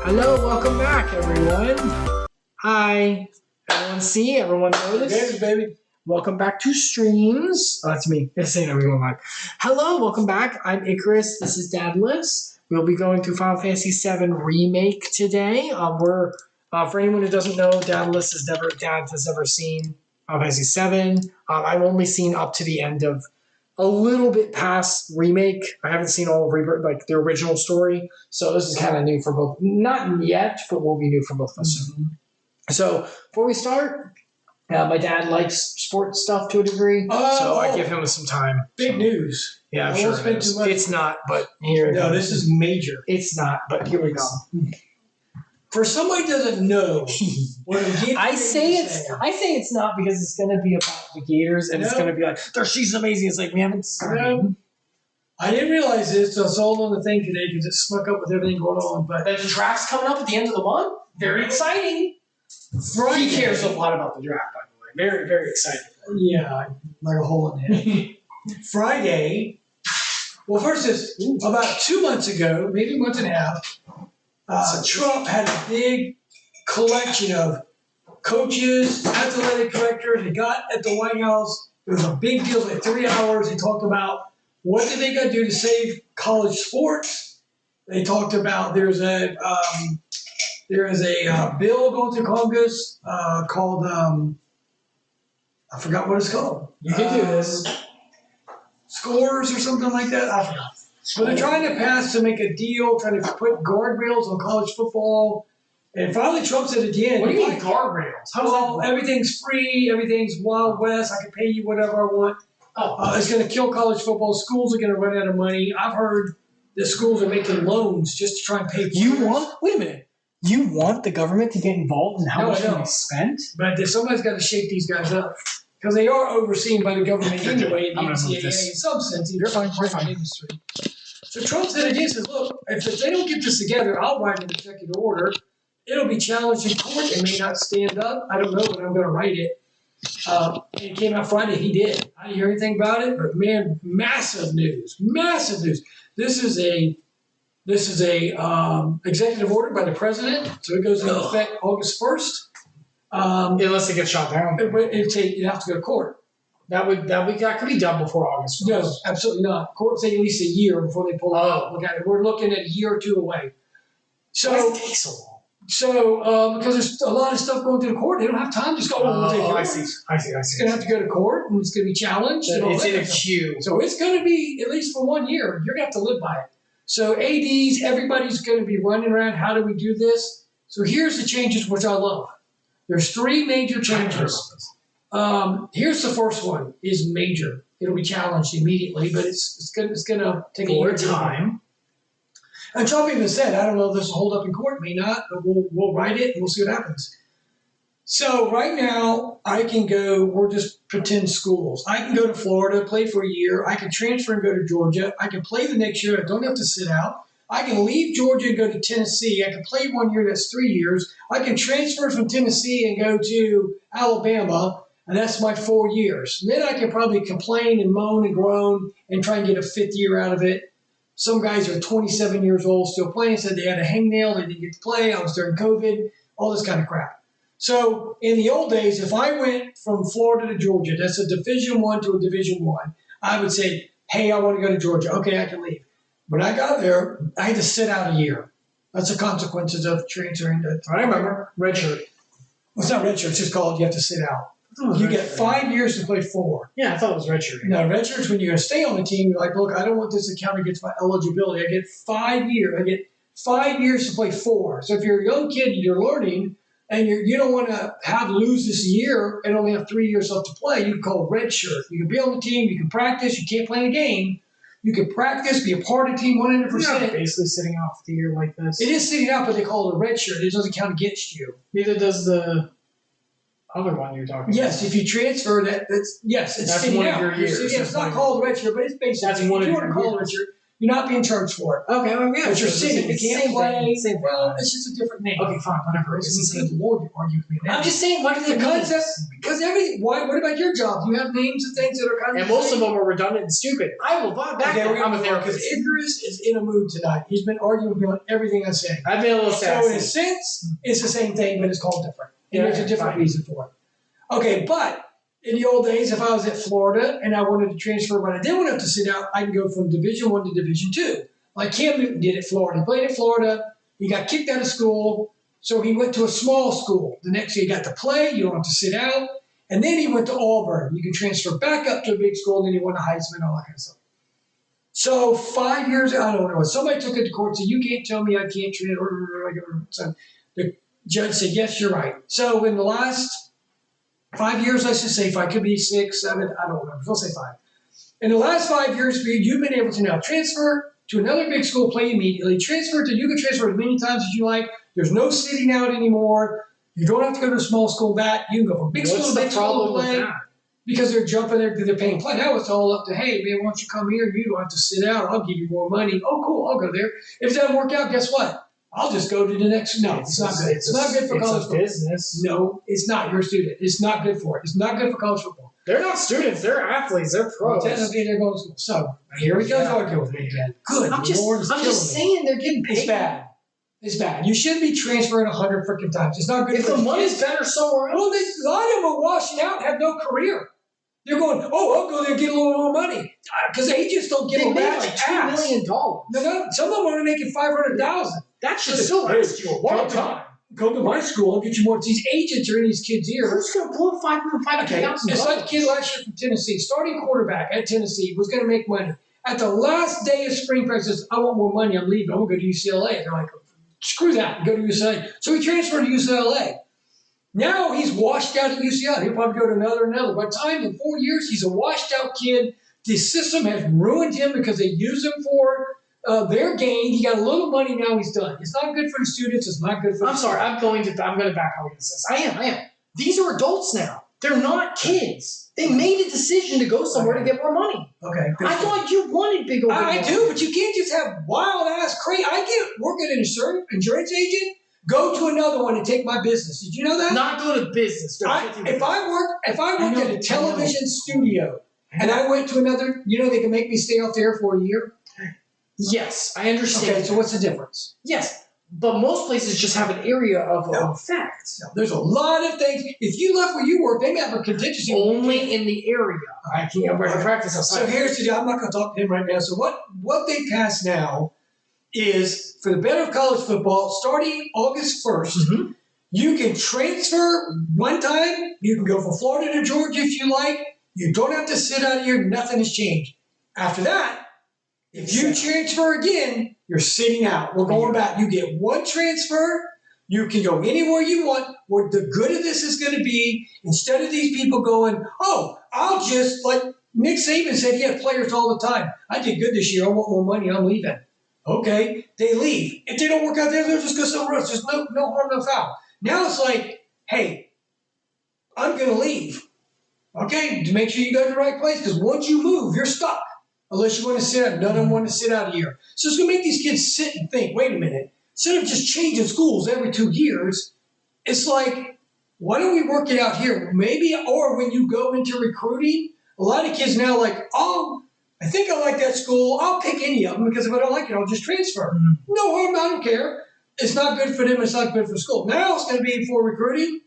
Hello, welcome back, everyone. Hi. Everyone see? Everyone notice? Hey, baby. Welcome back to Streams. Oh, that's me. It's saying everyone live. Hello, welcome back. I'm Icarus. This is Dadalus. We'll be going through Final Fantasy 7 Remake today. For anyone who doesn't know, Dad has never seen Final Fantasy 7. I've only seen up to the end of a little bit past Remake. I haven't seen all of the original story. So this is kind of new for both. Not yet, but will be new for both of us soon. So before we start, my dad likes sports stuff to a degree, so I give him some time. Big news. Yeah, I'm sure it is. It's not, but here. No, this is major. It's not, but here we go. For somebody who doesn't know what a Gator I say it's not because it's going to be about the Gators, and it's going to be like their season's amazing. It's like we haven't started. I didn't realize this until I saw it on the thing today because it snuck up with everything going on. But the draft's coming up at the end of the month. Very exciting. Friday. He cares a lot about the draft, by the way. Very, very excited. Yeah, like a hole in it. Friday. Well, first is about 2 months ago, maybe a month and a half. Trump had a big collection of coaches, athletic directors. He got at the White House. It was a big deal. Like 3 hours. They talked about what did they got to do to save college sports. They talked about there is a bill going to Congress called I forgot what it's called. You can do this. Scores or something like that. I forgot. But they're trying to pass to make a deal, trying to put guardrails on college football. And finally, Trump said at the end, what do you mean guardrails? How does that work? Everything's free. Everything's Wild West. I can pay you whatever I want. It's going to kill college football. Schools are going to run out of money. I've heard that schools are making loans just to try and pay for Wait a minute. You want the government to get involved in how much money is spent? But somebody's got to shake these guys up. Because they are overseen by the government anyway, the NCAA in some sense. You're fine. Industry. So Trump said again, says, look, if they don't get this together, I'll write an executive order. It'll be challenged in court. It may not stand up. I don't know, but I'm going to write it. And it came out Friday. He did. I didn't hear anything about it, but man, massive news. Massive news. This is a executive order by the president, so it goes into effect August 1st. Unless it gets shot down. You'd have to go to court. That could be done before August 1st. No, absolutely not. Court say at least a year before they pull it out. We're looking at a year or two away. So why does it take so long? So because there's a lot of stuff going to the court, they don't have time to just go. I see. It's going to have to go to court, and it's going to be challenged. It's in a queue. So it's going to be at least for 1 year. You're going to have to live by it. So ADs, everybody's going to be running around. How do we do this? So here's the changes, which I love. There's 3 major changes. Here's the first one is major. It'll be challenged immediately, but it's going to take a year time. And Trump even said, I don't know if this will hold up in court, may not, but we'll write it and we'll see what happens. So right now, I can go, we're just pretend schools. I can go to Florida, play for a year. I can transfer and go to Georgia. I can play the next year. I don't have to sit out. I can leave Georgia and go to Tennessee. I can play 1 year, that's 3 years. I can transfer from Tennessee and go to Alabama, and that's my 4 years. And then I can probably complain and moan and groan and try and get a 5th year out of it. Some guys are 27 years old still playing, said they had a hangnail, they didn't get to play. I was during COVID, all this kind of crap. So in the old days, if I went from Florida to Georgia, that's a Division I to a Division I, I would say, hey, I want to go to Georgia. Okay, I can leave. When I got there, I had to sit out a year. That's the consequences of transferring to. I remember redshirt. Well, it's not redshirt. It's just called you have to sit out. You get 5 years to play 4. Yeah, I thought it was redshirt. No, redshirt's when you're going to stay on the team. You're like, look, I don't want this to count against my eligibility. I get 5 years. I get 5 years to play 4. So if you're a young kid and you're learning and you don't want to lose this year and only have 3 years left to play, you can call redshirt. You can be on the team. You can practice. You can't play in a game. You can practice, be a part of the team 100%. You're basically sitting off the year like this. It is sitting out, but they call it a red shirt. It doesn't count against you. Neither does the other one you're talking about. Yes, if you transfer, it's that's sitting one out. of your years. It's not called a red shirt, but it's basically. That's one of your years. Red shirt, You're not being charged for it. Okay, well, yeah. But you're sitting. You can't play. Same Well, thing. it's just a different name. Okay, fine, whatever. It's good Lord, you argue with me now. I'm just saying, what do they the concept, because everything. Why? What about your job? Do you have names of things that are kind of? And most of them are redundant and stupid. I will buy back. Okay, I'm a therapist. Because Icarus is in a mood tonight. He's been arguing with me on everything I say. I've been a little sassy. So in a sense, it's the same thing, but it's called different. And there's a different fine. reason for it. Okay, but in the old days, if I was at Florida and I wanted to transfer, but I didn't want to have to sit out, I can go from Division I to Division II. Like Cam Newton did at Florida. He played at Florida. He got kicked out of school, so he went to a small school. The next year he got to play. You don't have to sit out. And then he went to Auburn. You can transfer back up to a big school, and then he won a Heisman, all that kind of stuff. So 5 years, I don't know. Somebody took it to court and said, you can't tell me I can't transfer. So the judge said, yes, you're right. So in the last 5 years, I should say, if I could be 6, 7, I don't know. I'll say 5. In the last 5 years, you've been able to now transfer to another big school, play immediately. You can transfer as many times as you like. There's no sitting out anymore. You don't have to go to a small school back. You can go from big school to big school to play because they're jumping there because they're paying play. Now it's all up to, hey, man, why don't you come here? You don't have to sit out. I'll give you more money. Oh, cool. I'll go there. If it doesn't work out, guess what? I'll just go to the next. No, it's not good. It's not good for college football. Business. No, it's not. You're a student. It's not good for it. It's not good for college football. They're not students. They're athletes. They're pros. Well, technically, they're going to school. So here he goes arguing with me again. Good. I'm just saying they're getting paid. It's bad. It's bad. You shouldn't be transferring 100 freaking times. It's not good if for the money's better somewhere else. Well, a lot of them are washing out and have no career. They're going, I'll go there and get a little more money. Because agents don't give they a made rat's like $2 ass. million. No, some of them are making $500,000. That should still last you a long time. Come to my school and get you more. These agents are in these kids' ears. Who's going to blow $500,000? Okay, it's like the kid last year from Tennessee, starting quarterback at Tennessee, was going to make money. At the last day of spring practice, I want more money. I'm leaving. I'm going to go to UCLA. They're like, screw that. Go to UCLA. So he transferred to UCLA. Now he's washed out at UCLA. He'll probably go to another. By the time in 4 years, he's a washed out kid. The system has ruined him because they use him for their gain. He got a little money. Now he's done. It's not good for the students. It's not good for. I'm sorry. I'm going to back out against this. I am. These are adults now. They're not kids. They made a decision to go somewhere to get more money. Okay. I thought you wanted big old. I do, but you can't just have wild ass crazy. I get work at an insurance agent. Go to another one and take my business. Did you know that? Not go to business. If I worked at a television studio and I went to another, they can make me stay off there for a year. Yes, I understand. Okay, so what's the difference? Yes, but most places just have an area of effect. No, there's a lot of things. If you left where you work, they may have a contingency. Only in the area. I can't practice outside. So here's the deal. I'm not going to talk to him right now. So what they passed now is for the better of college football, starting August 1st, you can transfer one time. You can go from Florida to Georgia if you like. You don't have to sit out here. Nothing has changed. After that, if you transfer again, you're sitting out. We're going back. You get one transfer. You can go anywhere you want. What the good of this is going to be, instead of these people going, I'll just, like Nick Saban said, he had players all the time. I did good this year. I want more money. I'm leaving. Okay, they leave. If they don't work out there, they'll just go somewhere else. There's no harm, no foul. Now it's like, hey, I'm going to leave. Okay, to make sure you go to the right place, because once you move, you're stuck. Unless you want to sit out. None of them want to sit out here. So it's going to make these kids sit and think, wait a minute. Instead of just changing schools every 2 years, it's like, why don't we work it out here? Maybe, or when you go into recruiting, a lot of kids now like, I think I like that school. I'll pick any of them because if I don't like it, I'll just transfer. No harm, I don't care. It's not good for them. It's not good for school. Now it's going to be for recruiting.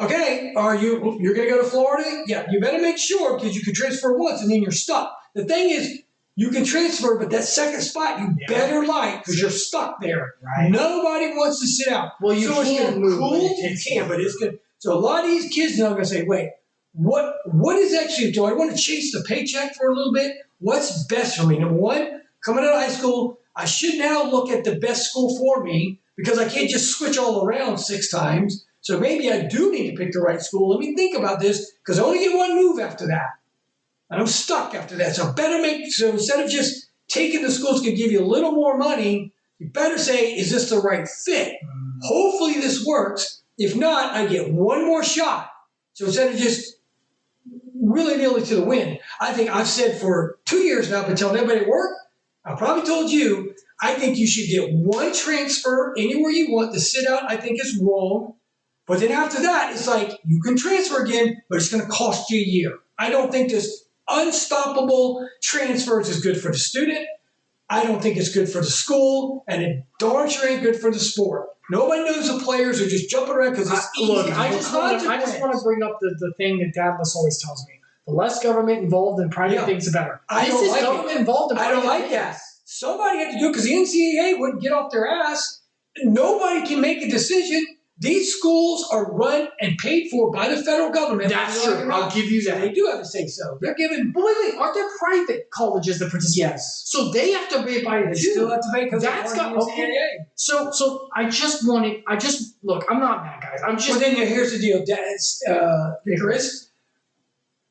Okay, you're going to go to Florida? Yeah, you better make sure because you can transfer once and then you're stuck. The thing is, you can transfer, but that second spot you better like because you're stuck there. Right. Nobody wants to sit out. Well, you can't move. Cool, you can, but it's good. So a lot of these kids now are going to say, wait, what is actually, do I want to chase the paycheck for a little bit? What's best for me? Number one, coming out of high school, I should now look at the best school for me because I can't just switch all around 6 times. So maybe I do need to pick the right school. Let me think about this because I only get one move after that. And I'm stuck after that. So instead of just taking the schools can give you a little more money, you better say, is this the right fit? Hopefully this works. If not, I get one more shot. So instead of just willy-nilly to the wind, I think I've said for 2 years now, I've been telling everybody at work, I probably told you, I think you should get one transfer anywhere you want. The sit out, I think, is wrong. But then after that, it's like you can transfer again, but it's going to cost you a year. I don't think this unstoppable transfers is good for the student. I don't think it's good for the school, and it darn sure ain't good for the sport. Nobody knows the players are just jumping around because it's easy. Look, I just want to bring up the thing that Dadalus always tells me. The less government involved in private things, the better. I don't like government involved in I don't like that. Somebody had to do it because the NCAA wouldn't get off their ass. Nobody can make a decision. These schools are run and paid for by the federal government. That's true. I'll give you that. They do have to say so. They're given. But wait, aren't there private colleges that participate? Yes. So they have to pay by it. They still have to pay because that's got okay. So I'm not mad, guys. I'm just. Well, then here's the deal, Chris.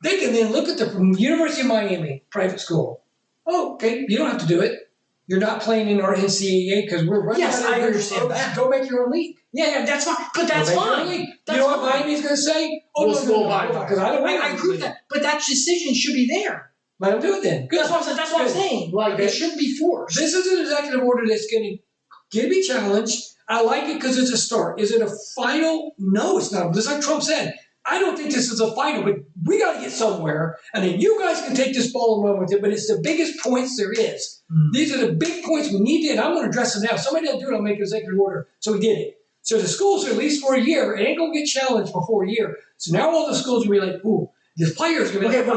They can then look at the University of Miami private school. Oh, okay, you don't have to do it. You're not playing in our NCAA because we're running. Yes, I understand that. Go make your own league. Yeah, that's fine. But that's fine. You know what Miami's going to say? Oh, no, because I agree with that. But that decision should be there. Let them do it then. Good. That's what I'm saying. Like, it shouldn't be forced. This is an executive order that's going to be challenged. I like it because it's a start. Is it a final? No, it's not. Just like Trump said, I don't think this is a final, but we got to get somewhere. And then you guys can take this ball and run with it, but it's the biggest points there is. These are the big points we need to, and I'm going to address them now. If somebody doesn't do it, I'll make an executive order. So we did it. So the schools are at least for a year. It ain't going to get challenged before a year. So now all the schools will be like, ooh, the players are going to be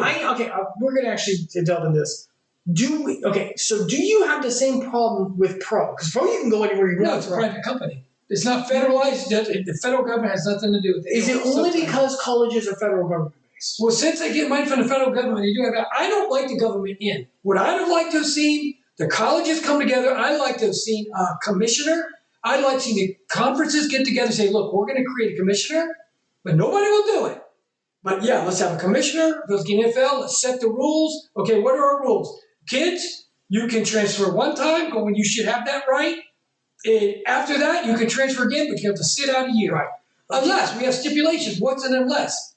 we're going to actually delve into this. So do you have the same problem with pro? Because pro, you can go anywhere you want. No, it's a private company. It's not federalized. The federal government has nothing to do with it. Is it only because colleges are federal government based? Well, since they get money from the federal government, they do have that. I don't like the government in. What I'd have liked to have seen, the colleges come together. I'd like to have seen a commissioner. I'd like to see the conferences get together and say, look, we're going to create a commissioner, but nobody will do it. But yeah, let's have a commissioner. Let's get NFL. Let's set the rules. Okay, what are our rules? Kids, you can transfer one time, going, you should have that right. And after that, you can transfer again, but you have to sit out a year. Right. Unless we have stipulations. What's an unless?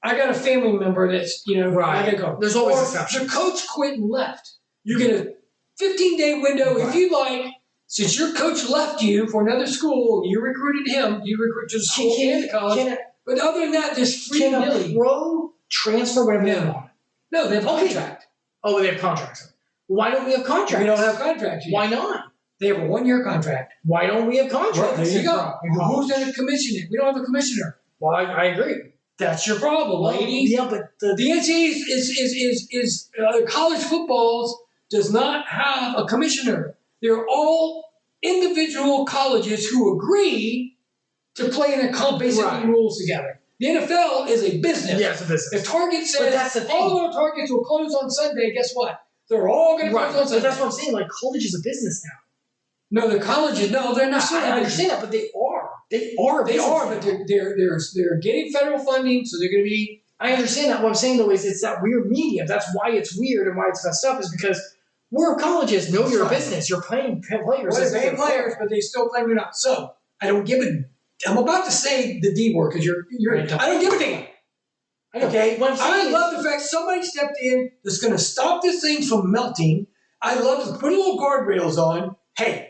I got a family member that's, I got to go. There's always or exceptions. the coach quit and left. You get a 15-day window. If you like, since your coach left you for another school, you recruited him, you recruited to the school and the college. But other than that, there's free Can a pro transfer whatever they want? No, they have a contract. Oh, they have contracts. Why don't we have contracts? We don't have contracts yet. Why not? They have a 1-year contract. Why don't we have contracts? Well, there you go. Who's going to commission it? We don't have a commissioner. Well, I agree. That's your problem, ladies. Yeah, but the NCAA is college footballs does not have a commissioner. They're all individual colleges who agree to play in a basically rules together. The NFL is a business. Yeah, it's a business. If Target says all of our Targets will close on Sunday, guess what? They're all going to close on Sunday. But that's what I'm saying. Like, college is a business now. No, the colleges. No, they're not. I understand that, but they are. They are. But they're getting federal funding, so they're going to be. I understand that. What I'm saying though is it's that weird medium. That's why it's weird and why it's messed up. Is because we're colleges. No, you're a business. You're playing players. Well, they're paying players, but they still claim you're not. So I don't give a. I'm about to say the D word because you're. I don't give a damn. Okay. I love the fact somebody stepped in that's going to stop this thing from melting. I love to put a little guardrails on. Hey.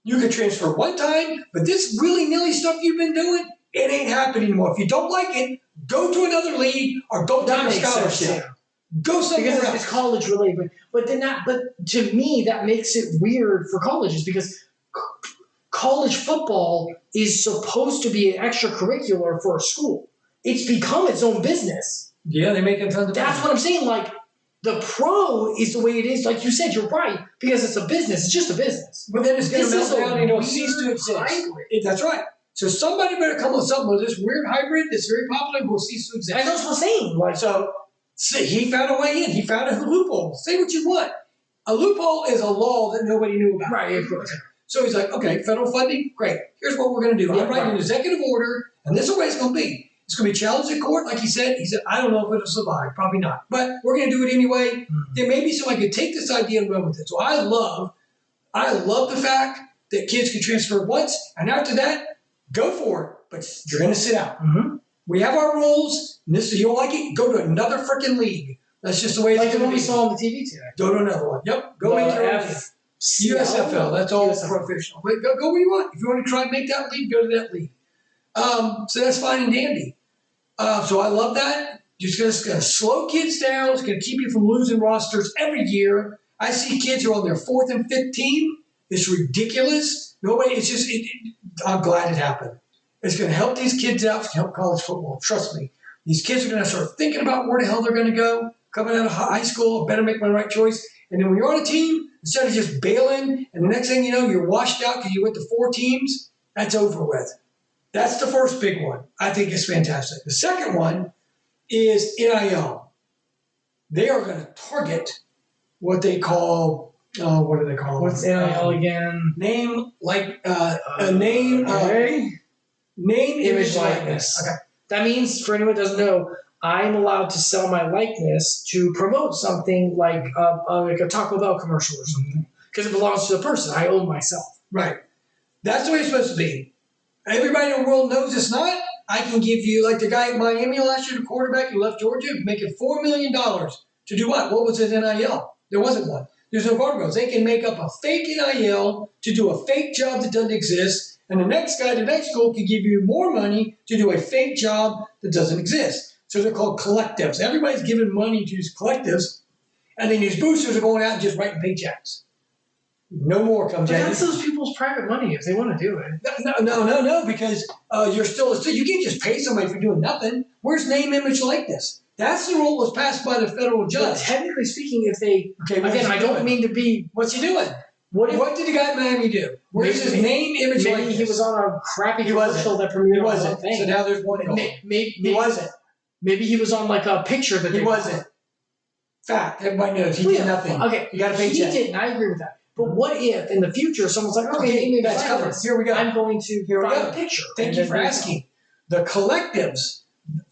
You can transfer one time, but this willy-nilly stuff you've been doing, it ain't happening anymore. If you don't like it, go to another league or go take a scholarship. Go somewhere else. Because it's college related, but to me that makes it weird for colleges because college football is supposed to be an extracurricular for a school. It's become its own business. Yeah, they make a ton of money. That's what I'm saying. Like. The pro is the way it is. Like you said, you're right. Because it's a business. It's just a business. But then it's going to melt down and it'll cease to exist. That's right. So somebody better come with something with this weird hybrid that's very popular will cease to exist. And that's what I'm saying. Like, so he found a way in. He found a loophole. Say what you want. A loophole is a law that nobody knew about. Right, of course. So he's like, okay, federal funding, great. Here's what we're going to do. I'm writing an executive order, and this is the way it's going to be. It's going to be challenged in court, like he said. He said, I don't know if it'll survive. Probably not. But we're going to do it anyway. Mm-hmm. There may be somebody could take this idea and run with it. So I love the fact that kids can transfer once, and after that, go for it. But you're going to sit out. Mm-hmm. We have our rules. And this, you don't like it, go to another freaking league. That's just the way it's going to be. Like the one we saw on the TV today. Go to another one. Yep. Go make your own. USFL, that's all USFL. professional. But go where you want. If you want to try and make that league, go to that league. So that's fine and dandy. So I love that. Just going to slow kids down. It's going to keep you from losing rosters every year. I see kids who are on their fourth and fifth team. It's ridiculous. I'm glad it happened. It's going to help these kids out. It's going to help college football. Trust me. These kids are going to start thinking about where the hell they're going to go. Coming out of high school, I better make my right choice. And then when you're on a team, instead of just bailing, and the next thing you know, you're washed out because you went to 4 teams, that's over with. That's the first big one. I think it's fantastic. The second one is NIL. They are going to target what they call, what do they call it? What's NIL again? Name, like a name, name, image, likeness. Okay. That means, for anyone who doesn't know, I'm allowed to sell my likeness to promote something like a Taco Bell commercial or something. Because it belongs to the person. I own myself. Right. That's the way it's supposed to be. Everybody in the world knows it's not. I can give you, like the guy at Miami last year, the quarterback who left Georgia, making $4 million to do what? What was his NIL? There wasn't one. There's no guardrails. They can make up a fake NIL to do a fake job that doesn't exist, and the next guy, the next school, can give you more money to do a fake job that doesn't exist. So they're called collectives. Everybody's giving money to these collectives, and then these boosters are going out and just writing paychecks. No more comes But that's those people's private money if they want to do it. No, because you can't just pay somebody for doing nothing. Where's name, image, likeness? That's the rule that was passed by the federal judge. But technically speaking, if they again, I don't mean to be. What's he doing? What did the guy in Miami do? Where's his name, image, likeness? Maybe he was on a crappy commercial that premiered on one thing. So now there's one. Maybe he wasn't. Maybe he was on like a picture that he wasn't. Fact. Everybody knows he did nothing. Okay, you got to pay check. He didn't. I agree with that. But what if in the future someone's like, okay, maybe that's covered. Here we go. I'm going to find a picture. Thank you for asking. The collectives.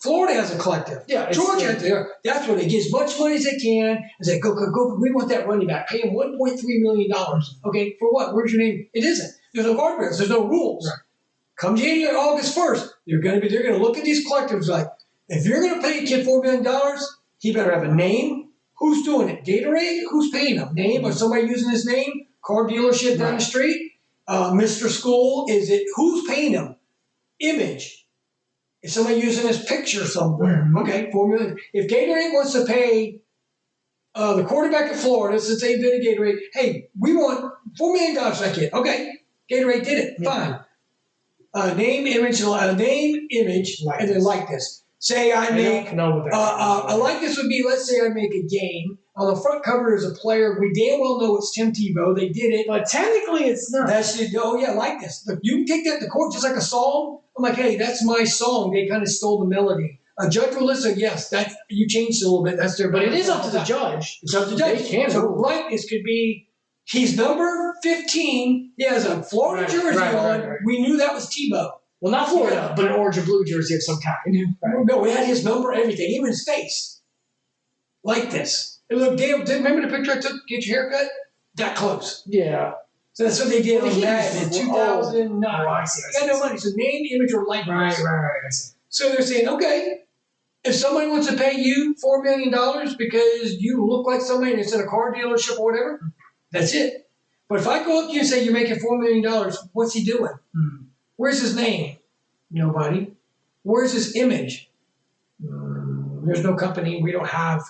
Florida has a collective. Yeah, Georgia has there. That's where they get as much money as they can. And say, go. We want that running back. Pay him $1.3 million. Okay, for what? Where's your name? It isn't. There's no guardrails. There's no rules. Right. Come January, August 1st, they're going to look at these collectives like, if you're going to pay a kid $4 million, he better have a name. Who's doing it? Gatorade? Who's paying him? Name or somebody using his name? Car dealership down the street? Mr. School? Is it? Who's paying him? Image. Is somebody using his picture somewhere? Okay, $4 million. If Gatorade wants to pay the quarterback of Florida, since they've been a Gatorade, hey, we want $4 million for that kid. Okay, Gatorade did it. Fine. Name, image, and then likeness. Say I make a likeness would be, let's say I make a game. On the front cover is a player. We damn well know it's Tim Tebow. They did it. But technically it's not. Likeness. Look, you can take that to court just like a song. I'm like, hey, that's my song. They kind of stole the melody. A judge will listen, yes, you changed it a little bit. That's their. But it is up to the judge. It's up to the judge. They can. So likeness could be, he's number 15. He has a Florida jersey on. Right. We knew that was Tebow. Well, not Florida, but an orange or blue jersey of some kind. Right. No, we had his number, everything, even his face. Like this. It looked damn. Remember the picture I took? Get your haircut? That close. Yeah. So that's what they did on that in 2009. I see. They got no money. So name, image, or likeness. Right. I see. So they're saying, okay, if somebody wants to pay you $4 million because you look like somebody and it's in a car dealership or whatever, that's it. But if I go up to you and say you're making $4 million, what's he doing? Where's his name? Nobody. Where's his image? There's no company. We don't have.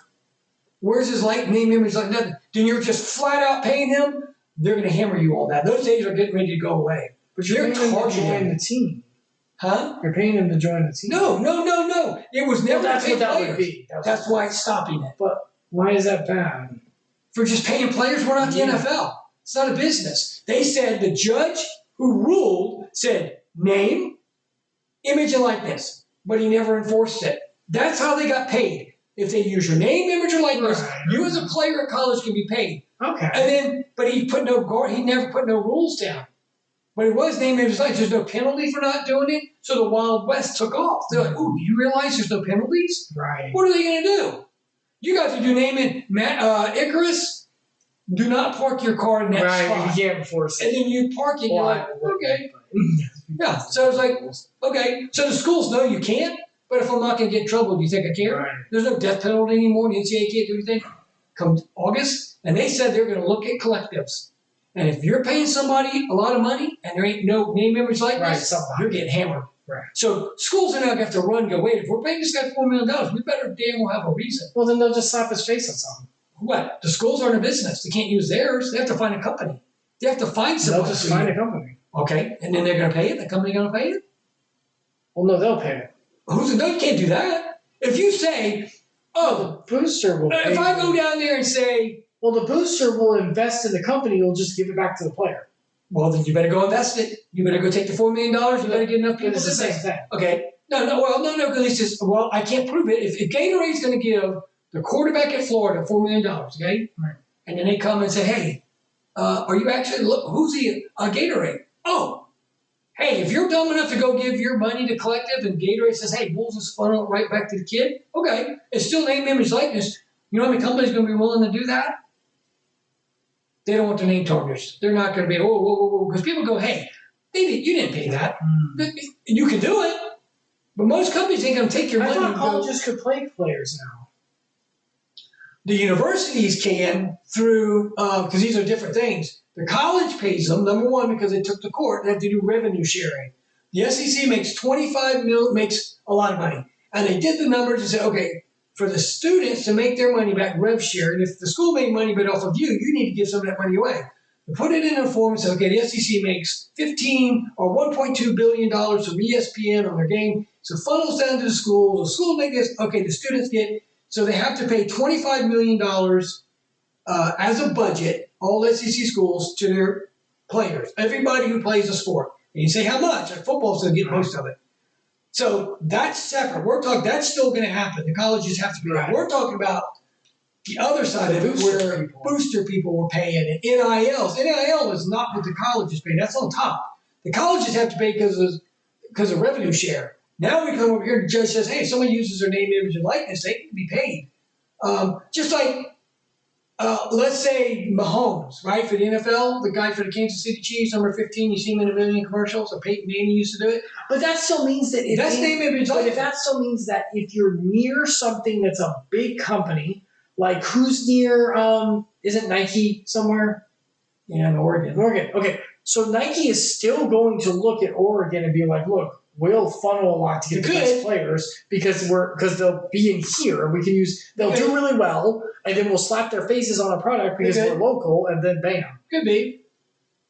Where's his name, image, like nothing? Then you're just flat out paying him. They're going to hammer you all that. Those days are getting ready to go away. But you're paying him to join the team. Huh? You're paying him to join the team. No. It was never. That's what that would be. That's why it's stopping it. But why is that bad? For just paying players. We're not the NFL. It's not a business. They said the judge who ruled said name, image, and likeness, but he never enforced it. That's how they got paid. If they use your name, image, or likeness, you as a player at college can be paid. Okay. And then, but he never put no rules down. But it was name, image, likeness. There's no penalty for not doing it. So the Wild West took off. They're like, "Ooh, do you realize there's no penalties? Right. What are they going to do? You got to do name it, Icarus. Do not park your car in that spot. Right, you can't enforce it. And then you park it, and you're like, okay. Yeah, so I was like, okay. So the schools know you can't, but if I'm not going to get in trouble, do you think I care? Right. There's no death penalty anymore. The NCAA can't do anything. Come August, and they said they're going to look at collectives. And if you're paying somebody a lot of money and there ain't no name, image, likeness, you're getting hammered. Right. So schools are now going to have to run and go, wait, if we're paying this guy $4 million, we better damn well have a reason. Well, then they'll just slap his face on something. What? The schools aren't a business. They can't use theirs. They have to find a company. They have to find somebody. They'll just find a company. Okay. And then they're going to pay it? The company going to pay it? Well, no, they'll pay it. No, you can't do that. If you say, the booster will pay if I go down there and say, well, the booster will invest in the company, you'll just give it back to the player. Well, then you better go invest it. You better go take the $4 million. You better get enough people to invest. It's the same thing. Okay. No, because it's just, well, I can't prove it. If Gatorade's going to give the quarterback at Florida $4 million, okay? Right. And then they come and say, hey, are you actually, who's he? Gatorade. Oh, hey, if you're dumb enough to go give your money to Collective and Gatorade says, hey, we'll just funnel it right back to the kid, okay. It's still name, image, likeness. You know how many companies are going to be willing to do that? They don't want the name tarnished. They're not going to be, whoa, because people go, hey, you didn't pay that. You can do it, but most companies ain't going to take your money. I thought colleges could play players now. The universities can through, because these are different things. The college pays them, number one, because they took the court. They have to do revenue sharing. The SEC makes $25 million, makes a lot of money. And they did the numbers and said, okay, for the students to make their money back, rev share, and if the school made money but off of you, you need to give some of that money away. They put it in a form and say, okay, the SEC makes $15 or $1.2 billion from ESPN on their game. So funnels down to the schools. The schools make this, okay, the students get, so they have to pay $25 million as a budget, all SEC schools, to their players, everybody who plays a sport. And you say, how much? Like football's going to get most of it. So that's separate. We're talking, that's still going to happen. The colleges have to be right. We're talking about the other side of it where booster people were paying and NILs. NIL is not what the colleges pay. That's on top. The colleges have to pay because of revenue share. Now we come over here, the judge says, hey, if somebody uses their name, image, and likeness, they need to be paid. Just like, let's say Mahomes, right, for the NFL, the guy for the Kansas City Chiefs, number 15, you see him in a million commercials, so Peyton Manning used to do it. But that still means that if that still means that if you're near something that's a big company, like who's near, isn't Nike somewhere? Yeah, in Oregon. Okay. So Nike is still going to look at Oregon and be like, look, we'll funnel a lot to get the best players because they'll be in here and they'll do really well, and then we'll slap their faces on a product because we're local, and then bam. Could be.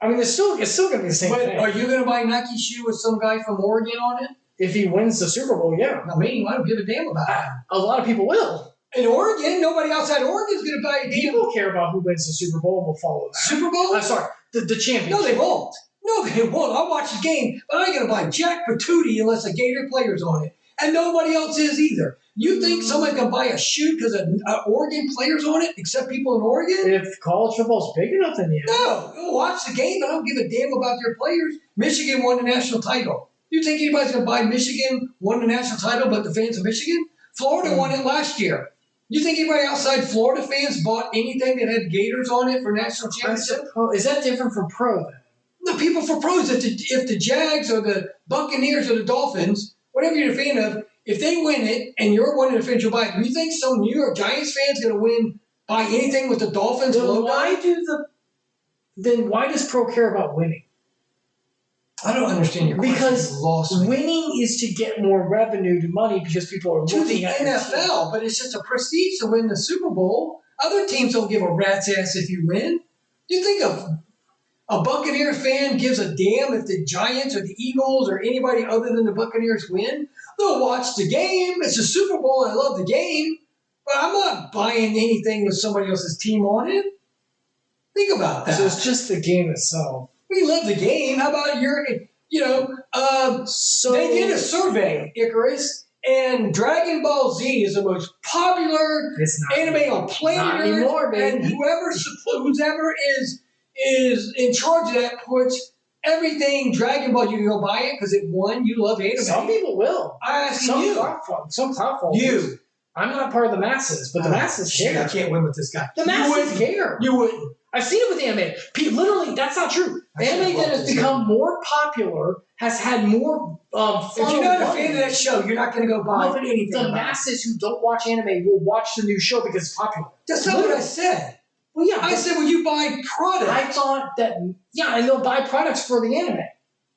I mean, it's still going to be the same thing. Are you going to buy a Nike shoe with some guy from Oregon on it? If he wins the Super Bowl, yeah. I mean, I don't give a damn about that. A lot of people will. In Oregon, nobody outside Oregon is going to buy a damn. People care about who wins the Super Bowl and will follow that. Super Bowl? I'm sorry, the championship. No, they won't. No, they won't. I'll watch the game, but I ain't going to buy Jack Patootie unless a Gator player's on it. And nobody else is either. You think somebody's going to buy a shoe because an Oregon player's on it, except people in Oregon? If college football's big enough in the end. No. You'll watch the game. I don't give a damn about their players. Michigan won the national title. You think anybody's going to buy Michigan won the national title but the fans of Michigan? Florida won it last year. You think anybody outside Florida fans bought anything that had Gators on it for national championship? Is that different from pro then? The people for pros, if the Jags or the Buccaneers or the Dolphins, whatever you're a fan of, if they win it and you're one of the fans you'll buy it, do you think some New York Giants fan's going to buy anything with the Dolphins logo? Then why does pro care about winning? I don't understand your question. Because winning is to get more revenue to money because people are looking at the NFL, but it's just a prestige to win the Super Bowl. Other teams don't give a rat's ass if you win. You think a Buccaneers fan gives a damn if the Giants or the Eagles or anybody other than the Buccaneers win? They'll watch the game. It's a Super Bowl. I love the game. But I'm not buying anything with somebody else's team on it. Think about that. So it's just the game itself. We love the game. How about they did a survey, Icarus, and Dragon Ball Z is the most popular anime on planet Earth. Anymore, baby. And whoever is in charge of that puts everything Dragon Ball. You can go buy it because it won. You love anime. Some people will. I ask you. Some clout You. I'm not part of the masses, but the masses care. I can't win with this guy. The masses care. You wouldn't. I've seen it with anime. Literally, that's not true. Anime that has become more popular has had more fun. If you're not a fan of that show, you're not going to go buy anything. The masses who don't watch anime will watch the new show because it's popular. That's not what I said. Well, yeah. I said, well, you buy products. I thought that, yeah, and they'll buy products for the anime.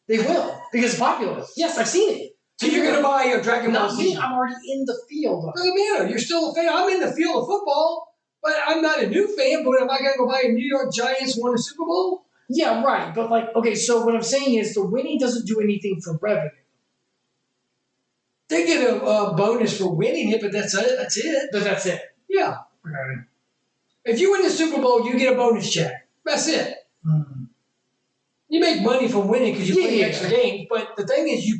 They will, because it's popular. Yes, I've seen it. So you're going to buy a Dragon Ball Z? Not me. I'm already in the field. Doesn't matter. You're still a fan. I'm in the field of football, but I'm not a new fan. But am I going to go buy a New York Giants won a Super Bowl? Yeah, right. But like, okay, so what I'm saying is the winning doesn't do anything for revenue. They get a bonus for winning it, but that's it. But that's it. Yeah. Okay. If you win the Super Bowl, you get a bonus check. That's it. Mm-hmm. You make money from winning because you play extra games, but the thing is, you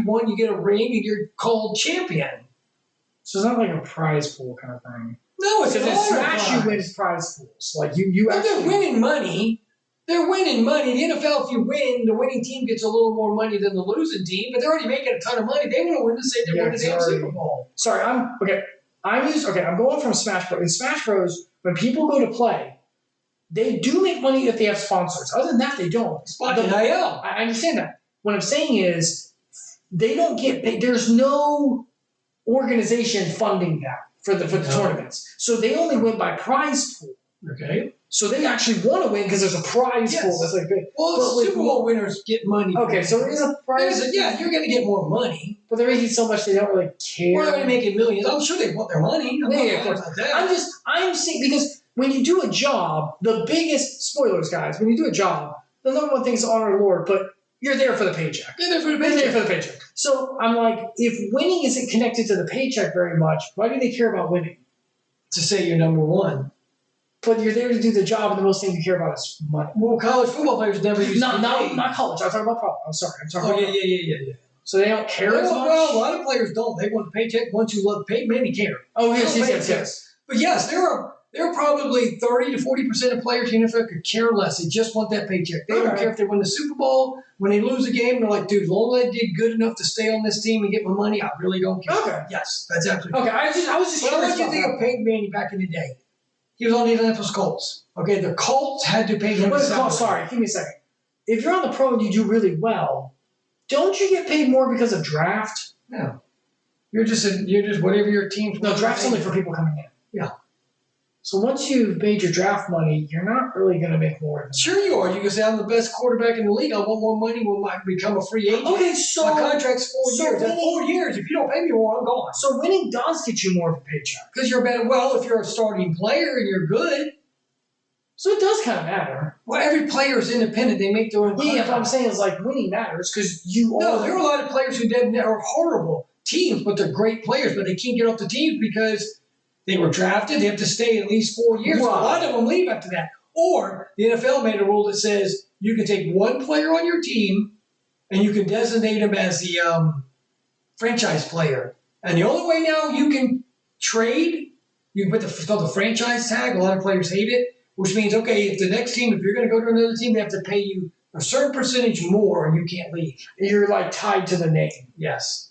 won, you get a ring, and you're called champion. So it's not like a prize pool kind of thing. No, it's because in Smash you win prize pools. Like you but actually. They're winning money. They're winning money. The NFL, if you win, the winning team gets a little more money than the losing team, but they're already making a ton of money. They want to win to say they won the damn Super Bowl. Sorry, I'm going from Smash Bros. In Smash Bros, when people go to play, they do make money if they have sponsors. Other than that, they don't. I understand that. What I'm saying is, they don't get paid. There's no organization funding that for the tournaments. So they only win by prize pool. Okay. So they actually want to win because there's a prize pool. That's like big. Well, Super Bowl winners get money. Okay, so there is a prize. You're going to get more money. But they're making so much they don't really care. Well, they're making millions. I'm sure they want their money. Of course. I'm saying, because when you do a job, the biggest, spoilers, guys, when you do a job, the number one thing is honor the Lord, but you're there for the paycheck. You're there for the paycheck. So I'm like, if winning isn't connected to the paycheck very much, why do they care about winning? To say you're number one. But you're there to do the job, and the most thing you care about is money. Well, college football players never use not college. I'm talking about pro. I'm sorry. I'm talking about yeah. So they don't care as much? Well, a lot of players don't. They want the paycheck. Once you love pay, many care. Oh, yes. But yes, there are probably 30 to 40% of players in the NFL could care less. They just want that paycheck. They don't care if they win the Super Bowl. When they lose a game, they're like, dude, as long as I did good enough to stay on this team and get my money, I really don't care. Okay. Yes, that's absolutely okay. I was just curious. What did you think of Peyton Manning back in the day? He was on the Indianapolis Colts. Okay, the Colts had to pay him. Sorry, give me a second. If you're on the pro and you do really well, don't you get paid more because of draft? No. You're just whatever your team's. No, draft's only for people coming in. Yeah. So once you've made your draft money, you're not really going to make more. Sure you are. You can say, I'm the best quarterback in the league. I want more money when I become a free agent. Okay, so my contract's 4 years. That's 4 years. If you don't pay me more, I'm gone. So winning does get you more of a paycheck. Because you're better. Well, if you're a starting player and you're good. So it does kind of matter. Well, every player is independent. They make their own contract. Yeah, what I'm saying is like winning matters because there are a lot of players who are horrible teams, but they're great players, but they can't get off the teams because they were drafted. They have to stay at least 4 years. Right. A lot of them leave after that. Or the NFL made a rule that says you can take one player on your team and you can designate him as the franchise player. And the only way now you can trade, you can put the franchise tag. A lot of players hate it, which means, okay, if the next team, if you're going to go to another team, they have to pay you a certain percentage more and you can't leave. You're like tied to the name. Yes.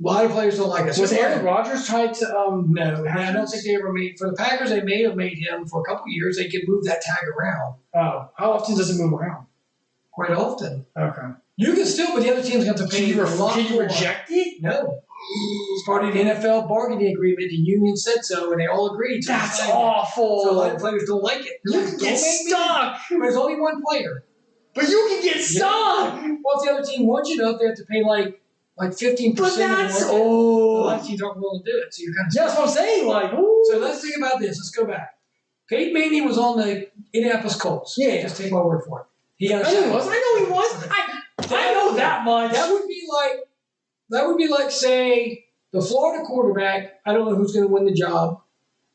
A lot of players don't like it. Was Aaron Rodgers tied to No, I don't think they ever made for the Packers. They may have made him for a couple of years. They could move that tag around. Oh, how often does it move around? Quite often. Okay. You can still, but the other teams have to pay you a lot more. Can you reject it? No. It's part of the NFL bargaining agreement. The union said so, and they all agreed. That's awful. So a lot of players don't like it. You can get stuck. But there's only one player. But you can get stuck. Well, if the other team wants you enough, they have to pay like 15%. But that's a lot of teams aren't willing to do it. So you're kind of. That's what I'm saying. Like, ooh. So let's think about this. Let's go back. Peyton Manning was on the Indianapolis Colts. Yeah. Just take my word for it. I know he was. I know that much. That would be like say the Florida quarterback. I don't know who's going to win the job,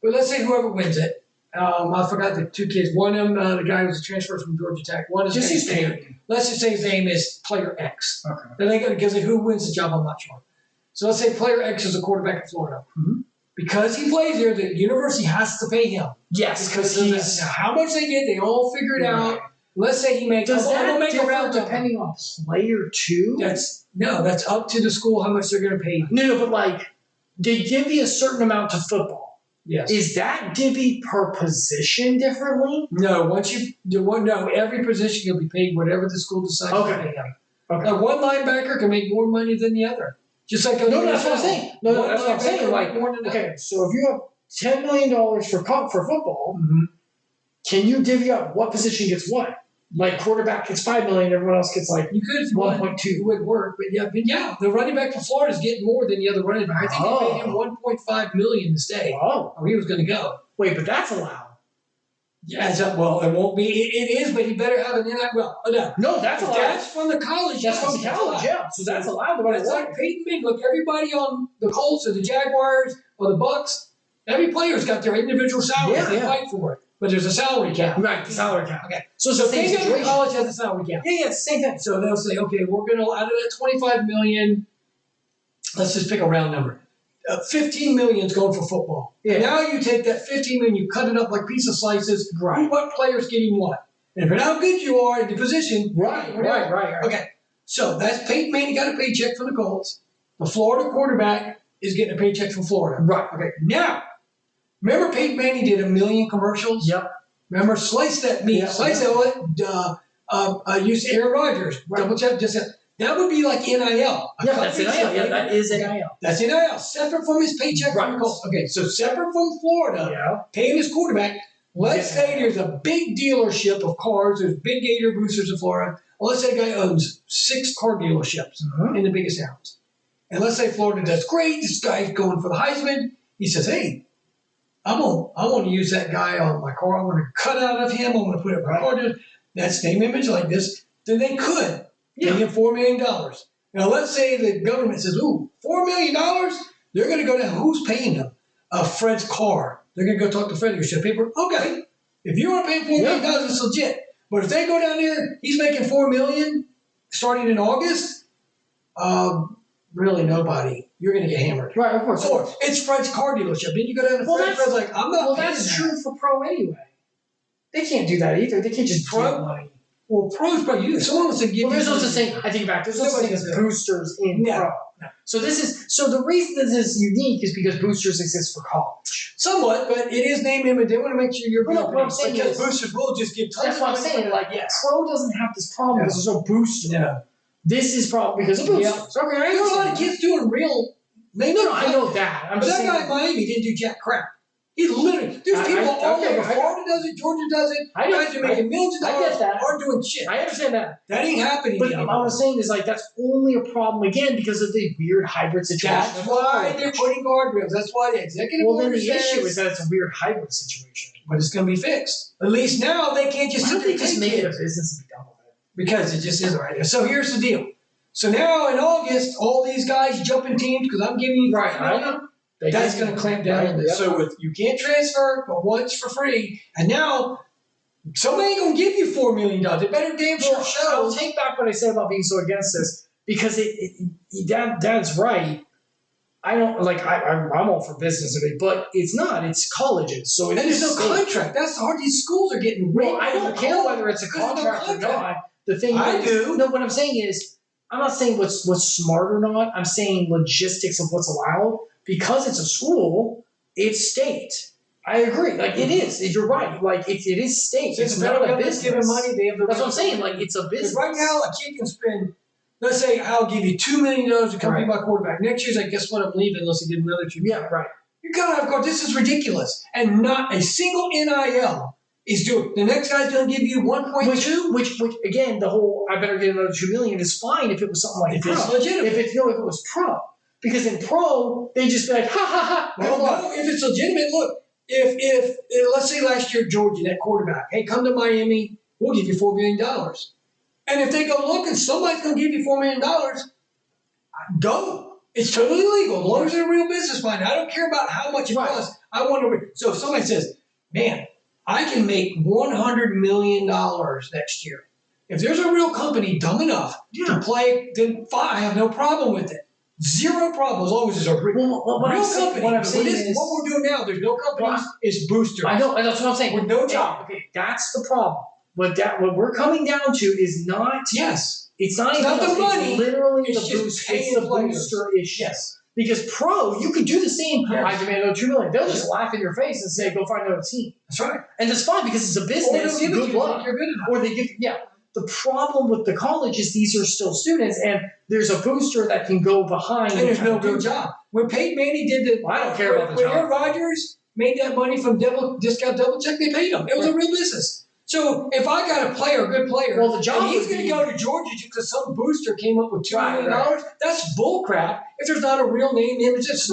but let's say whoever wins it. I forgot the two kids. One of them, the guy who was a transfer from Georgia Tech. One is just Peyton. Let's just say his name is Player X. Okay. Then they go because who wins the job, I'm not sure. So let's say Player X is a quarterback in Florida. Mm-hmm. Because he plays there, the university has to pay him. Yes, because he's how much they get, they all figure it out. Let's say he makes. Does that differ depending on player too? That's up to the school how much they're going to pay you. No, but like they divvy a certain amount to football. Yes. Is that divvy per position differently? No. Every position you'll be paid whatever the school decides to pay him. Okay. Now, one linebacker can make more money than the other. Just like that's what I'm saying. No, that's what I'm saying. Like, okay, so if you have $10 million for football, mm-hmm. can you divvy up what position gets what? Like quarterback gets $5 million, everyone else gets like You could if you 1.2. wanted. It would work, but yeah, the running back for Florida is getting more than the other running back. I think they paid him $1.5 million to stay. Oh, Or he was going to go. wait, but that's allowed. Yeah, well, it won't be. It is, but he better have an NIL. Well, No, that's allowed. That's from the college. That's from the college, yeah. So that's allowed. It's like Peyton Manning. Look, everybody on the Colts or the Jaguars or the Bucks, every player's got their individual salary. They fight for it. But there's a salary cap. Right, the salary cap. Okay. So it's the same every situation. college has a salary cap. Yeah, it's the same thing. So they'll say, okay, we're going to, out of that $25 million, let's just pick a round number. $15 million is going for football. Yeah. Now you take that $15 million, you cut it up like piece of slices. Right. What player's getting what? And for how good you are in the position. Right. Okay. So that's Peyton Manning got a paycheck from the Colts. The Florida quarterback is getting a paycheck from Florida. Right. Okay. Now, remember Peyton Manning did 1 million commercials? Yep. Remember, slice that meat. Yep. Slice that. Use Aaron Rodgers. Right. Double check. That would be like NIL. Yeah, that's NIL. Yeah, that is NIL. That's NIL. Separate from his paycheck from the Colts. Okay, so separate from Florida, paying his quarterback. Let's say there's a big dealership of cars. There's big Gator boosters in Florida. Well, let's say a guy owns 6 car dealerships in the biggest towns. And let's say Florida does great. This guy's going for the Heisman. He says, hey, I want to use that guy on my car. I'm going to cut out of him. I'm going to put it right on that's name image like this. Then they could pay him $4 million. Now, let's say the government says, ooh, $4 million? They're going to go down. Who's paying him? Fred's car. They're going to go talk to Fred. Should paper. Okay. If you want to pay $4 million, it's legit. But if they go down there, he's making $4 million starting in August, really nobody. You're going to get hammered. Right, of course. Or it's Fred's car dealership. Then you go down to Fred's like, I'm not Well, that's true for pro anyway. They can't do that either. They can't just give money. Well, pro's probably you. Someone wants to give you. There's no such thing. I take it back. There's no such thing as boosters in pro. No. So the reason this is unique is because boosters exist for college. Somewhat, but it is name image. They want to make sure you're what I'm saying because is, boosters will just give tons that's of what I'm money. saying. Like, pro doesn't have this problem because there's no booster. Yeah. This is probably because of boosters. Okay, there are a lot of kids doing real. No, I know that. But that guy in Miami didn't do jack crap. He literally, there's people all over. Florida does it, Georgia does it. Guys are making millions of dollars, aren't doing shit. I understand that. That ain't happening. But what I'm saying is, like, that's only a problem, again, because of the weird hybrid situation. That's why they're putting guardrails. That's why the executive order then the says, issue is that it's a weird hybrid situation. But it's going to be fixed. At least now they can't just Why don't they just make it a business and be done with it? Because it just isn't right there. So here's the deal. So now in August, all these guys jumping teams because I'm giving you I know. That's going to clamp down on this. So you can't transfer, but once for free. And now somebody ain't going to give you $4 million. They better damn sure show. I'll take back what I said about being so against this because Dad's right. I don't like. I'm all for business of it, but it's not. It's colleges, so and there's no contract. That's hard. These schools are getting. Well, I don't care whether it's a contract or not. The thing is, no. What I'm saying is, I'm not saying what's smart or not. I'm saying logistics of what's allowed. Because it's a school, it's state. I agree. Like, it is. You're right. Like, it is state. Since it's not a business. Giving money, they have the That's what I'm saying. Like, it's a business. Right now, a kid can spend, let's say, I'll give you $2 million to come be my quarterback. Next year's like, guess what? I'm leaving unless I get another $2 million. Yeah, right. You gotta have course. This is ridiculous. And not a single NIL is doing. The next guy's gonna give you 1.2. Which again, the whole I better get another $2 million is fine if it was something like if pro. It's legitimate. If it was pro. Because in pro, they just be like, ha ha ha. Well, no, if it's legitimate, look, if let's say last year Georgia, that quarterback, hey, come to Miami, we'll give you $4 million. And if they go look and somebody's going to give you $4 million, go. It's totally legal as long as they're a real business mind. I don't care about how much it costs. I want to. So if somebody says, man, I can make $100 million next year. If there's a real company dumb enough to play, then fine, I have no problem with it. Zero problem as long as there's a real company. What I'm saying is, what we're doing now, there's no companies, it's boosters. I know, and that's what I'm saying. With no job. Okay, that's the problem. What we're coming down to is not. Yes. It's not even the money. It's literally it's the boost. It's the booster issue. Yes. Because pro, you could do the same. Yes. I demand another $2 million. They'll just laugh in your face and say, "Go find another team." That's right. And that's fine because it's a business. Or good luck. You're good enough. Or they give. Yeah. The problem with the college is these are still students, and there's a booster that can go behind. And there's no good job. When Peyton Manning did the, I don't care about the job. Aaron Rodgers made that money from discount double check. They paid him. It was a real business. So if I got a player, a good player, well, the job and he's going to go to Georgia because some booster came up with $2 million, that's bullcrap. If there's not a real name, image, it's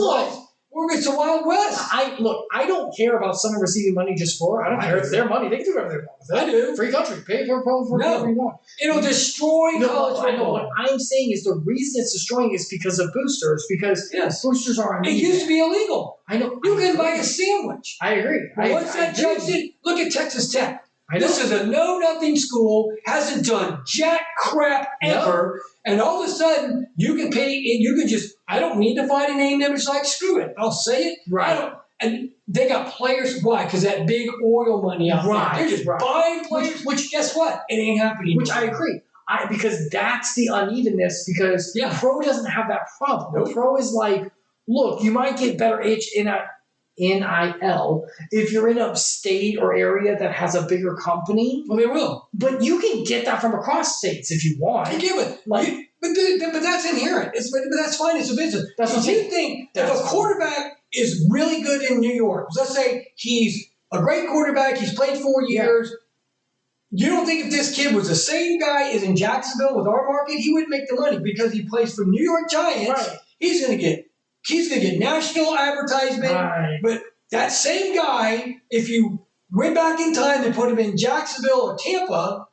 it's the Wild West. I don't care about someone receiving money just for. I don't care. It's their money. They can do whatever they want with it. I do. Free country. Pay for whatever you want. It'll destroy college football. I know. What I'm saying is the reason it's destroying is because of boosters. Because boosters are. It used to be illegal. I know. You can buy a sandwich. I agree. Once that judge did, look at Texas Tech. This is a know-nothing school, hasn't done jack crap ever, and all of a sudden you can pay and you can just, I don't need to find a name image, like screw it. I'll say it. Right. And they got players. Why? Because that big oil money out there. They're just buying players, which guess what? It ain't happening. Which I agree. Because that's the unevenness, because pro doesn't have that problem. Nope. Pro is like, look, you might get better NIL if you're in a state or area that has a bigger company. Well, they will. But you can get that from across states if you want. You give it. But that's inherent. But that's fine. It's a business. That's what you think. If a quarterback is really good in New York, let's say he's a great quarterback, he's played 4 years, you don't think if this kid was the same guy as in Jacksonville with our market, he wouldn't make the money because he plays for New York Giants. Right. He's going to get national advertisement. Right. But that same guy, if you went back in time and put him in Jacksonville or Tampa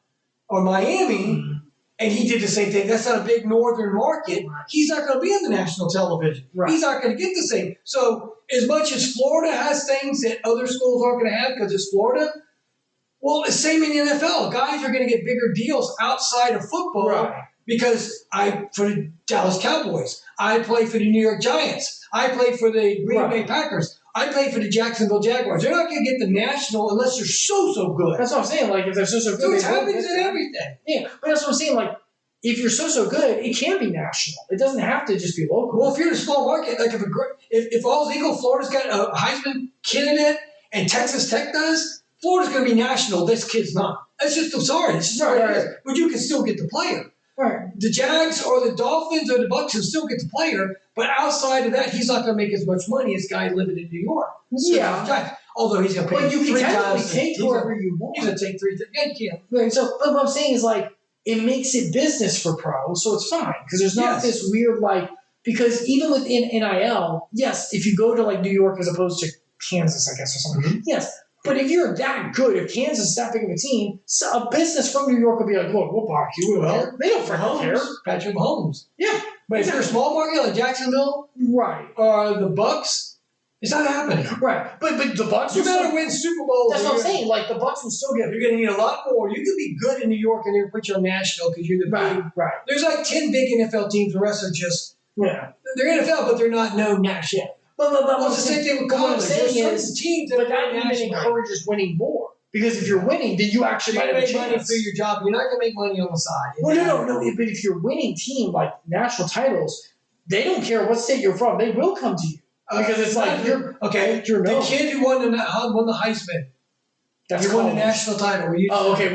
or Miami, and he did the same thing, that's not a big northern market, he's not going to be on the national television. Right. He's not going to get the same. So as much as Florida has things that other schools aren't going to have because it's Florida, well, the same in the NFL. Guys are going to get bigger deals outside of football because for the Dallas Cowboys, I play for the New York Giants, I play for the Green Bay Packers, I play for the Jacksonville Jaguars. They're not going to get the national unless they're so good. That's what I'm saying. Like if they're so good, so it happens in everything. Yeah, but that's what I'm saying. Like if you're so good, it can be national. It doesn't have to just be local. Well, if you're in a small market, like if all's equal, Florida's got a Heisman candidate and Texas Tech does, Florida's going to be national. This kid's not. That's just, I'm sorry. It's just but you can still get the player. Right. The Jags or the Dolphins or the Bucs will still get the player, but outside of that, he's not going to make as much money as guy living in New York. Although he's going to pay you can technically take whoever you want. He's going to take 3 times. Yeah, you can. Right. So what I'm saying is like it makes it business for pro, so it's fine because there's not this weird because even within NIL, yes, if you go to like New York as opposed to Kansas, I guess or something, yes. But if you're that good, if Kansas is that big of a team, so a business from New York will be like, look, we'll block you. They don't freaking care. Patrick Mahomes. Yeah. But if you're a small market like Jacksonville, or the Bucs, it's not happening. Right. But the Bucs you better win Super Bowl. That's what I'm saying. Like the Bucs will still get. You're going to need a lot more. You could be good in New York and they'll put you on national because you're the big. Right. There's like 10 big NFL teams. The rest are just they're NFL, but they're not known national. But it's the same thing with college. What I'm saying is, teams that even encourages winning more. Because if you're winning, then you actually might make money through your job. You're not going to make money on the side. Well, no. But if you're winning team like national titles, they don't care what state you're from. They will come to you because it's like you're the kid who won the Heisman. He won the national title. We're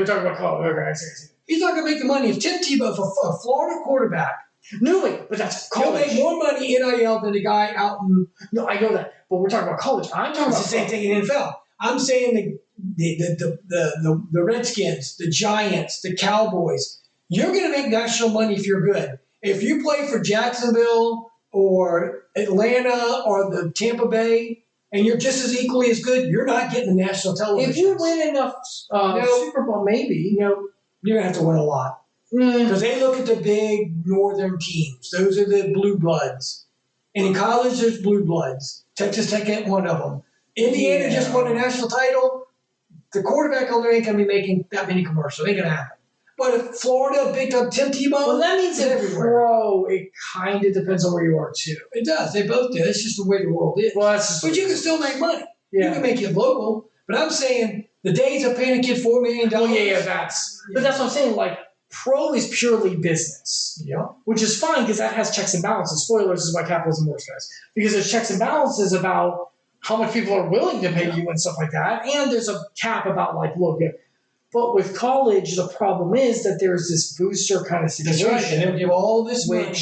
talking about college. Okay, I see. He's not going to make the money if Tim Tebow, a Florida quarterback. No, wait, but that's college. He'll make more money NIL than the guy out in. No, I know that, but we're talking about college. I'm talking about the same thing in NFL. I'm saying the Redskins, the Giants, the Cowboys. You're going to make national money if you're good. If you play for Jacksonville or Atlanta or the Tampa Bay, and you're just as equally as good, you're not getting the national television. If you win enough Super Bowl, maybe you're going to have to win a lot. Because they look at the big northern teams. Those are the blue bloods. And in college, there's blue bloods. Texas Tech ain't one of them. Indiana just won a national title. The quarterback on there ain't going to be making that many commercials. It ain't going to happen. But if Florida picked up Tim Tebow, well, that means in pro, it kind of depends on where you are, too. It does. They both do. It's just the way the world is. Well, but you can still make money. Yeah. You can make it local. But I'm saying the days of paying a kid $4 million. But that's what I'm saying. Like, pro is purely business, which is fine because that has checks and balances. Spoilers is why capitalism works, guys. Because there's checks and balances about how much people are willing to pay you and stuff like that. And there's a cap about but with college, the problem is that there's this booster kind of situation. That's right. And they'll give all this money.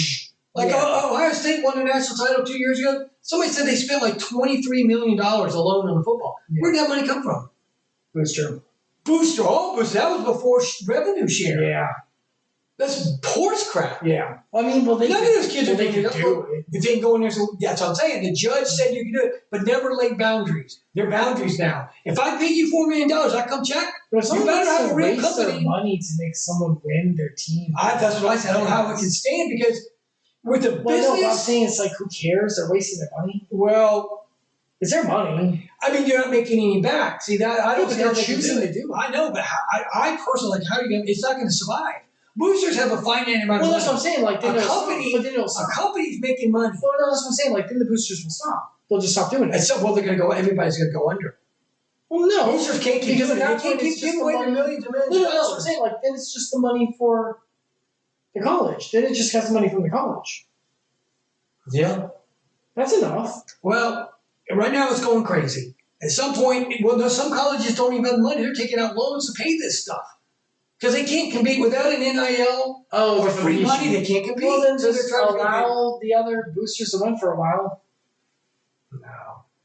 Ohio State won the national title 2 years ago. Somebody said they spent like $23 million alone on the football. Yeah. Where'd that money come from? Booster. Booster. Oh, but that was before revenue share. Yeah. That's horse crap. Yeah. I mean, well, None of those kids are they doing can do it. If they can go in there, so that's what I'm saying. The judge said you can do it, but never laid boundaries. They're boundaries now. If I pay you $4 million, I come check. But You better have a real waste their company. money to make someone win their team. That's what I said. I don't know how it can stand because with the Well, no, business. but I'm saying it's like, who cares? They're wasting their money. Well, It's their money. I mean, you're not making any back. See that? I don't. But see how they're they can choosing do to it. do it. I know, but I personally like how are you going? It's not going to survive. Boosters have a finite amount of Well, money. that's what I'm saying. Like, then A they'll company- stop. But then they'll A stop. company's making money. Well, no, that's what I'm saying. Like, then the boosters will stop. They'll just stop doing it. And so, well, they're going to go. Everybody's going to go under. Well, no. Boosters can't keep Because doing it. that's They can't when it's keep just giving the away money. millions and millions No, of no, that's what I'm dollars. saying. Like, then it's just the money for the college. Then it just has the money from the college. Yeah. That's enough. Well, right now it's going crazy. At some point, well, no, some colleges don't even have the money. They're taking out loans to pay this stuff because they can't compete without an NIL Oh, or the free money. They can't compete. Well, then So they're just trying to allow the other boosters to win for a while. No.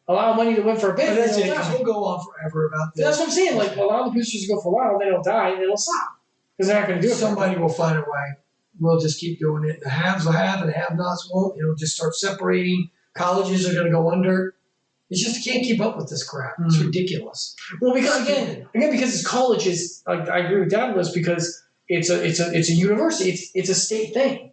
Allow money to win for a bit. But that's and it. they'll 'Cause die. we'll go on forever about this. That's what I'm saying. Like, allow the boosters to go for a while, then they'll die, and then they'll stop. Because they're not going to do it. Somebody will find a way. We'll just keep doing it. The haves will have, and the have-nots won't. It'll just start separating. Colleges are going to go under. It's just you can't keep up with this crap. It's ridiculous. Well, because again, because it's colleges. Like, I agree with Dadalus because it's a university. It's a state thing.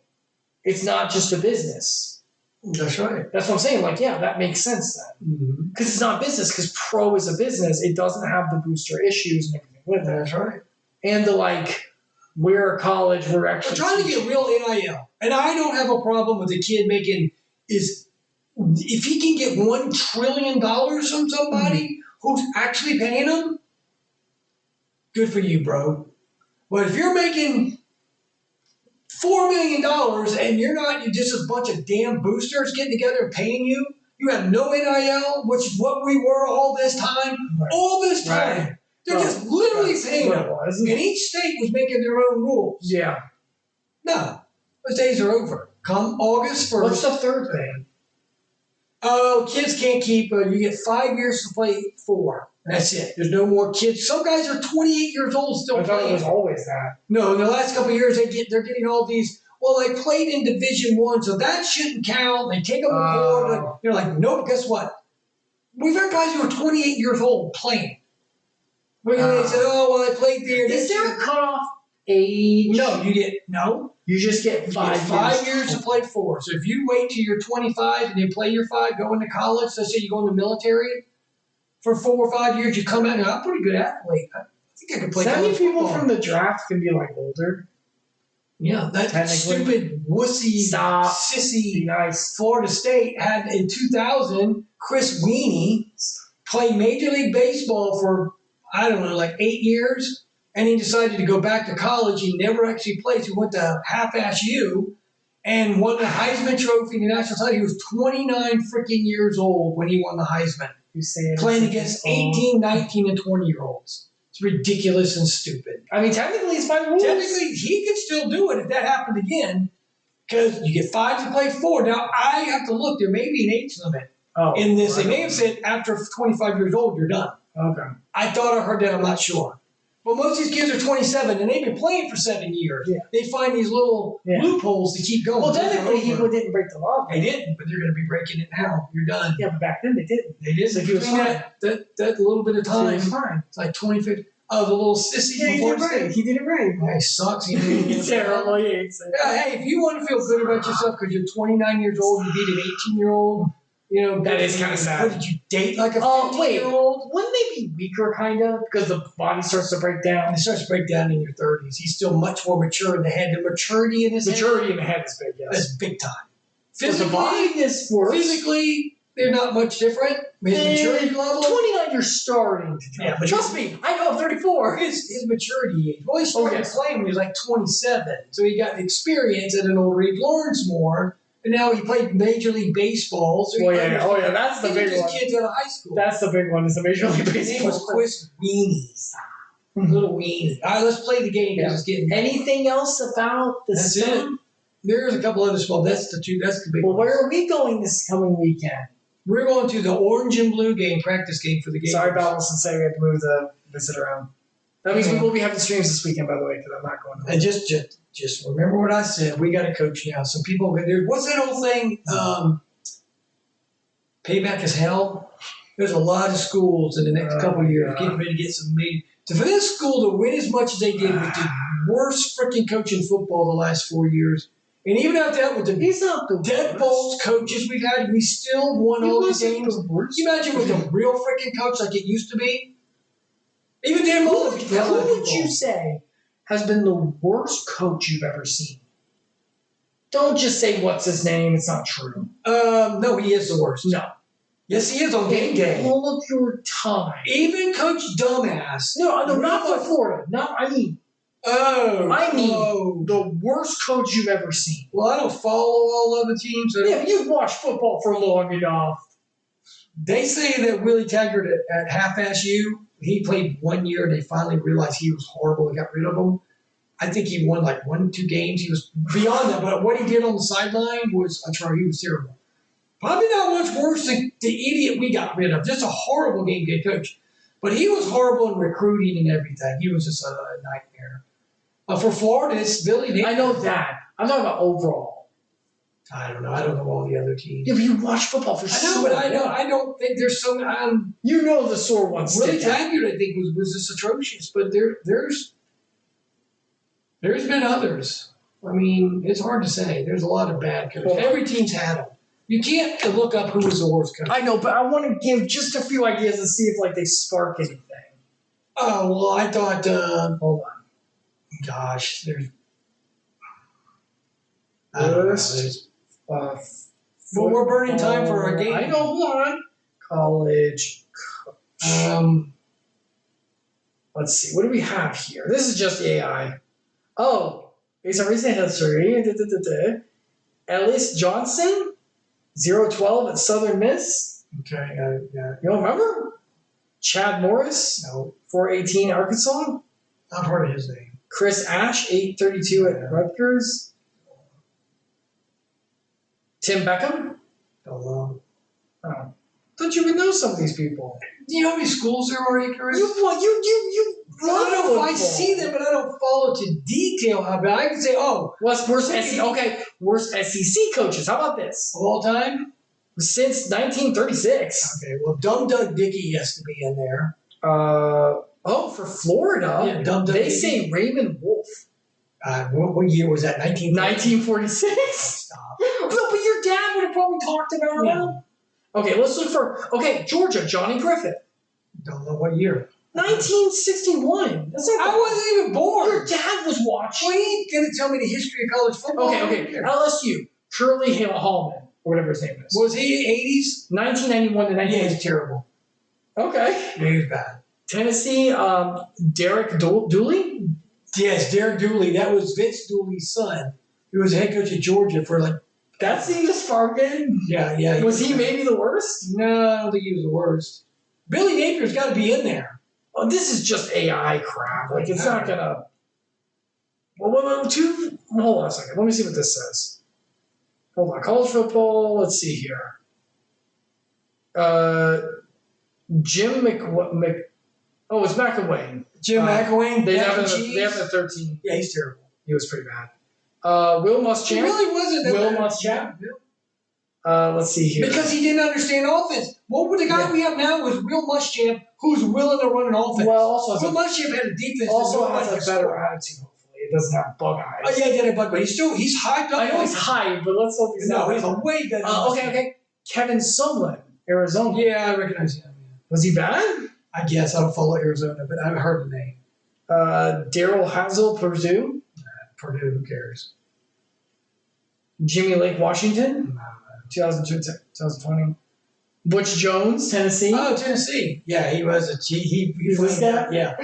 It's not just a business. That's right. That's what I'm saying. Like, yeah, that makes sense then. Because it's not business. Because pro is a business. It doesn't have the booster issues and everything with it. That's right. And the we're a college. We're actually We're trying to get real NIL, and I don't have a problem with a kid making if he can get $1 trillion from somebody who's actually paying him. Good for you, bro. But if you're making $4 million and you're just a bunch of damn boosters getting together and paying you, you have no NIL, which is what we were all this time. Right. All this time. Right. They're Well, just literally paying what them. it was. And each state was making their own rules. Yeah. No, those days are over. Come August 1st. What's the third thing? Oh, kids can't keep. You get 5 years to play 4. That's it. There's no more kids. Some guys are 28 years old still I thought it playing. was always that. No, in the last couple of years they're getting all these. Well, they played in Division I, so that shouldn't count. They take them aboard. They're like, nope. Guess what? We've had guys who are 28 years old playing. They said, oh, well, I played there. Is there a cutoff age? No, You just get You five get 5 years to play 4. So if you wait till you're 25 and then play your 5, go into college, let's say you go in the military for 4 or 5 years, you come out and I'm a pretty good athlete. I think I could play How many college people football. from the draft can be older? Yeah, that Technically. stupid wussy, Be sissy nice. Florida State had in 2000, Chris Weenie played Major League Baseball for, I don't know, like 8 years. And he decided to go back to college. He never actually played. He went to half-ass U and won the Heisman Trophy in the national title. He was 29 freaking years old when he won the Heisman, You say playing against 18, 19, and 20-year-olds. It's ridiculous and stupid. I mean, technically, it's by rules. Technically, he could still do it if that happened again because you get 5 to play 4. Now, I have to look. There may be an age limit in this. They may have said after 25 years old, you're done. Okay. I thought I heard that. I'm not sure. But most of these kids are 27, and they've been playing for 7 years. Yeah. They find these little loopholes to keep going. Well, technically, he Over. didn't break the law. They didn't, but they're going to be breaking it now. You're done. Yeah, but back then they didn't. They did. So he was fine. That little bit of So he time. was fine. It's like 20, oh, the little sissy Yeah, he before did it right. He did it right. He sucks. He's terrible. He hates it. Yeah, hey, if you want to feel good about yourself because you're 29 years old and you beat an 18-year-old, That is kind of sad. What did you date like a Oh, wait. 15-year-old? Wouldn't they be weaker, kind of? Because the body starts to break down. It starts to break down in your 30s. He's still much more mature in the head. The maturity in his Maturity in the head is big, head, yes. that's big time. But the body is worse. Physically, they're not much different. His maturity level. 29, you're starting to drop. Yeah, but Trust me, I know I'm 34. His maturity age. Well, he started yes. playing when he was like 27. So he got experience at an older age, learns more. And now he played Major League Baseball. So That's the big one. kids out of high school. That's the big one, is the Major League His name was Baseball. Chris Weenies. Little Weenie. All right, let's play the game. Yeah. It's getting Anything else about the That's sim? There's a couple other small. That's the big Well, ones. where are we going this coming weekend? We're going to the orange and blue game, practice game for the game. Sorry, Dadalus, and say we had to move the visit around. That means we will be having streams this weekend, by the way, because I'm not going to. And just remember what I said. We got a coach now. Some people, what's that old thing? Payback is hell. There's a lot of schools in the next couple of years getting ready to get some made. So for this school to win as much as they did with the worst freaking coach in football the last 4 years, and even out there with the deadbolts coaches we've had, we still won all the games. Can you imagine with a real freaking coach like it used to be? Even Dan Mullen. Who would you say has been the worst coach you've ever seen? Don't just say what's his name. It's not true. No, he is the worst. No. Yes, he is on game day. All of your time. Even Coach Dumbass. No, not for Florida. No, I mean the worst coach you've ever seen. Well, I don't follow all other teams. Yeah, you've watched football for long enough. They say that Willie Taggart at Half-Ass U, he played 1 year. They finally realized he was horrible and got rid of him. I think he won like 1 or 2 games. He was beyond that, but what he did on the sideline was he was terrible. Probably not much worse than the idiot we got rid of. Just a horrible game day coach. But he was horrible in recruiting and everything. He was just a nightmare. For Florida, it's Billy. I know that. I'm talking about overall. I don't know. I don't know all the other teams. Yeah, but you watch football for so long. I don't think there's so many. You know the sore ones. Willie Taggart, I think, was just atrocious. But there's been others. I mean, it's hard to say. There's a lot of bad coaches. Every team's had them. You can't look up who was the worst coach. I know, but I want to give just a few ideas and see if they spark anything. Oh, well, I thought, hold on. Gosh, there's worst. But we're burning time for our game. I know, hold on. College coach. Let's see. What do we have here? This is just AI. Oh, based on recent history. Ellis Johnson, 0-12 at Southern Miss. Okay, yeah. You don't remember? Chad Morris, no. 418 Arkansas. Not heard of his name. Chris Ash, 832 at Rutgers. Tim Beckham? Don't know. Oh. Thought you would know some of these people. Do you know how many schools there are, Icarus? I see them, but I don't follow to detail how bad. I can say, worst SEC coaches. How about this? Of all time? Since 1936. Okay, well, Dumb Doug Dickey has to be in there. For Florida, yeah, Dumb Doug they Dickey. Say Raymond Wolf. What year was that? 1946? Stop. No, but your dad would have probably talked about him. Okay, let's look for, Georgia, Johnny Griffith. Don't know what year. 1961. I wasn't even born. Your dad was watching. Well, he ain't going to tell me the history of college football. Okay. LSU, Curly Hallman, or whatever his name is. Was he 80s? 1991 to 1980. Yeah, he's terrible. Okay. Yeah, he was bad. Tennessee, Derek Dooley? Yes, Derek Dooley. That was Vince Dooley's son. He was the head coach at Georgia for That seems a spark game. Yeah. Was he maybe the worst? No, I don't think he was the worst. Billy Napier's got to be in there. Oh, this is just AI crap. It's not going to... Hold on a second. Let me see what this says. Hold on. College football. Let's see here. Jim it's McElwain. Jim McElwain. They have him at 13. Yeah, he's terrible. He was pretty bad. Will Muschamp. He really wasn't. Will Muschamp. Let's see here. Because he didn't understand offense. What would the guy we have now was Will Muschamp, who's willing to run an offense. Well, also Will Muschamp had a defense. Also has a better attitude. Hopefully, it doesn't have bug eyes. Oh yeah, he had a bug, but he's hyped up. I know he's hyped, but let's hope he's not. No, he's a way better. Okay. Kevin Sumlin, Arizona. Yeah, I recognize him. Was he bad? I guess I don't follow Arizona, but I've heard the name. Daryl Hazel, Purdue. Purdue, who cares? Jimmy Lake, Washington. 2020. Butch Jones, Tennessee. Oh, Tennessee. Yeah, he was he was that? Yeah.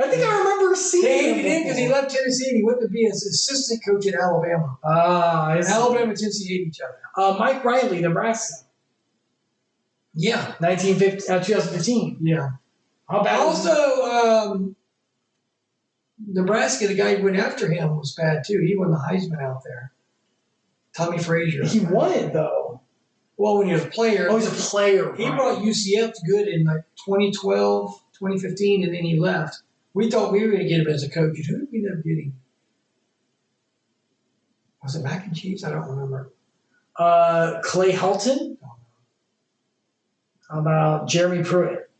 I think I remember seeing him. They hated him because he left Tennessee and he went to be an assistant coach at Alabama. Alabama and Tennessee hate each other. Mike Riley, Nebraska. Yeah. 2015. Yeah. How bad? Also, Nebraska, the guy who went after him was bad too. He won the Heisman out there. Tommy Frazier. He won it though. Well, when he was a player. Oh, he's a player. He right. brought UCF good in like 2012, 2015, and then he left. We thought we were going to get him as a coach. Who did we end up getting? Was it Mac and Cheese? I don't remember. Clay Helton. How about Jeremy Pruitt?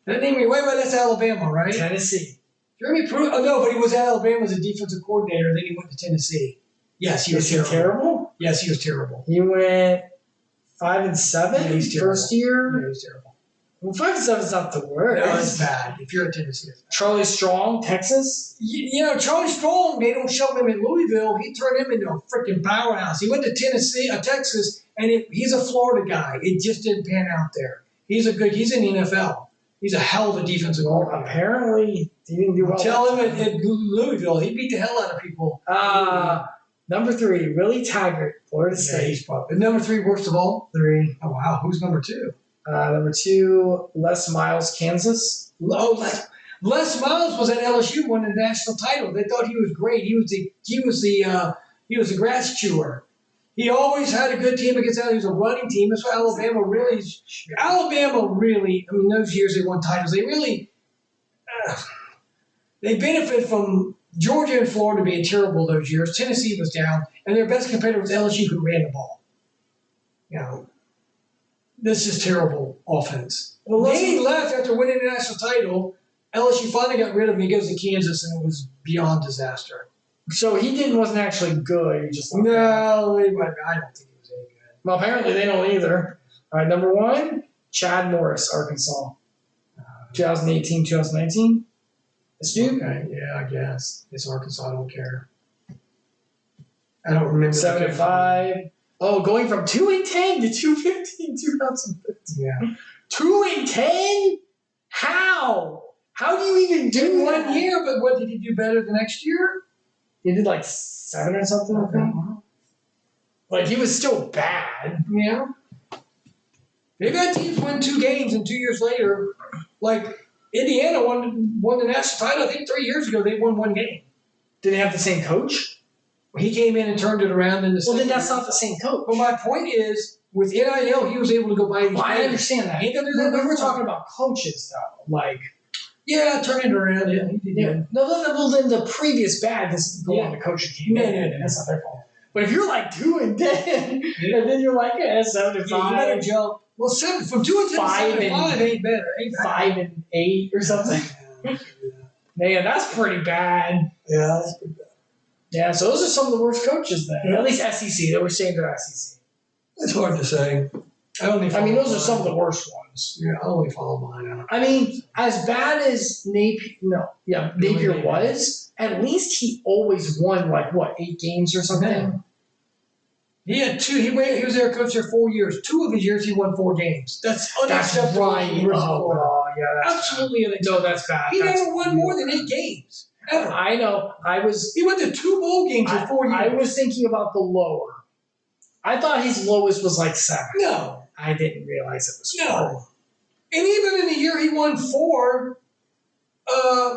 That name, wait, that's Alabama, right? Tennessee. Jeremy Pruitt. Oh no, but he was at Alabama as a defensive coordinator. Then he went to Tennessee. Yes, he was terrible. Yes, he was terrible. He went 5-7 Yeah, he's first year. Yeah, he's terrible. Well, 5-7 is not the worst. No, it's bad. If you're at Tennessee, it's bad. Charlie Strong, Texas. You know, Charlie Strong, they don't show him in Louisville. He turned him into a freaking powerhouse. He went to Texas, and he's a Florida guy. It just didn't pan out there. He's in the NFL. He's a hell of a defensive coordinator. Apparently, he didn't do well. Tell him at Louisville, he beat the hell out of people. Number 3, Willie Taggart, Florida State. Yeah, he's probably number 3 worst of all. 3. Oh wow, who's number 2? Number 2, Les Miles, Kansas. Oh, Les Miles was at LSU, won the national title. They thought he was great. He was the grass chewer. He always had a good team against Alabama. He was a running team. That's why Alabama really. I mean, those years they won titles. They really, they benefit from Georgia and Florida being terrible those years. Tennessee was down, and their best competitor was LSU, who ran the ball. You know, this is terrible offense. Well, he left after winning the national title. LSU finally got rid of him. He goes to Kansas, and it was beyond disaster. So wasn't actually good. He just I don't think he was any good. Well, apparently they don't either. All right, number 1, Chad Morris, Arkansas. 2018, 2019. This dude? Okay, yeah, I guess. It's Arkansas. I don't care. I don't remember. 7-5. Oh, going from 2-10 to 2-15, 2015. Yeah. 2-10? How? How do you even do In that? 1 year, but what did he do better the next year? He did like 7 or something, I think. Like, he was still bad. Yeah. They've had teams win 2 games, and 2 years later, like Indiana won the national title. I think 3 years ago they won 1 game. Did they have the same coach? He came in and turned it around in the. Well, then that's not the same coach. But my point is, with NIL, he was able to go buy these. Well, I understand that. He ain't gonna do that. We were talking about coaches, though. Like. Yeah, turning it around. Yeah, he did. Yeah. No, then the previous bad, this is the one the coach came in. No. That's not their fault. But if you're like 2-10, Yeah. and then you're like 7-5, you better jump. Well, from 2 to 5 to 5 ain't better. Ain't bad. 5-8 or something. Man, that's pretty bad. Yeah, that's pretty bad. Yeah, so those are some of the worst coaches then. Yeah. At least SEC. They were saying they're SEC. It's hard to say. Those are some of the worst ones. Yeah, I only follow mine. I mean, as bad as Napier was, at least he always won 8 games or something. Yeah. He had 2. He was their coach for 4 years. 2 of his years, he won 4 games. That's unacceptable. Right. Oh, yeah, that's absolutely bad. unacceptable. No, that's bad. He never won more than 8 games ever. I know. He went to 2 bowl games in 4 years. I was thinking about the lower. I thought his lowest was 7. No. I didn't realize it was 4. No. And even in the year he won 4,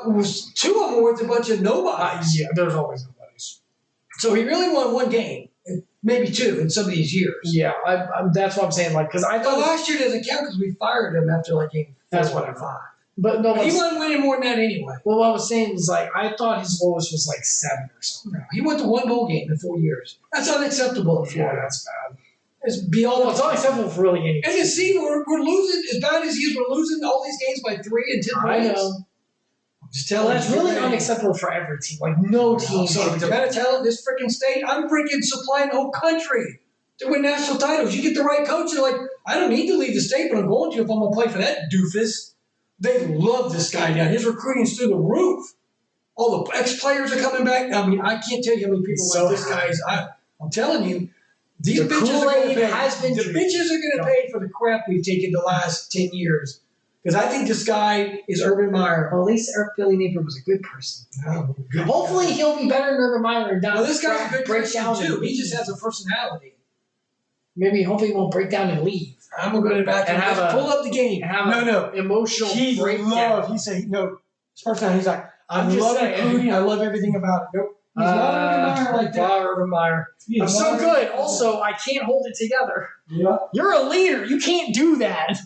was 2 of them with a bunch of nobodies. Yeah, there's always nobodies. So he really won 1 game, maybe 2 in some of these years. Yeah, that's what I'm saying. Because I thought last year doesn't count because we fired him after game 4. That's what I thought. But no, he wasn't winning more than that anyway. Well, what I was saying was I thought his lowest was 7 or something. No, he went to 1 bowl game in 4 years. That's unacceptable in Florida. Yeah, that's bad. It's beyond. Well, it's unacceptable for really any. And you see, we're losing as bad as he is. We're losing all these games by 3 and 10 points. I know. Just tell that's really unacceptable for every team. No team. So the amount of talent in this freaking state, I'm freaking supplying the whole country to win national titles. You get the right coach, you're like, I don't need to leave the state, but I'm going to if I'm going to play for that doofus. They love this guy down. His recruiting's through the roof. All the ex-players are coming back. I mean, I can't tell you how many people like this guy is. I'm telling you, these bitches are going to pay. The bitches are going to pay for the crap we've taken the last 10 years. Because I think this guy is Urban Meyer. Well, at least Billy Napier was a good person. Oh, good. Hopefully he'll be better than Urban Meyer and Well, this guy's a good person too. He just has a personality. Hopefully he won't break down and leave. I'm going to go to the bathroom and pull up the game. No. Emotional breakdown. He said, no, his personality, he's like, I I'm just love saying. recruiting. I love everything about it. Nope. He's not Urban Meyer like that. Urban Meyer. I'm so good. Also, I can't hold it together. Yeah. You're a leader. You can't do that.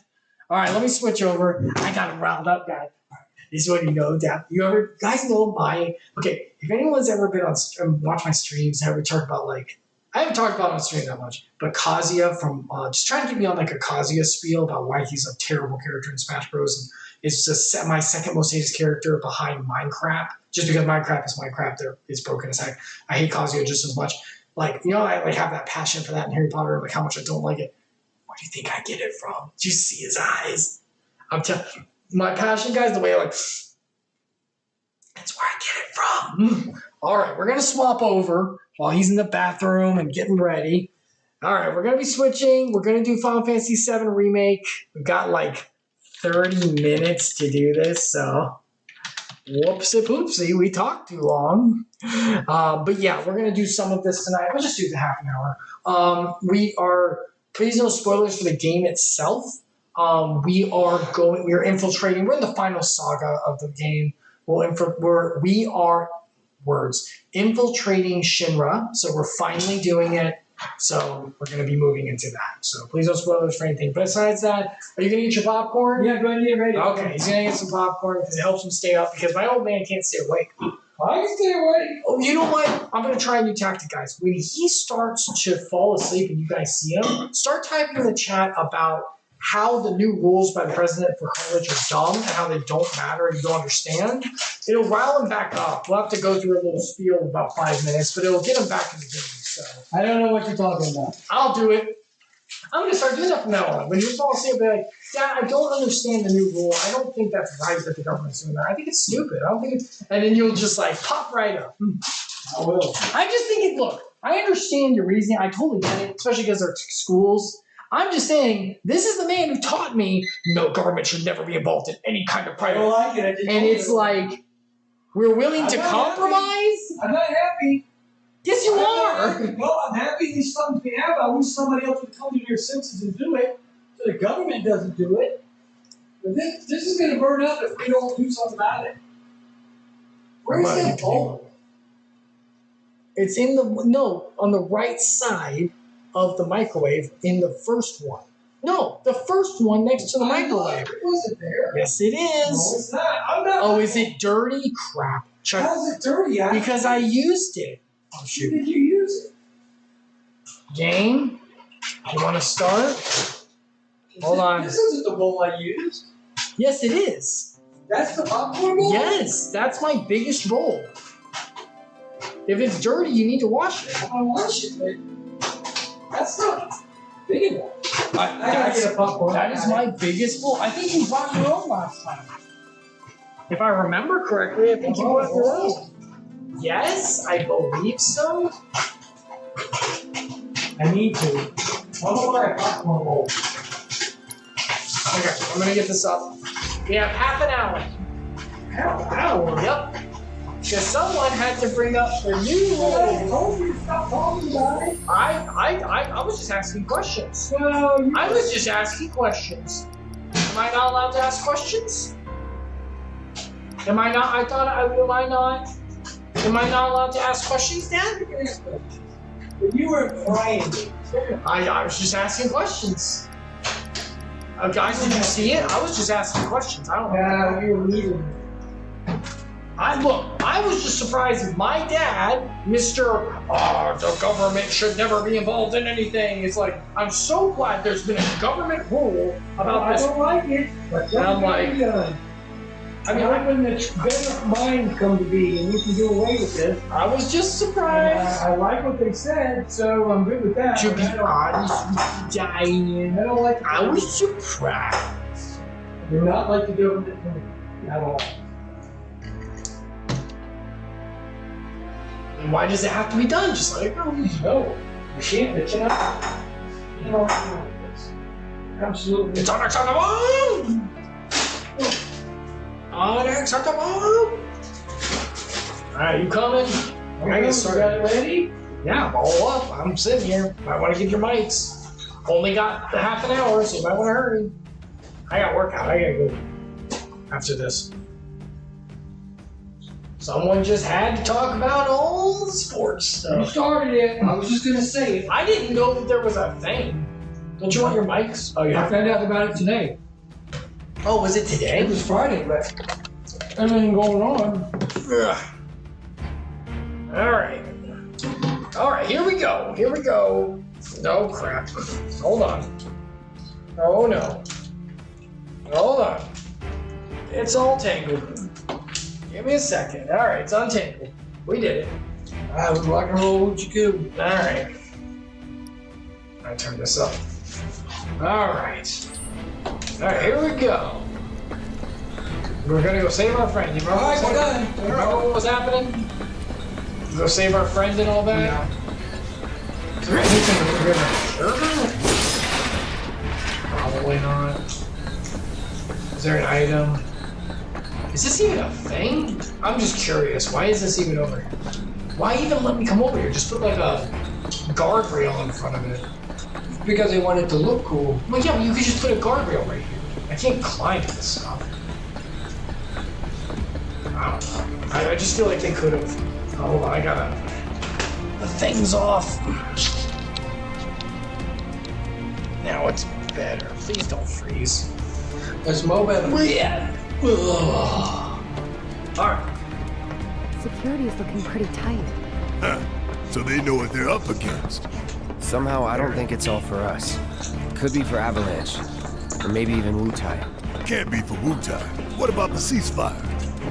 All right, let me switch over. I got him riled up, guys. This is what you know, Dad. You guys know my. Okay, if anyone's ever been on watch my streams, I ever talk about I haven't talked about it on stream that much, but Kazuya from just trying to get me on a Kazuya spiel about why he's a terrible character in Smash Bros. And it's just my second most hated character behind Minecraft. Just because Minecraft is Minecraft, it's broken as heck. I hate Kazuya just as much. I have that passion for that in Harry Potter, how much I don't like it. Where do you think I get it from? Do you see his eyes? I'm telling you, my passion, guys, the way that's where I get it from. All right, we're gonna swap over while he's in the bathroom and getting ready. All right, we're gonna be switching. We're gonna do Final Fantasy VII Remake. We've got 30 minutes to do this, so whoopsie poopsie, we talked too long. But yeah, we're gonna do some of this tonight. We'll just do the half an hour. Please no spoilers for the game itself. We are infiltrating. We're in the final saga of the game. We are infiltrating Shinra. So we're finally doing it. So we're going to be moving into that. So please don't spoil this for anything. Besides that, are you going to eat your popcorn? Yeah, go ahead and get ready. Okay, he's going to get some popcorn because it helps him stay up because my old man can't stay awake. I can stay awake. Oh, you know what? I'm going to try a new tactic, guys. When he starts to fall asleep and you guys see him, start typing in the chat about how the new rules by the president for college are dumb and how they don't matter and you don't understand. It'll rile him back up. We'll have to go through a little spiel of about 5 minutes, but it'll get him back in the game. So I don't know what you're talking about. I'll do it. I'm going to start doing that from now on. When you fall asleep, I'll be like, Dad, I don't understand the new rule. I don't think that's right that the government's doing that. I think it's stupid. I don't think it's... And then you'll just pop right up. I will. I just think I understand your reasoning. I totally get it, especially because they're schools. I'm just saying, this is the man who taught me no government should never be involved in any kind of private. I don't like it. And it's we're willing to compromise? Happy. I'm not happy. Yes, you are. Well, I'm happy these something's being happened. I wish somebody else would come to their senses and do it. So the government doesn't do it. But this is going to burn up if we don't do something about it. Where's that bulb? It's on the right side of the microwave in the first one. No, the first one next to the microwave. It wasn't there. Yes, it is. No, it's not. I'm not. Oh, is it dirty? Crap. How's it dirty? Because I used it. Oh, shoot. Did you use it? Game, you want to start? Hold on. This isn't the bowl I used. Yes, it is. That's the popcorn bowl? Yes, that's my biggest bowl. If it's dirty, you need to wash it. I wash it, but that's not big enough. I gotta get a popcorn. That is my biggest bowl. I think you brought your own last time. If I remember correctly, I think you brought your own. Yes, I believe so. I need to. I'm gonna buy a popcorn bowl. Okay, I'm gonna get this up. We have half an hour. Half an hour? Yep. Because someone had to bring up the new I rule. told you to stop talking about it. I was just asking questions. Well, I was just asking questions. Am I not allowed to ask questions? Am I not? Am I not? Am I not allowed to ask questions, Dad? But you were crying. I was just asking questions. Guys, did you see it? I was just asking questions. I don't know. Yeah, you were leaving. I was just surprised if my dad, Mr. The government should never be involved in anything. It's I'm so glad there's been a government rule about this. I don't like it. But and I'm like, when the better minds come to be and we can do away with this. I was just surprised. I like what they said, so I'm good with that. To be honest with you, Diane, I don't like it. I was surprised. I do not like the government at all. And why does it have to be done? Just let it go. No, you can't. It cannot. You don't like this. Absolutely. It's unacceptable. Unacceptable. All right, you coming? I get started. Ready? Yeah, I'm all up. I'm sitting here. Might want to get your mics. Only got half an hour, so you might want to hurry. I got workout. I gotta go after this. Someone just had to talk about all the sports You stuff. started it. I was just gonna say it. I didn't know that there was a thing. Don't you want your mics? Oh, I yeah. found out about it today. Oh, was it It today? was Friday, but everything going on. Ugh. All right. All right, here we go. Here we go. No crap. Hold on. Oh, no. Hold on. It's all tangled. Give me a second. All right, it's untangled. We did it. I was rock and roll what you do. All right. I turn this up. All right. All right, here we go. We're gonna go save our friend. You remember, All right, we're done. remember what was happening? Go save our friend and all that. Yeah. Is there anything we're gonna server? Probably not. Is there an item? Is this even a thing? I'm just curious. Why is this even over here? Why even let me come over here? Just put like a guardrail in front of it. Because they want it to look cool. Well, yeah, but you could just put a guardrail right here. I can't climb this stuff. I don't know. I just feel like they could have. Oh, hold on, I gotta. The thing's off. Now it's better. Please don't freeze. It's mobile. Yeah. Alright. Security's looking pretty tight. Huh. So they know what they're up against. Somehow, I don't think it's all for us. Could be for Avalanche. Or maybe even Wutai. Can't be for Wutai. What about the ceasefire?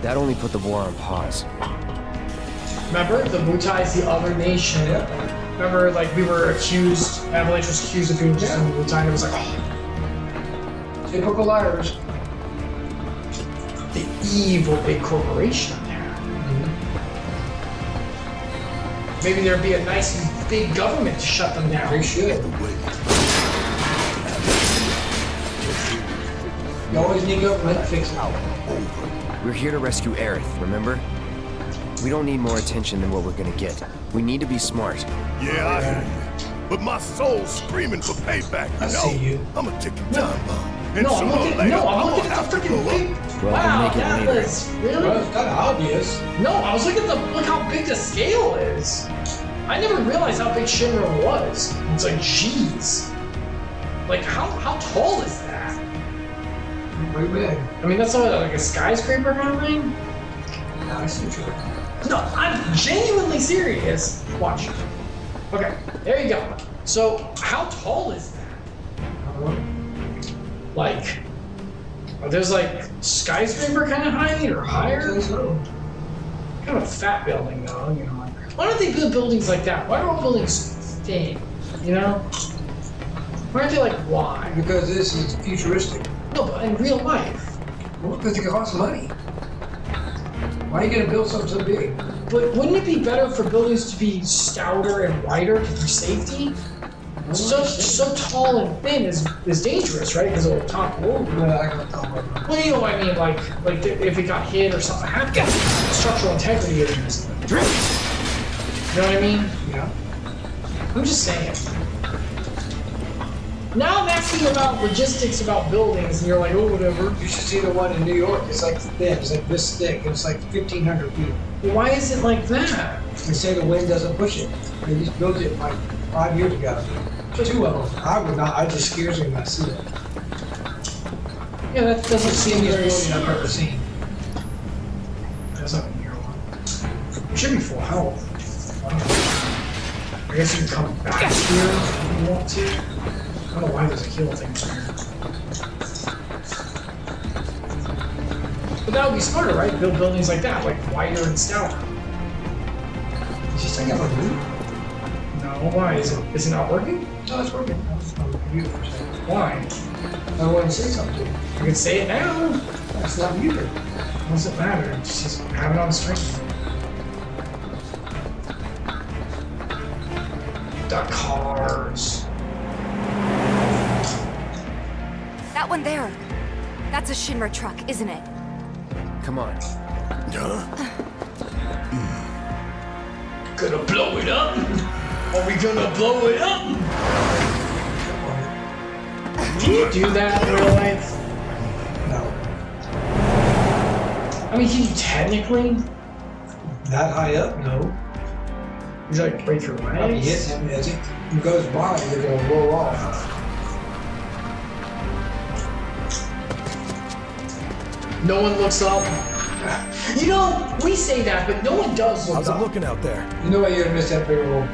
That only put the war on pause. Remember, the Wutai's the other nation. Yeah. Remember, like, we were accused, Avalanche was accused of being just in Wutai, and it was like, oh, Typical liars. the evil big corporation there. Maybe there'd be a nice big government to shut them down. They should. Wait. You always need government to fix it. We're here to rescue Aerith, remember? We don't need more attention than what we're gonna get. We need to be smart. Yeah, I hear you. But my soul's screaming for payback. I see you. I'm a ticking time bomb. And No, I'm sooner or looking, later, no, I'm I'ma looking have at the to freaking blow up. big. Well, wow, we'll make it that later. was really. Well, it's kind of obvious. No, I was looking at look how big the scale is. I never realized how big Shinra was. It's like, jeez. Like, how tall is that? Pretty big. I mean, that's not like a skyscraper kind of thing. Yeah, I see what you're looking at. No, I'm genuinely serious. Watch. Okay, there you go. So, how tall is that? I don't know. Like, there's like skyscraper kind of height or I higher? think so. Kind of a fat building though, you know. Like, why don't they build buildings like that? Why are all buildings thin? You know? Why aren't they like wide? Because this is futuristic. No, but in real life. Well, because it costs money. Why are you going to build something so big? But wouldn't it be better for buildings to be stouter and wider for safety? So tall and thin is dangerous, right? Because it'll topple over. Well, I got to about Well, you know what I mean, like if it got hit or something, have to get structural integrity in this. You know what I mean? Yeah. I'm just saying. Now I'm asking about logistics about buildings, and you're like, oh, whatever. You should see the one in New York. It's like thin. It's like this thick. It's like 1,500 feet. Well, why is it like that? They say the wind doesn't push it. They just built it like 5 years ago. 2 of them. I would not. It just scares me when I see it. Yeah, that doesn't seem Biggest very building I've ever seen. That's not near one. It should be full health. I guess you can come back here if you want to. I don't know why there's a heal thing here. But that would be smarter, right? Build buildings like that, like wider and stouter. Is this thing have a roof? No, why? Is it not working? No, it's working. It's on the computer for a second. Why? I want to say something to you. You can say it now. That's not muted. What does it matter? Just have it on stream. The cars. That one there. That's a Shinra truck, isn't it? Come on. Huh? Gonna blow it up? Are we gonna blow it up? Can you do that in real life? No. I mean, can you technically? That high up? No. He's like break your Probably hit legs. him as it goes by, they're going to roll off. No one looks up. You know, we say that, but no one does look How's it up. looking out there? You know what? You're going to miss that barrel.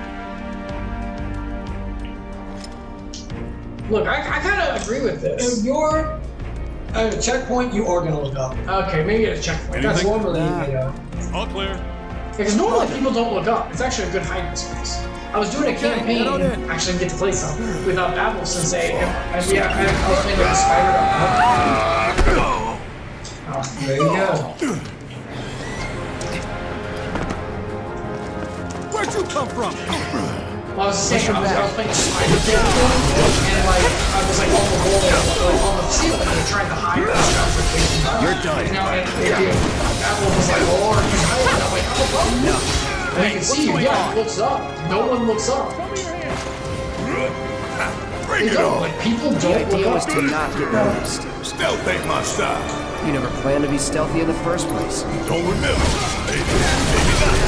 Look, I kind of agree with this. If you're at a checkpoint, you are going to look up. Okay, maybe at a checkpoint. That's Anything? normally, you know. All clear. Because normally people don't look up. It's actually a good hiding space. I was doing a campaign, get on in. actually get to play some, with Dadalus Sensei, and yeah, I was playing with the spider. Oh, There you go. Where'd you come from? well, I was saying, I was playing the spider thing, and like, I was like on the wall, like on the ceiling, and trying to hide this stuff. You're done. You know, and Dadalus was like, oh, are you hiding? And I'm like, I'm above you. And I can see you, yeah, he looks up. No one looks up. Bring They it don't, on. like, people The don't idea look was up. to not get noticed. Stealth ain't my style. You never planned to be stealthy in the first place. Don't remember. Maybe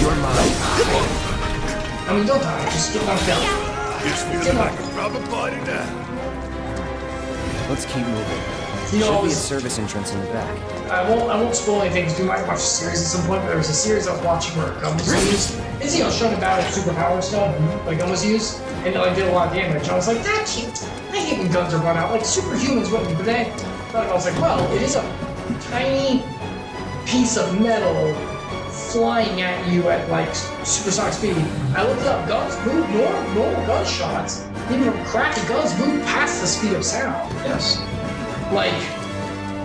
You're mine. I mean, don't die, just get knocked out. it's feeling like a proper party now. Let's keep moving. You know, I Should be a was service entrance in the back. I won't spoil anything because we might watch a series at some point, but there was a series I was watching where a gun was used. It's, you know, showing about like superpower stuff, like gun was used, and it like did a lot of damage. I was like, that's cute. I hate when guns are run out. Like superhumans wouldn't, but then I was like, well, it is a tiny piece of metal flying at you at like supersonic speed. I looked it up, guns move, normal gunshots, even crappy guns move past the speed of sound. Yes. Like,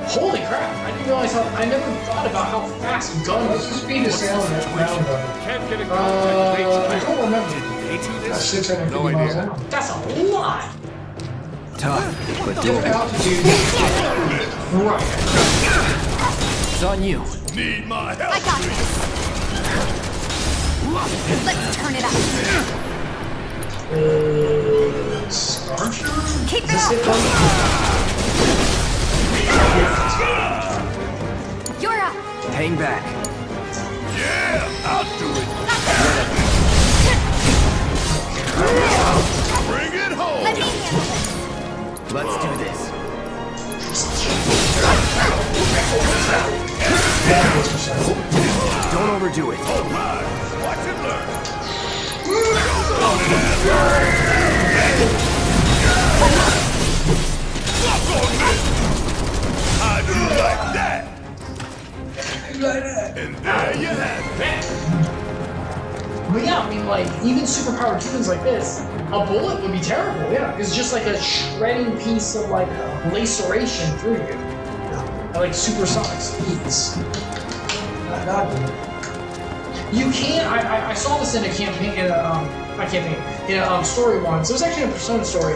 holy crap! I didn't realize how. I never thought about how fast guns. What's the speed of sound at ground level? Can't get a I don't remember. That's 650 No miles idea. an hour. That's a lot. Tough, but Different doable. altitude. Right. It's on you. Need my help. I got this. Let's turn it up. Starship. Keep it Is this it? You're up. Hang back. Yeah, I'll do it. Bring it home. Let me handle this. Let's do this. Don't overdo it. All right, watch and learn. Walk on me. I do like that. Like that. And there you have it. But yeah, I mean, like even superpowered humans like this, a bullet would be terrible. Yeah, it's just like a shredding piece of like laceration through you at like supersonic speeds. Not You can't. I saw this in a campaign. In a story once. It was actually a Persona story.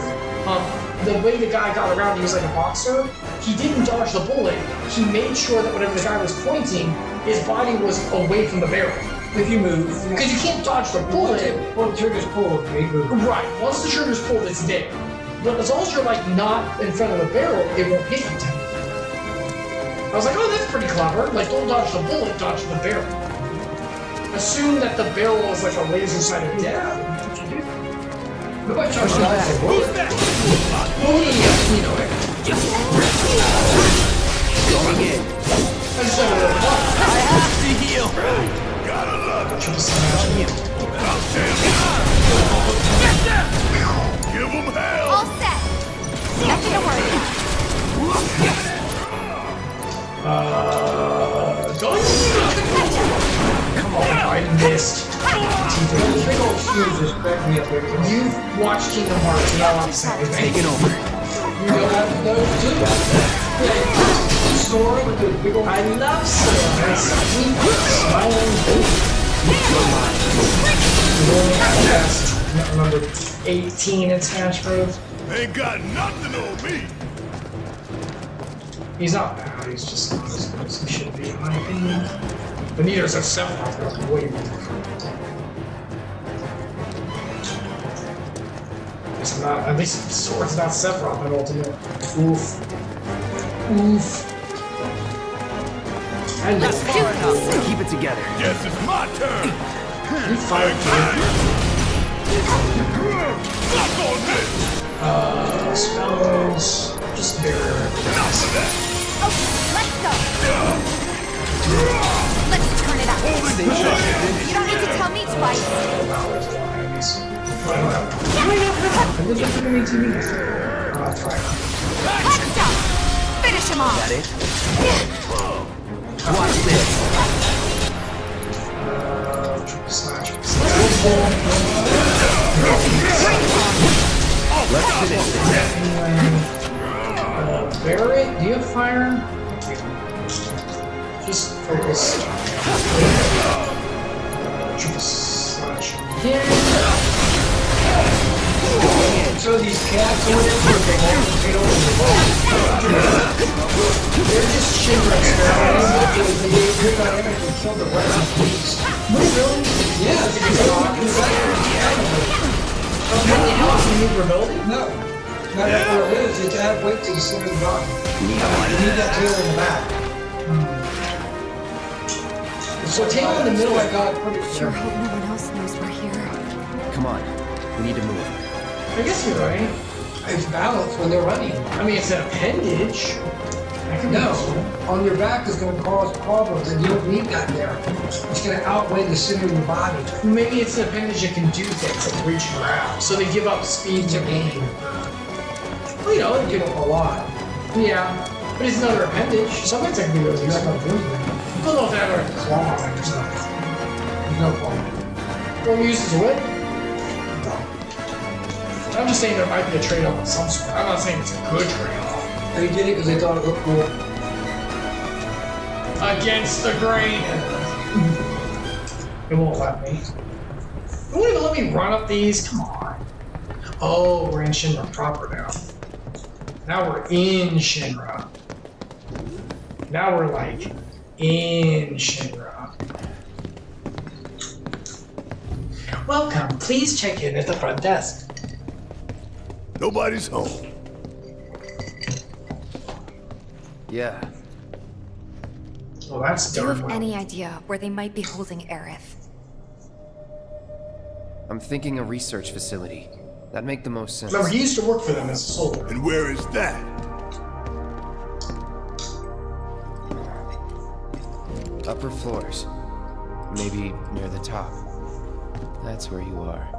The way the guy got around, he was like a boxer. He didn't dodge the bullet. He made sure that whenever the guy was pointing, his body was away from the barrel. if you move. Because you can't dodge the bullet. Well, the trigger's pulled, you move. Right. Once the trigger's pulled, it's dead. But as long as you're like not in front of the barrel, it won't hit you. I was like, oh, that's pretty clever. Like, don't dodge the bullet, dodge the barrel. Assume that the barrel is like a laser-sighted death. Nobody tries to dodge the bullet. Well, yeah, you know it. Going in. I just said it really fun. I have to heal. Gotta love it. Triple smash. Give them hell. All set. Nothing to worry about. Dodge. Come on, I missed. Those big old shoes just cracked me up there. You've watched Kingdom Hearts, you know what I'm saying. Taking over. You know that those too? Yeah, Sora with the big old. I love Sora. My sweet, smiling baby. Number 18 in Smash Bros. Ain't got nothing on me. He's not bad, he's just not as good as he should be, in my opinion. But neither is FF7 Remake. Way more. It's not, at least Sword's not Sephiroth in Ultimate. Oof. Oof. And Let's do this. Keep it together. Guess it's my turn. you fired Suck on this. spells. Just barrier. Enough of that. Okay, let's go. Let's turn it up. You don't need to tell me twice. That's right. Let's go. Finish him off. That it? Watch this. Slash. Let's finish this. Barrett, do you have fire? Just focus. Slash. Yeah. So these cats or whatever, They're just Shinra experiments. they're dynamic and kill the rest of these. Really? Yeah, no. Not what it is. It's add weight to the center of the body. You need that tail in the back. So tail in the middle. I got put it Sure hope no one else knows we're here. Come on. We need to move. I guess you're right. It's balanced when they're running. I mean, it's an appendage. That can be No, useful. on your back is going to cause problems, and you don't need that there. It's going to outweigh the center of your body. Maybe it's an appendage that can do things like reach around. So they give up speed to gain. Well, you know, You know, a lot. yeah. But it's another appendage. Sometimes that can be really You're not useful. going to lose them. I don't know if that ever claw or something. There's no problem. Well, we use as a whip. I'm just saying there might be a trade-off of some sort. I'm not saying it's a good trade-off. They did it because they thought it looked cool. Against the grain. It won't let me. It won't even let me run up these. Come on. Oh, we're in Shinra proper now. Now we're in Shinra. Now we're like in Shinra. Welcome. Please check in at the front desk. Nobody's home. Yeah. Well, that's Do you darn have well. any idea where they might be holding Aerith? I'm thinking a research facility. That'd make the most sense. Remember, he used to work for them as a soldier. And where is that? Upper floors. Maybe near the top. That's where you are.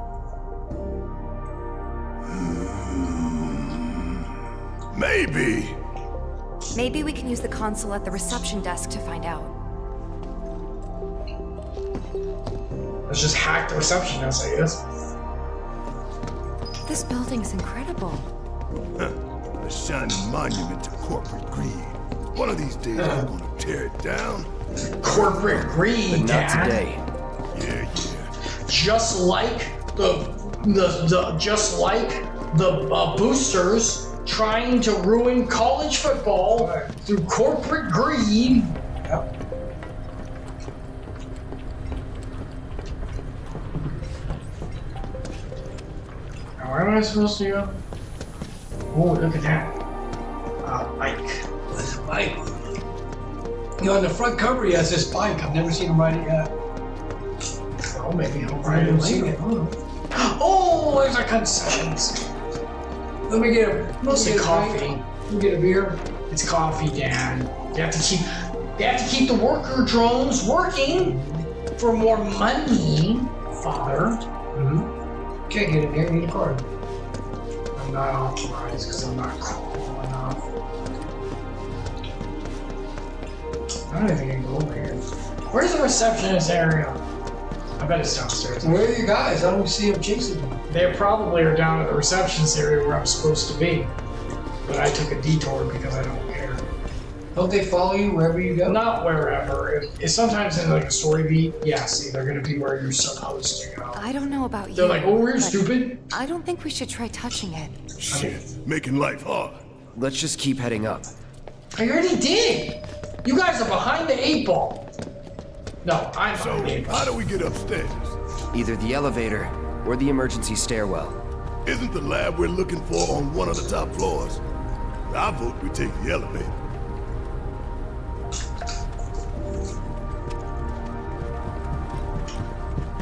Maybe. Maybe we can use the console at the reception desk to find out. Let's just hack the reception desk, I guess. This building's incredible. A shining monument to corporate greed. One of these days I'm gonna tear it down. Corporate greed, But not Dad. today. Yeah. Just like the boosters trying to ruin college football through corporate greed. Yep. Now, where am I supposed to go? Oh, look at that. Bike. That's a bike. You know, on the front cover, he has this bike. I've never seen him ride it yet. Oh, maybe I'll I ride it haven't seen later. it. Oh, there's our concessions. Let me get a Mostly let me get a coffee. drink. Let me get a beer. It's coffee, Dad. They have to keep the worker drones working for more money, Father. Can't get in there. You need a card. I'm not authorized because I'm not cool enough. I don't even think I can go over here. Where's the receptionist area? I bet it's downstairs. Where are you guys? I don't see him chasing them. They probably are down at the receptionist area where I'm supposed to be. But I took a detour because I don't care. Don't they follow you wherever you go? Not wherever. It's sometimes in like a story beat. Yeah, see, they're gonna be where you're supposed to go. I don't know about you. They're like, oh, we're but stupid. I don't think we should try touching it. Shit, making life hard. Let's just keep heading up. I already did. You guys are behind the 8-ball. No, I'm So, behind the 8-ball. how do we get upstairs? Either the elevator or the emergency stairwell. Isn't the lab we're looking for on one of the top floors? I vote we take the elevator.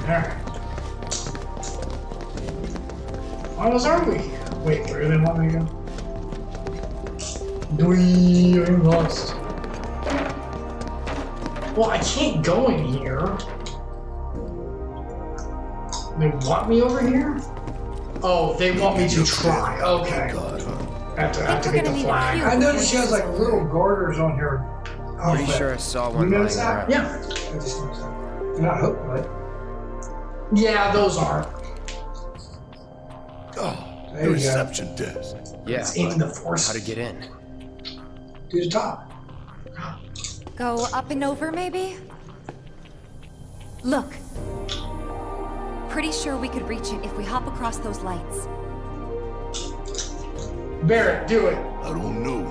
Alright. Why are we here? Wait, where do they want me to go? I'm lost. Well, I can't go in here. They want me over here? Oh, they want me to try. Okay. I have to get the flag. I noticed she has like little garters on her. Pretty sure I saw one You lying noticed that? around. Yeah. I just noticed that. Not hooked, but Yeah, those are. Oh, There the you go. reception desk. Yeah, It's in but the force. how to get in? to the top. Go up and over, maybe? Look. Pretty sure we could reach it if we hop across those lights. Barrett, do it. I don't know.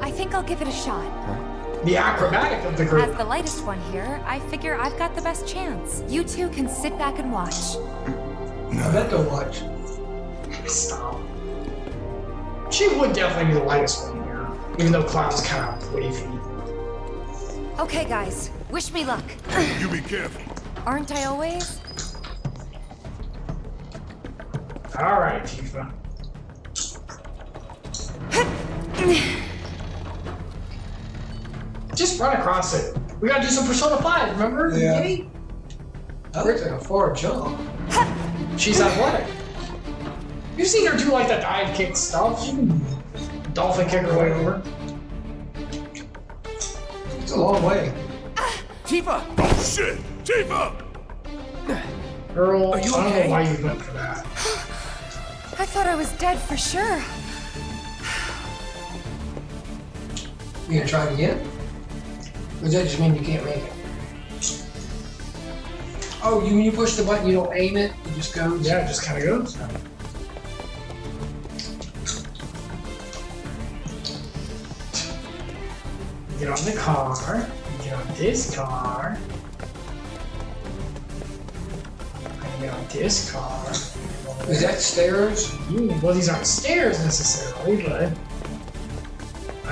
I think I'll give it a shot. The acrobatic of the As group. the lightest one here, I figure I've got the best chance. You two can sit back and watch. I bet they'll watch. Stop. She would definitely be the lightest one here, even though Cloud's kind of wavy. Okay, guys. Wish me luck. You be careful. Aren't I always? All right, Tifa. Just run across it. We gotta do some Persona 5, remember? The Yeah. beginning? That looks like a far jump. She's athletic. You've seen her do like that dive kick stuff. She can dolphin kick her way over. It's a long way. Tifa! Oh shit! Tifa! Girl, Are you I don't okay? know why you went for that. I thought I was dead for sure. You gonna try it again? Or does that just mean you can't make it? Oh, when you push the button, you don't aim it, it just goes? Yeah, it just kind of goes. Get on the car. Get on this car. And get on this car. Is that stairs? Well, these aren't stairs necessarily, but.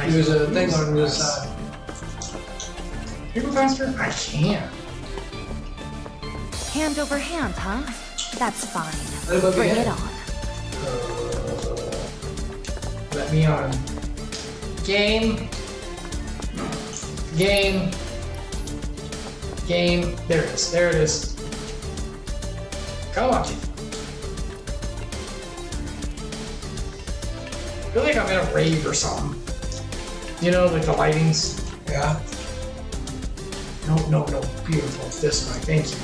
There's a thing on the side. Can you go faster? I can't. Hand over hand, huh? That's fine. What about Bring it behind? on. Let me on. Game. Game. Game. There it is. There it is. Come on, Chief. I feel like I'm in a rave or something. You know, like the lightings. Yeah. No. Beautiful. This way. Thank you.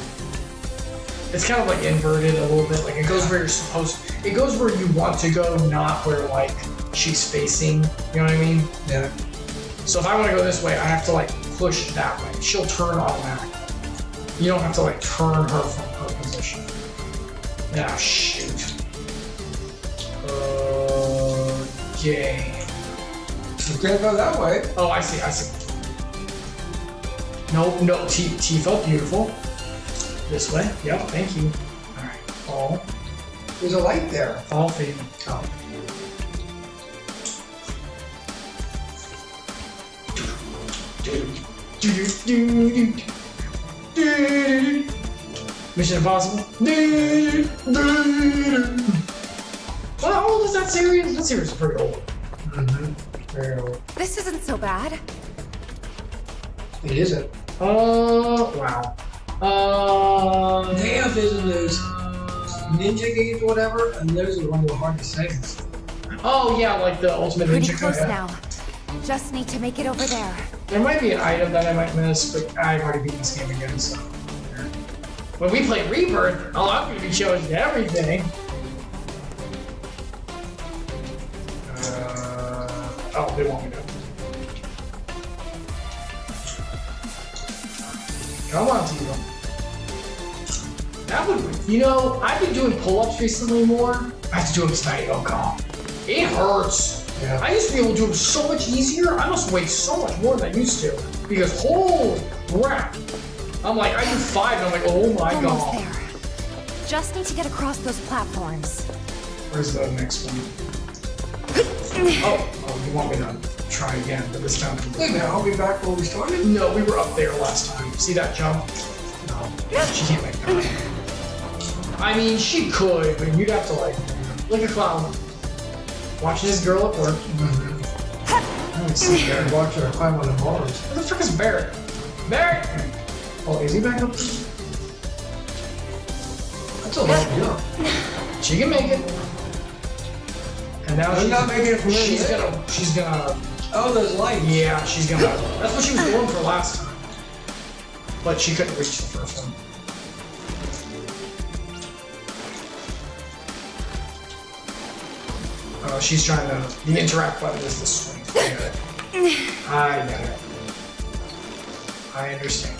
It's kind of like inverted a little bit. Like it goes where you're supposed. It goes where you want to go, not where like she's facing. You know what I mean? Yeah. So if I want to go this way, I have to like push it that way. She'll turn automatically. You don't have to like turn her from her position. Ah, shoot. Game. You can't go that way. Oh, I see. No, T felt beautiful. This way. Yep, thank you. Alright, fall. There's a light there. Fall fade. Oh. Mission Impossible. Well, how old is that series? That series is pretty old. Very old. This isn't so bad. It isn't. Wow. They have this in those ninja games or whatever, and those are one of the hardest things. Oh yeah, like the Ultimate Pretty Ninja close Code. now. Just need to make it over there. There might be an item that I might miss, but I've already beaten this game again, so. When we play Rebirth, oh, I'm gonna be showing you everything. Oh, they want me to. Come on, Tifa. That would, you know, I've been doing pull-ups recently more. I have to do them tonight. Oh god, it hurts. Yeah. I used to be able to do them so much easier. I must weigh so much more than I used to because holy crap! I'm like, I do 5, and I'm like, oh my Almost god. there. just need to get across those platforms. Where's the next one? Oh, you want me to try again, but this time. Wait a minute, are we back where we started? No, we were up there last time. See that jump? No, she can't make that. I mean, she could, but you'd have to like a clown. Watching this girl at work. I don't see Barrett watching her climb on the bars. Where the frick is Barrett? Barrett! Oh, is he back up? That's a long jump. She can make it. And now She's not making it from she's gonna. Oh, those lights. Yeah, she's gonna. That's what she was going for last time. But she couldn't reach the first one. Oh, she's trying to. The interact button is the swing. I get it. I get it. I understand.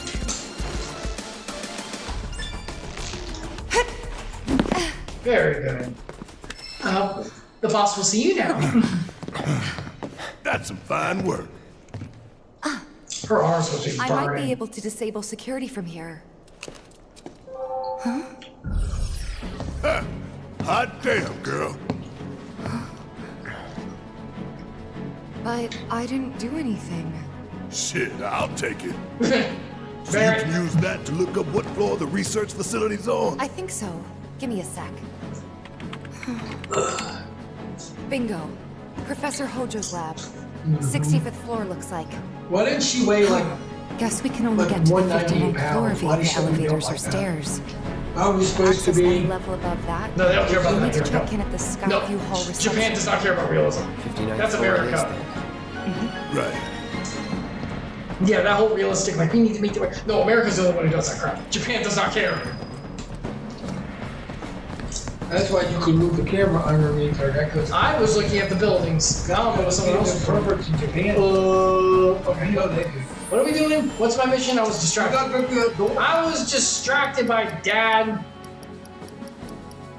Very good. The boss will see you now. That's some fine work. Her arms will be I burning. might be able to disable security from here. Hot damn, girl. But I didn't do anything. Shit, I'll take it. So you Barrett. can use that to look up what floor the research facility's on? I think so. Give me a sec. Bingo. Professor Hojo's lab. 65th floor looks like. Why didn't she weigh like? Guess we can only Like get to the 198 59th floor pounds. Why via does the she have to be elevators up or like that? stairs. Are we supposed to Access any be? level above that? No, they don't care about We that need here. to check in at the Skyview No. Hall reception. Japan does not care about realism. 59th That's floor it is America. then. Right. Yeah, that whole realistic, like, we need to meet the way. No, America's the only one who does that crap. Japan does not care. That's why you could move the camera underneath her. That goes. I was looking at the buildings. I don't know what someone else was doing. perfect in Japan. Okay. You know they do. What are we doing? What's my mission? I was You distracted. got to go through that door. I was distracted by Dad.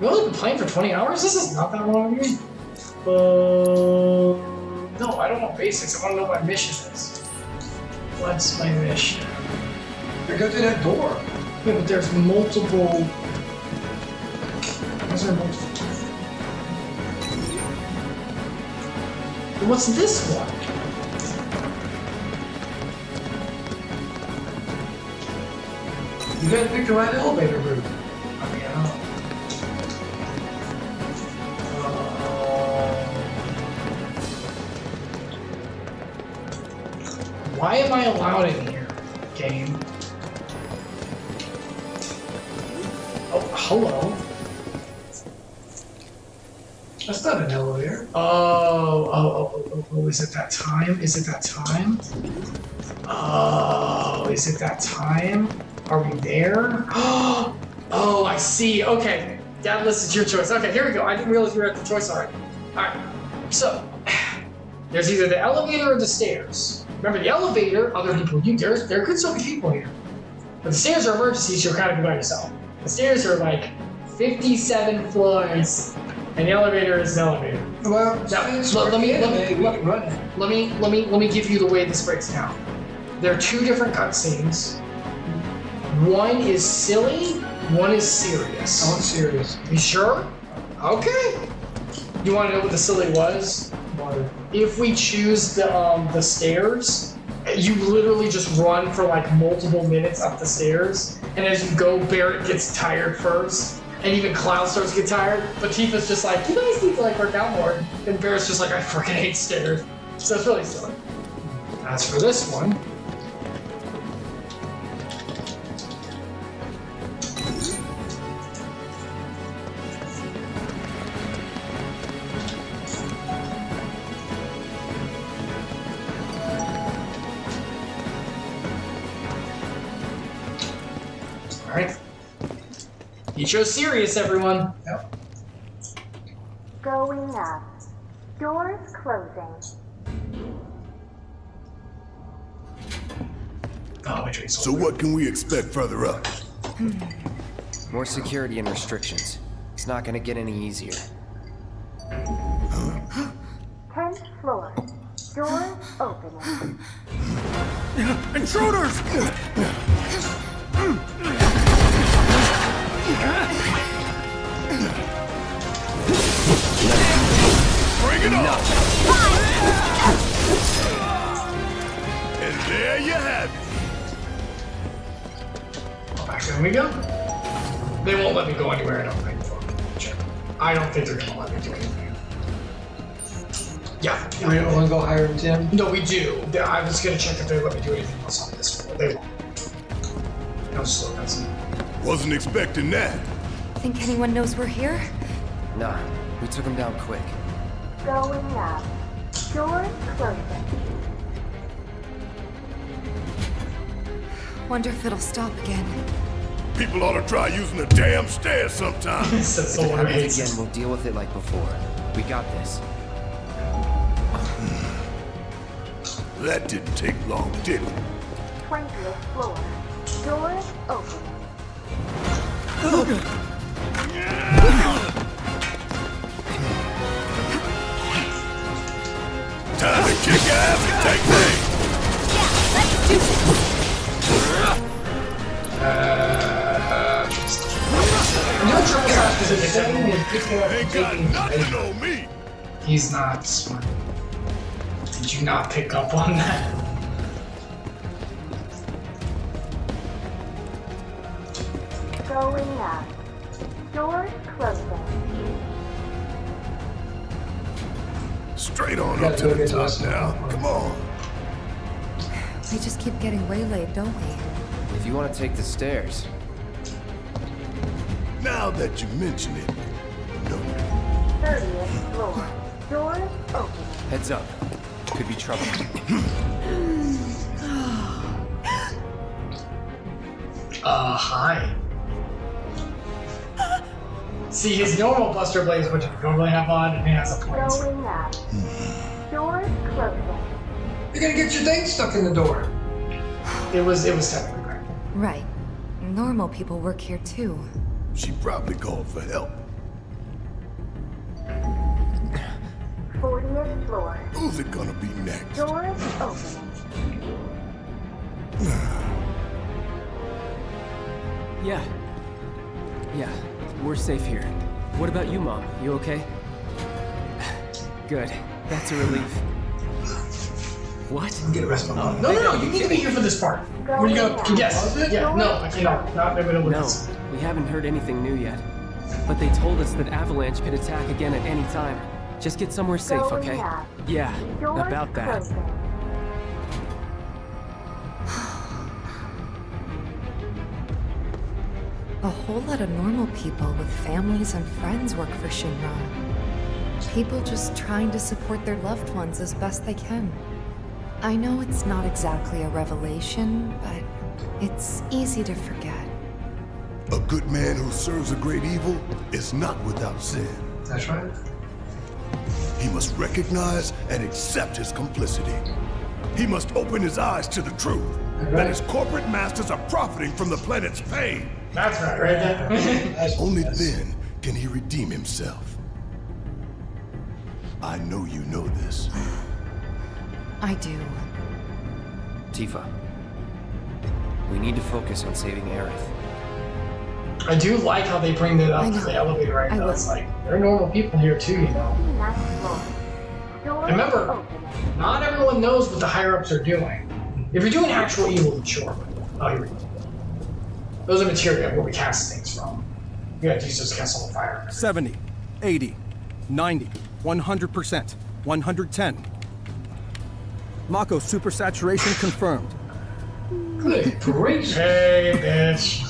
We've only been playing for 20 hours? This is not that long of me. No, I don't want basics. I want to know what my mission is. What's my mission? They go through that door. Yeah, but there's multiple. What's there multiple? And what's this one? You got to pick the right elevator route. Oh, yeah. Why am I allowed in here, game? Oh, hello. That's not an elevator. Oh, is it that time? Is it that time? Oh, is it that time? Are we there? Oh, I see. Okay. Dadalus, it's your choice. Okay, here we go. I didn't realize you were at the choice already. Alright. So, there's either the elevator or the stairs. Remember, the elevator, other people, there could still be people here. But the stairs are emergencies, you're kind of by yourself. The stairs are like 57 floors, and the elevator is an elevator. Well, Now, since let we're me- in let me- it, we can run it. Let me give you the way this breaks down. There are two different cutscenes. One is silly, one is serious. I'm serious. You sure? Okay. You want to know what the silly was? If we choose the stairs, you literally just run for like multiple minutes up the stairs, and as you go, Barrett gets tired first, and even Cloud starts to get tired, but Tifa's just like, you guys need to like work out more, and Barrett's just like, I freaking hate stairs. So it's really silly. As for this one, alright. You chose serious, everyone. Yep. Going up. Doors closing. Oh, my trees. So what can we expect further up? More security and restrictions. It's not gonna get any easier. 10th floor. Doors opening. Intruders! it off! And there you have it. Back in we go. They won't let me go anywhere, I don't think. I don't think they're gonna let me do anything. Yeah. We don't want to go higher than 10? No, we do. I was gonna check if they let me do anything else on this floor. They won't. No slow doesn't. Wasn't expecting that. Think anyone knows we're here? Nah, we took him down quick. Going up. Doors closing. Wonder if it'll stop again. People ought to try using the damn stairs sometime. That's If the it one who happens hates again, it. we'll deal with it like before. We got this. That didn't take long, did it? 20th floor. Doors open. Time to kick ass and take names. No triple slash is a thing is picking up Ain't got taking nothing on me. He's not smart. Did you not pick up on that? Going up. Doors closing. Straight on up to the top now. Come on. We just keep getting waylaid, don't we? If you want to take the stairs, Now that you mention it, no. 30th floor. Doors open. heads up. Could be trouble. Hi. See, his normal Buster Blades, which I normally have on, and he has a point. Going up. Doors closing. You're gonna get your thing stuck in the door. It was technically right. Right. Normal people work here too. She probably called for help. 40th floor. Who's it gonna be next? Doors opening. Yeah, we're safe here. What about you, Mom? You okay? Good. That's a relief. What? Get arrested. No, you need to be here for this part. Where you go? Yes. Yeah, no, I cannot. Not in the middle of No, this. we haven't heard anything new yet. But they told us that Avalanche could attack again at any time. Just get somewhere safe, Going okay? up. Yeah, Doors about that. closing. A whole lot of normal people with families and friends work for Shinra. People just trying to support their loved ones as best they can. I know it's not exactly a revelation, but it's easy to forget. A good man who serves a great evil is not without sin. That's right. He must recognize and accept his complicity. He must open his eyes to the truth that his corporate masters are profiting from the planet's pain. That's right, right there. Only then can he redeem himself. I know you know this. I do. Tifa, we need to focus on saving Aerith. I do like how they bring that up I to know. the elevator right I now. will. It's like, they're normal people here too, you know. 59th floor. Doors Remember, opening. not everyone knows what the higher-ups are doing. If you're doing actual evil, then sure. Oh, here we go. Those are material where we cast things from. You have to use those to cast all the fire. 70, 80, 90, 100%, 110. Mako supersaturation confirmed. Good grief. Hey, bitch.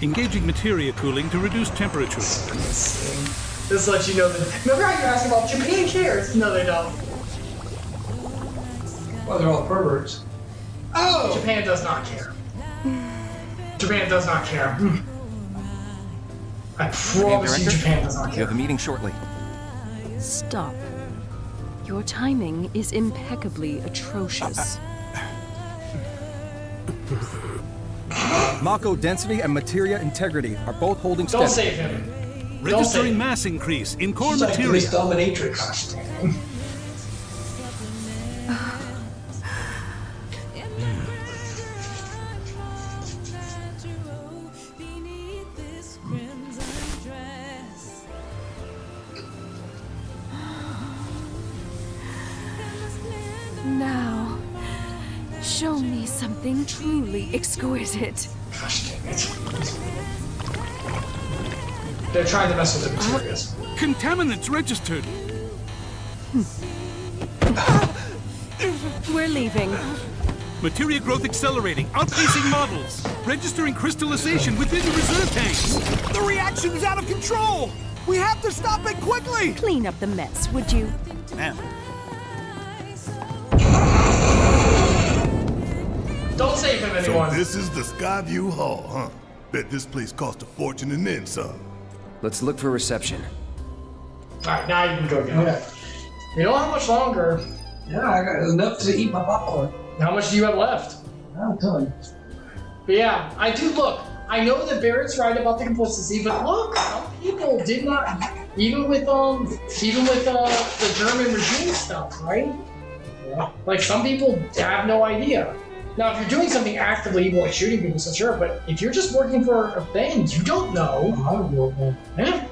Engaging materia cooling to reduce temperature. This lets you know that. Remember how you asked about Japan cares? No, they don't. Well, they're all perverts. Oh! Japan does not care. Japan does not care. I promise you, Director? Japan does not You care. have a meeting shortly. Stop. Your timing is impeccably atrocious. Mako density and materia integrity are both holding steady. Don't save him. Don't save Registering him. mass increase in core She's like materia. this dominatrix. Gosh dang. Show me something truly exquisite. Gosh dang it. They're trying to mess with the materials. Contaminants registered. We're leaving. Materia growth accelerating, outpacing models. Registering crystallization within the reserve tanks. The reaction is out of control! We have to stop it quickly! Clean up the mess, would you? Ma'am. Don't save him, So anyone. this is the Skyview Hall, huh? Bet this place cost a fortune and then some. Let's look for reception. Alright, now you can go get it. You don't have much longer. Yeah, I got enough to eat my popcorn. How much do you have left? I'm telling you. But yeah, I do look. I know that Barrett's right about the complicity, but look, some people did not, even with the German regime stuff, right? Yeah. Like some people have no idea. Now, if you're doing something actively evil, like shooting people, so sure. But if you're just working for a thing, you don't know. I don't know. Yeah.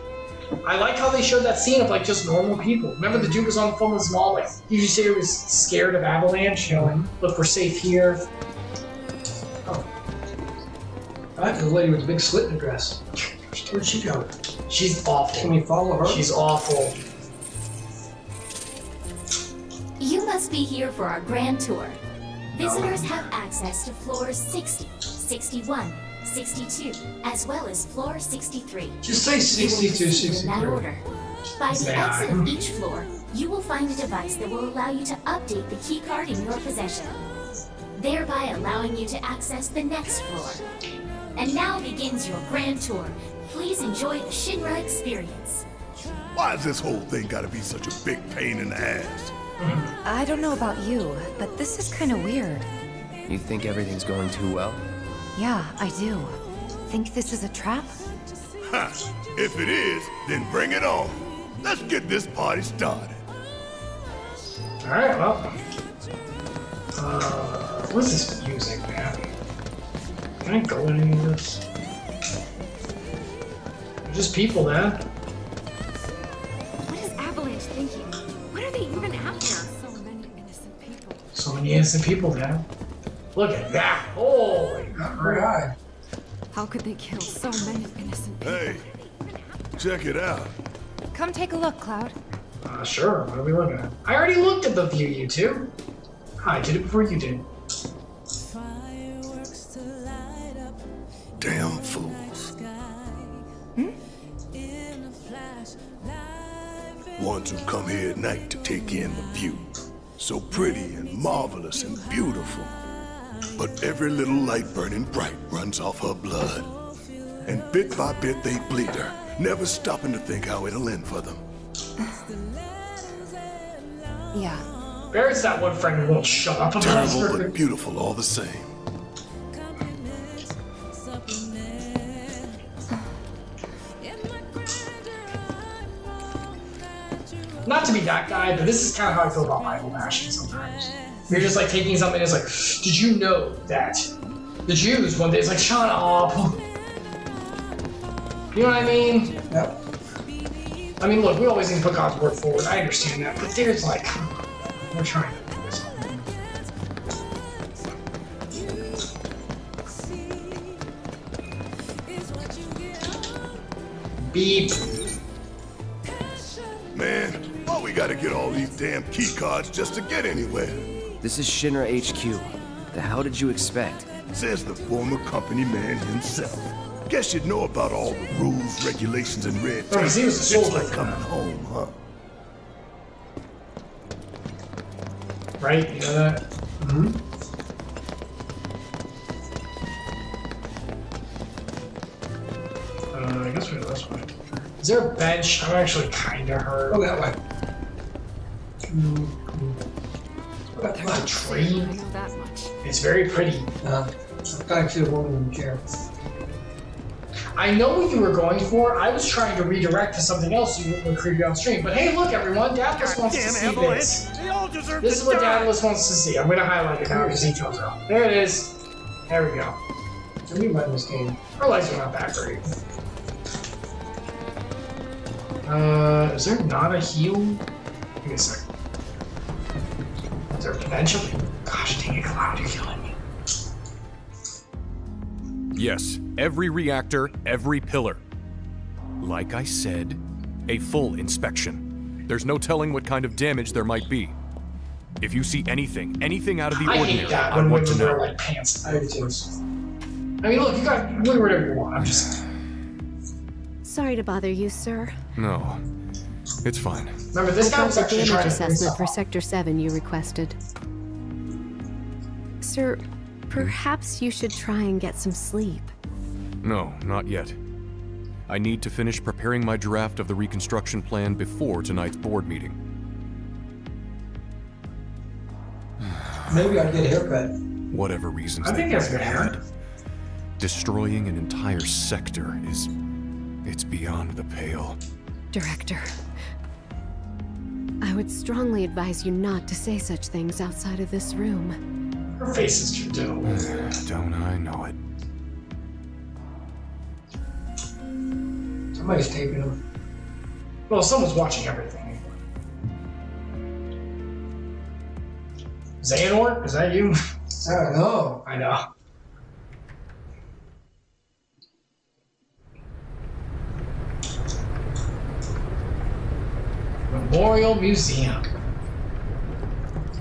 I like how they showed that scene of like just normal people. Remember the dude was on the phone with his mom, like he said he was scared of avalanche, you know, like, look, we're safe here. Oh. I like the lady with the big slit in the dress. Where'd she go? She's awful. Can we follow her? She's awful. You must be here for our grand tour. Visitors have access to floors 60, 61, 62, as well as floor 63. Just say 62, In 63. that order. By the Say exit aye. of each floor, you will find a device that will allow you to update the key card in your possession, thereby allowing you to access the next floor. And now begins your grand tour. Please enjoy the Shinra experience. Why has this whole thing gotta be such a big pain in the ass? I don't know about you, but this is kind of weird. You think everything's going too well? Yeah, I do. Think this is a trap? Ha! If it is, then bring it on. Let's get this party started. Alright, well. What's this music, man? Can I go in any of this? They're just people, man. What is Avalanche thinking? What are they even after? So many innocent people. So many innocent people, man. Look at that. Holy crap. How could they kill so many innocent people? Hey, check it out. Come take a look, Cloud. Sure. What are we looking at? I already looked at the view, you two. I did it before you did. Damn fools. Ones who come here at night to take in the view. So pretty and marvelous and beautiful. But every little light burning bright runs off her blood. And bit by bit they bleed her, never stopping to think how it'll end for them. Yeah. Barrett's that one friend who won't shut up about Terrible her. but beautiful all the same. Not to be that guy, but this is kind of how I feel about Bible bashing sometimes. You're just like taking something, it's like, did you know that the Jews one day, it's like, shut up. You know what I mean? Yep. I mean, look, we always need to put God's word forward. I understand that, but there's like, we're trying to do this. Beep. Man, why we gotta get all these damn key cards just to get anywhere? This is Shinra HQ. The hell did you expect? Says the former company man himself. Guess you'd know about all the rules, regulations, and red Oh, tape. he was a It's soldier. like coming home, huh? Right? You know that? Mm-hmm. I guess we're this way. Is there a bench? I'm actually kind of hurt. Go that way. There's a tree. I know that much. It's very pretty. I kind of see a woman in the chair. I know what you were going for. I was trying to redirect to something else so you wouldn't look creepy on stream. But hey, look, everyone. Dadalus wants to see this. They all deserve This to is what die. Dadalus wants to see. I'm going to highlight it now because he chose out. There it is. There we go. What do you mean this game? Our lights are not that great. Is there not a heal? Give me a second. Is there potentially? Gosh dang it, Cloud, you're killing me. Yes, every reactor, every pillar. Like I said, a full inspection. There's no telling what kind of damage there might be. If you see anything out of the I ordinary, hate that I when want to women wear know. like pants. I mean, look, you got wear whatever you want. I'm just. Sorry to bother you, sir. No, it's fine. Remember, this I guy got was the actually damage trying to bring assessment stuff for up. Sector 7 you requested. Sir, perhaps you should try and get some sleep. No, not yet. I need to finish preparing my draft of the reconstruction plan before tonight's board meeting. Maybe I'd get a haircut. Whatever reasons I they think that's may good have hair. had, destroying an entire sector it's beyond the pale. Director, I would strongly advise you not to say such things outside of this room. Her face is too dope. Don't I know it? Somebody's taping them. Well, someone's watching everything. Xehanort? Is that you? I don't know. I know. Memorial Museum.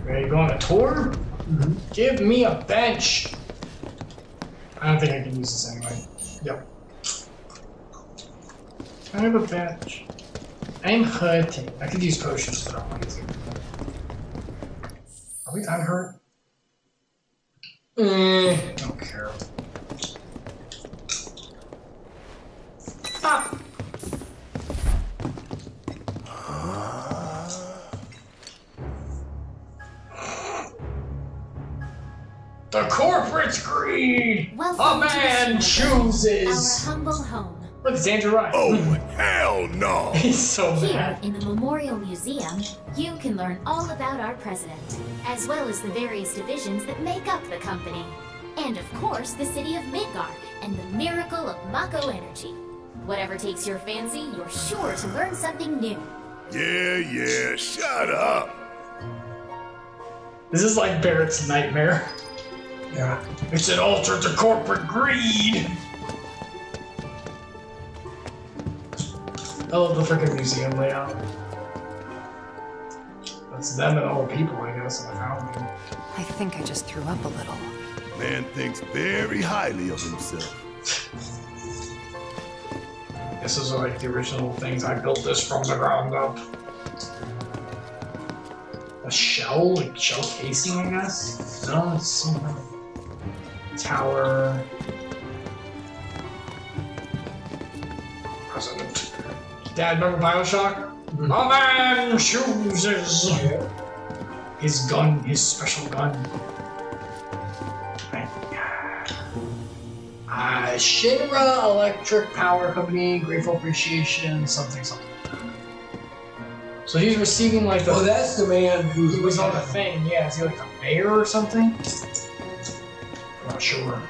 Ready to go on a tour? Mm-hmm. Give me a bench. I don't think I can use this anyway. Yep. I have a bench. I'm hurting. I could use potions, but I don't want to. Are we unhurt? Don't care. Ah! The corporate's greed! Welcome A man to chooses! our humble home. Look, it's Andrew Ryan. Oh, hell no! He's so Here, mad. in the Memorial Museum, you can learn all about our president, as well as the various divisions that make up the company. And of course, the city of Midgar and the miracle of Mako energy. Whatever takes your fancy, you're sure to learn something new. Yeah, shut up! This is like Barrett's nightmare. Yeah. It's an altar to corporate greed! I love the freaking museum layout. That's them and all the people, I guess, in the fountain. I think I just threw up a little. Man thinks very highly of himself. This is like the original things. I built this from the ground up. A shell? Like shell casing, I guess? No, it's something. Tower. President. Dad, remember Bioshock? A man chooses his gun, his special gun. Shinra Electric Power Company, Grateful Appreciation, something. So he's receiving like the. Oh, that's the man who He was on the thing, yeah. Is he like the mayor or something? I'm not sure.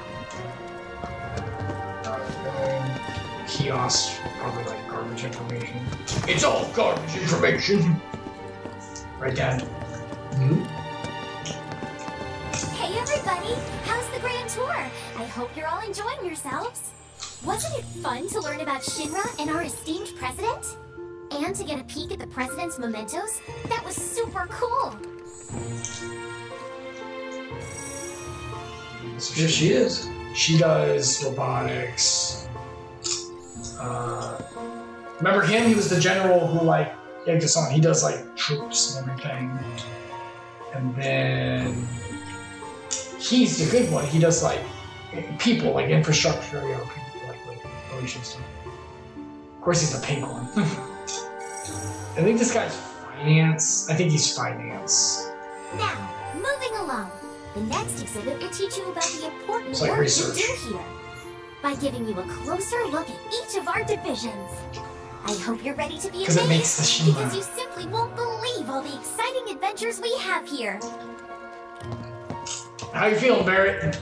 Kiosk, probably like garbage information. It's all garbage information! Right, Dad? Hey everybody, how's the grand tour? I hope you're all enjoying yourselves. Wasn't it fun to learn about Shinra and our esteemed president? And to get a peek at the president's mementos? That was super cool. Here she is. She does robotics. Remember him? He was the general who like egged us on. He does like troops and everything. And then he's the good one. He does like people, like infrastructure, you know, people like relations stuff. Of course, he's the pink one. I think this guy's finance. I think he's finance. Now, moving along. The next exhibit will teach you about the important It's like work research. we do here. By giving you a closer look at each of our divisions. I hope you're ready to be Because it makes the amazed, Shinra. because you simply won't believe all the exciting adventures we have here. How you feeling, Barrett?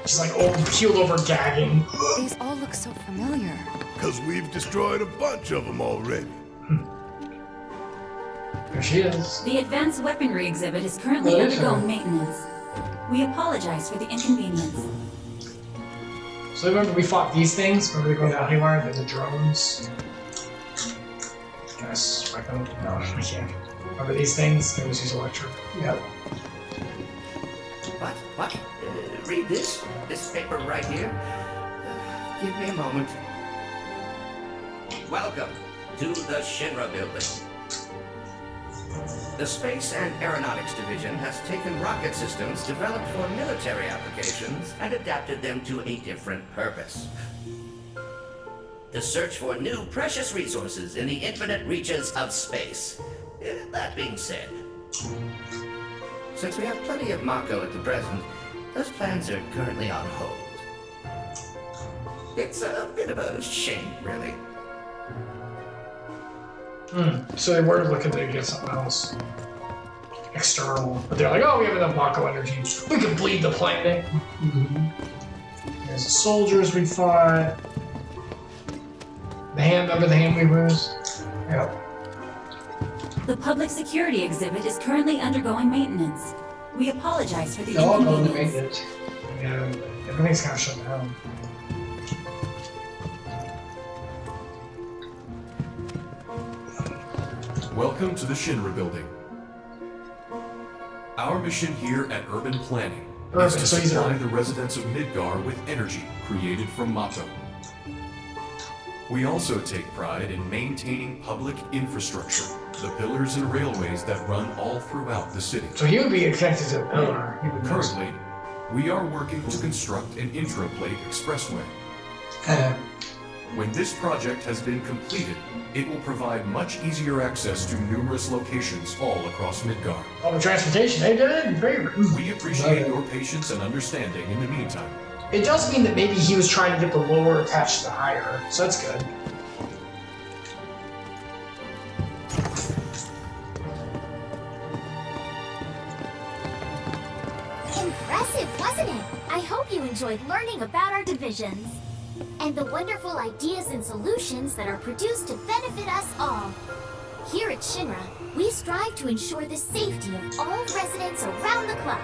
She's like keeled over gagging. These all look so familiar. Because we've destroyed a bunch of them already. There she is. The advanced weaponry exhibit is currently That is undergoing her. maintenance. We apologize for the inconvenience. So remember we fought these things? Remember they go down haywire? They're the drones. Guys, I can no, I can't. Remember these things? They always use electric. Yep. What? Read this? This paper right here? Give me a moment. Welcome to the Shinra building. The Space and Aeronautics Division has taken rocket systems developed for military applications and adapted them to a different purpose. The search for new precious resources in the infinite reaches of space. That being said, since we have plenty of Mako at the present, those plans are currently on hold. It's a bit of a shame, really. So they were looking to get something else external, but they're like, oh, we have enough Mako energy. We can bleed the planet. There's the soldiers we fought. Remember the hand we lose? Yep. The public security exhibit is currently undergoing maintenance. We apologize for the They're all going to inconvenience. maintenance. Yeah, everything's kind of shut down. Welcome to the Shinra building. Our mission here at Urban Planning is to supply the residents of Midgar with energy created from Mako. We also take pride in maintaining public infrastructure, the pillars and railways that run all throughout the city. So he would be connected to the pillar. Currently, we are working to construct an intraplate expressway. When this project has been completed, it will provide much easier access to numerous locations all across Midgar. Oh, the transportation, they did it in favor. We appreciate your patience and understanding in the meantime. It does mean that maybe he was trying to get the lower attached to the higher, so that's good. Impressive, wasn't it? I hope you enjoyed learning about our divisions and the wonderful ideas and solutions that are produced to benefit us all. Here at Shinra, we strive to ensure the safety of all residents around the clock.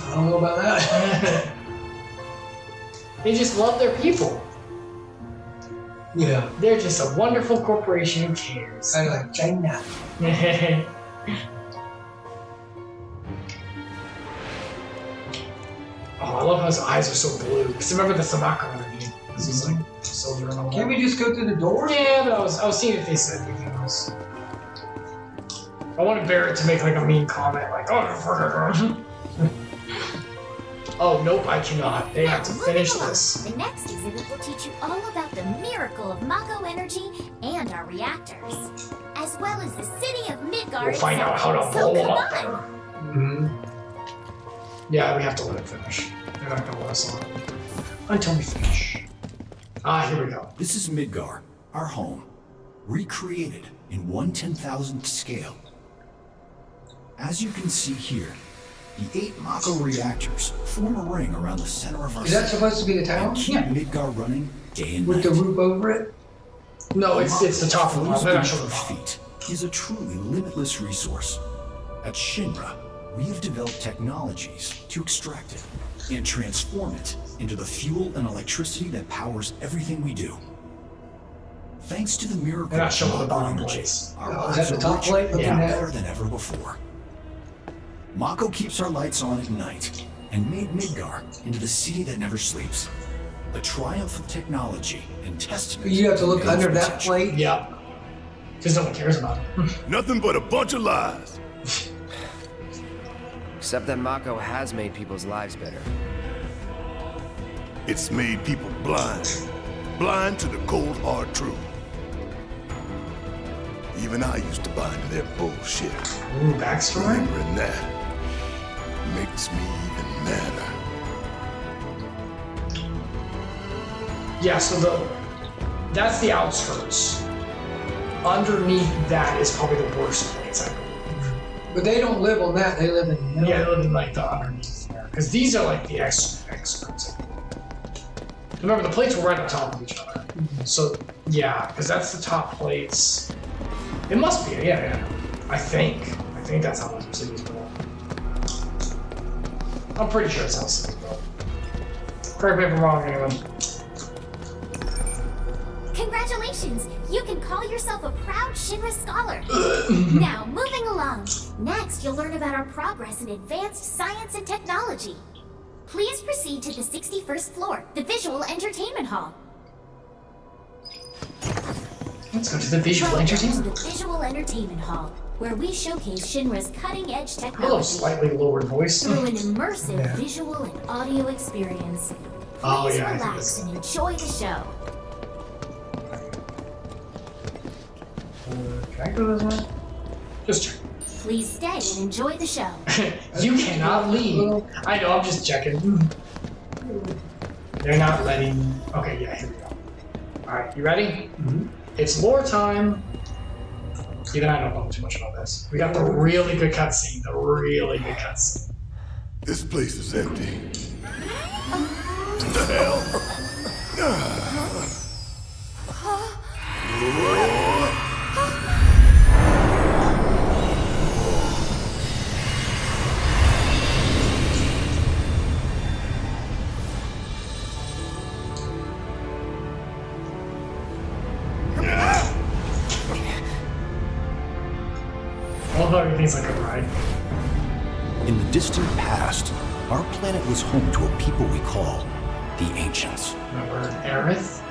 I don't know about that. They just love their people. Yeah. They're just a wonderful corporation who cares. I like China. Oh, I love how his eyes are so blue. Because remember the Samako energy. This is like silver and all Can't that. we just go through the door? Yeah, but I was seeing if they said anything else. I wanted Barrett to make like a mean comment, like, oh, oh nope, I cannot. They have to finish this. The next exhibit will teach you all about the miracle of Mako energy and our reactors, as well as the city of Midgar. We'll find out how to So blow them come up on. there. Yeah, we have to let it finish. They're not gonna let us on until we finish. Ah, here we go. This is Midgar, our home, recreated in 1/10,000th scale. As you can see here, the 8 Mako reactors form a ring around the center of our Is that supposed to be the town? and keep Midgar running day and With night. the roof over it? No, it's the top of the Flows mountain. They're not beneath sure our the feet is a truly limitless resource. At Shinra, we have developed technologies to extract it and transform it into the fuel and electricity that powers everything we do. Thanks to the miracle They're not showing the of bottom energy, place. our Oh, is lives that the are top richer plate and looking at? better than ever before. Mako keeps our lights on at night and made Midgar into the city that never sleeps. The triumph of technology and testament. You have to look to its under that potential. plate? Yeah. Because no one cares about it. Nothing but a bunch of lies. Except that Mako has made people's lives better. It's made people blind. Blind to the cold, hard truth. Even I used to buy into their bullshit. Ooh, backstory? Remembering that makes me even madder. Yeah, so that's the outskirts. Underneath that is probably the worst place, I believe. But they don't live on that, they live in the middle. Yeah, they live in like the underneath there. Because these are like the experts. Remember, the plates were right on top of each other. So, yeah, because that's the top plates. It must be, yeah. I think that's how the city's built. I'm pretty sure that's how the city's built. Correct me if I'm wrong, anyone. Congratulations! You can call yourself a proud Shinra scholar. Now, moving along. Next, you'll learn about our progress in advanced science and technology. Please proceed to the 61st floor, the Visual Entertainment Hall. Let's go to the Visual Welcome Entertainment. to the Visual Entertainment Hall, where we showcase Shinra's cutting-edge Hello, technology slightly lowered voice. through an immersive Yeah. visual and audio experience. Oh, Please yeah, I think relax and enjoy the show. Can I go this way? Just check. Please stay and enjoy the show. You cannot leave. I know, I'm just checking. They're not letting. Okay, yeah, here we go. Alright, you ready? It's lore time. Even I don't know too much about this. We got the really good cutscene. The really good cutscene. This place is empty. What the hell? I love how everything's like a ride. In the distant past, our planet was home to a people we call the Ancients. Remember Aerith?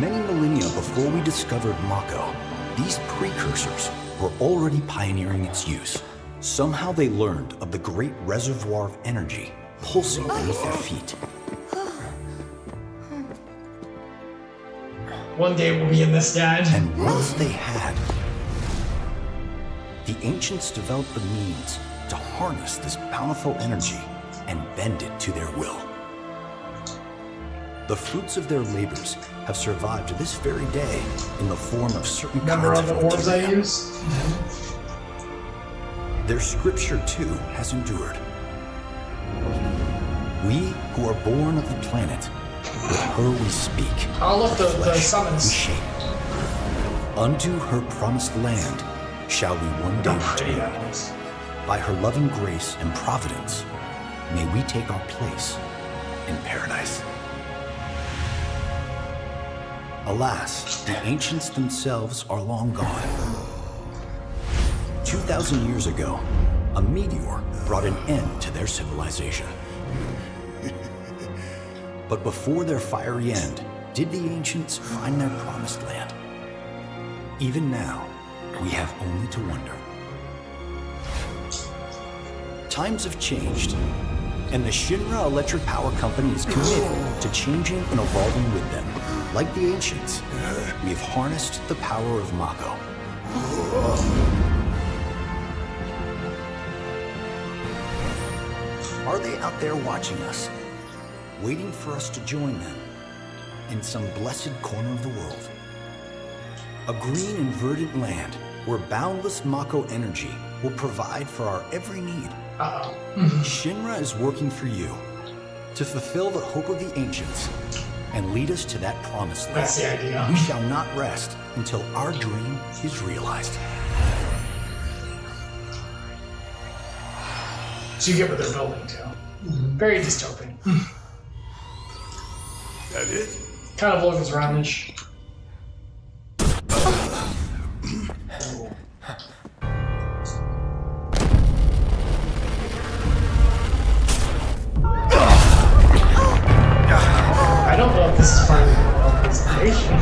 Many millennia before we discovered Mako, these precursors were already pioneering its use. Somehow they learned of the great reservoir of energy pulsing beneath their feet. One day we'll be in this, Dad. And once they had, the Ancients developed the means to harness this bountiful energy and bend it to their will. The fruits of their labors have survived to this very day in the form of certain Remember kinds all of the orbs I materia. used? Their scripture, too, has endured. We who are born of the planet, with her we speak. Oh, look, the flesh summons. we shape. Unto her promised land shall we one day return. By her loving grace and providence, may we take our place in paradise. Alas, the ancients themselves are long gone. 2,000 years ago, a meteor brought an end to their civilization. But before their fiery end, did the ancients find their promised land? Even now, we have only to wonder. Times have changed, and the Shinra Electric Power Company is committed to changing and evolving with them. Like the ancients, we have harnessed the power of Mako. Are they out there watching us, waiting for us to join them in some blessed corner of the world? A green and verdant land where boundless Mako energy will provide for our every need. Shinra is working for you to fulfill the hope of the ancients and lead us to that promised land. That's the idea. We shall not rest until our dream is realized. So you get what they're building too. Very dystopian. That it? Kind of Logan's Run-ish. I don't know if this is part of the world presentation.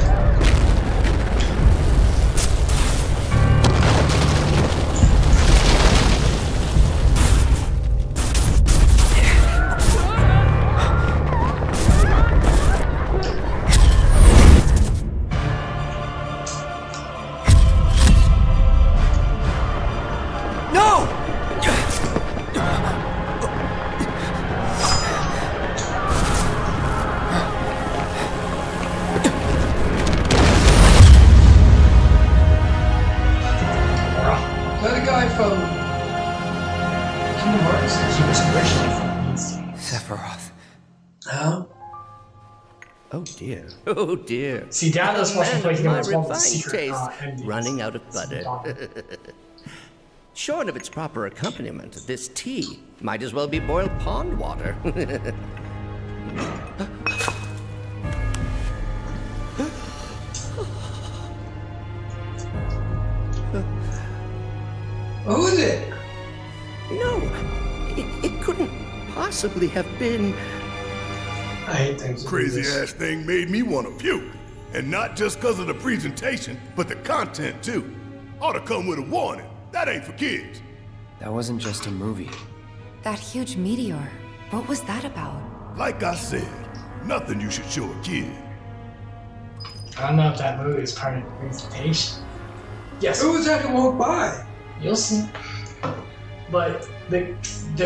Sephiroth. Oh? Oh dear. Oh dear. See, Dadalus wants to play Man him of as my one of the refined secret taste, endings. running out of butter. Short of its proper accompaniment, this tea might as well be boiled pond water. Who is it? No, it couldn't possibly have been. I hate things. Crazy ass thing made me want to puke. And not just because of the presentation, but the content too. Ought to come with a warning. That ain't for kids. That wasn't just a movie. That huge meteor. What was that about? Like I said, nothing you should show a kid. I don't know if that movie is part of the presentation. Yes. Who was that who walked by? You'll see. But the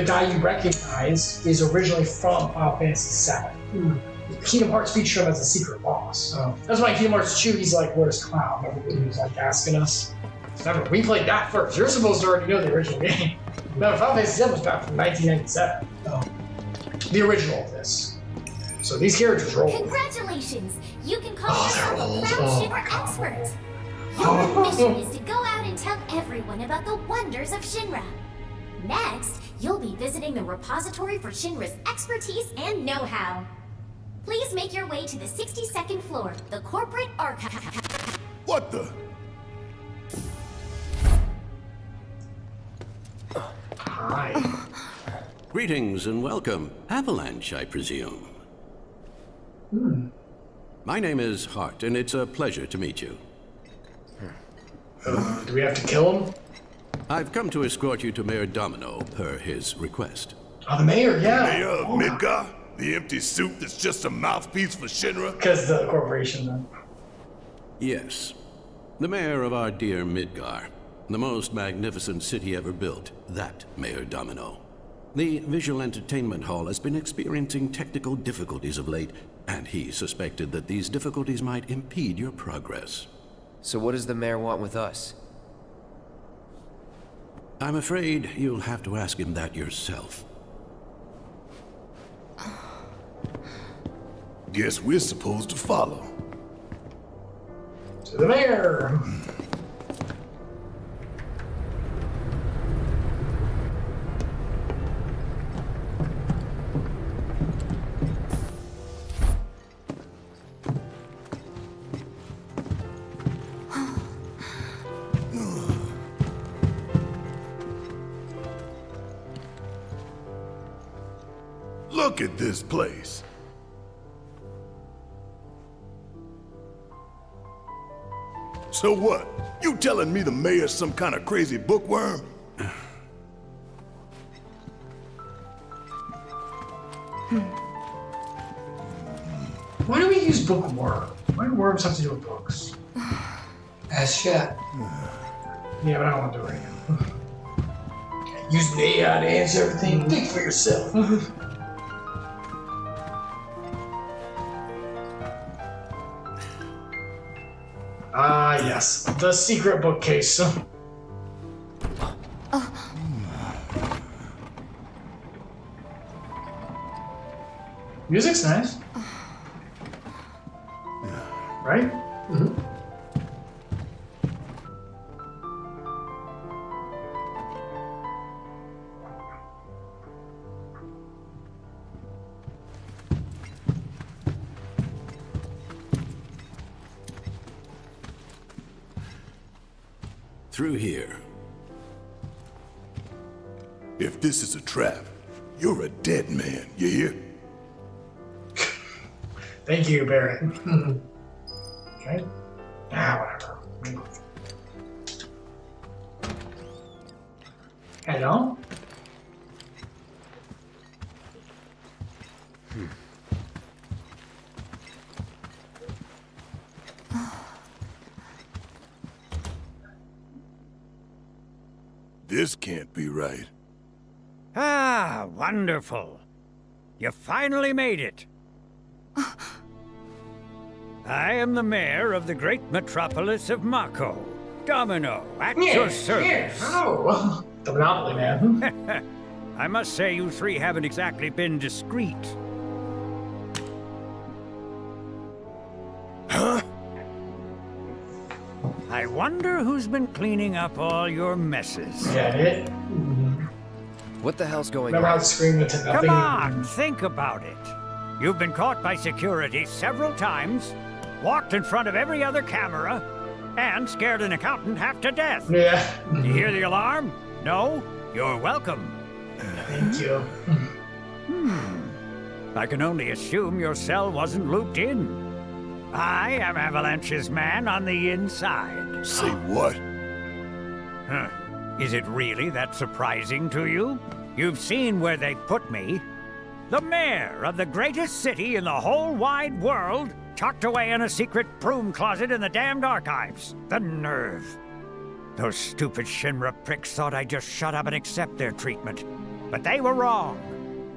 guy you recognize is originally from Final Fantasy VII. Kingdom Hearts featured him as a secret boss. So that's why Kingdom Hearts 2, he's like, where's Cloud? Remember when he was like asking us? Remember, we played that first. You're supposed to already know the original game. Remember, Final Fantasy VII was back from 1997. Oh. The original of this. So these characters are old. Congratulations! You can call yourself a proud Shinra expert. Your mission is to go out and tell everyone about the wonders of Shinra. Next, you'll be visiting the repository for Shinra's expertise and know-how. Please make your way to the 62nd floor, the corporate archive. What the? Hi. Greetings and welcome. Avalanche, I presume. My name is Hart, and it's a pleasure to meet you. Do we have to kill him? I've come to escort you to Mayor Domino, per his request. Oh, the mayor, yeah. Mayor of Midgar? The empty suit that's just a mouthpiece for Shinra? Because the corporation, then. Yes. The mayor of our dear Midgar. The most magnificent city ever built. That Mayor Domino. The visual entertainment hall has been experiencing technical difficulties of late, and he suspected that these difficulties might impede your progress. So what does the mayor want with us? I'm afraid you'll have to ask him that yourself. Guess we're supposed to follow. To the mayor! Look at this place. So what? You telling me the mayor's some kind of crazy bookworm? Why do we use bookworm? Why do worms have to do with books? Ass chat. Yeah, but I don't want to do it right now. Use the AI to answer everything. Think for yourself. Ah, yes. The secret bookcase. Music's nice. Right? Mm-hmm. Through here. If this is a trap, you're a dead man, you hear? Thank you, Barrett. Okay. Whatever. Hello? This can't be right. Ah, wonderful. You finally made it. I am the mayor of the great metropolis of Mako. Domino, at your service. Oh, the Monopoly Man. I must say you three haven't exactly been discreet. Huh? I wonder who's been cleaning up all your messes. Yeah, it. What the hell's going Remember how on? I screamed into nothing? Come on, think about it. You've been caught by security several times, walked in front of every other camera, and scared an accountant half to death. Yeah. You hear the alarm? No? You're welcome. Thank you. I can only assume your cell wasn't looped in. I am Avalanche's man on the inside. Say what? Huh. Is it really that surprising to you? You've seen where they put me. The mayor of the greatest city in the whole wide world, tucked away in a secret broom closet in the damned archives. The nerve. Those stupid Shinra pricks thought I'd just shut up and accept their treatment. But they were wrong.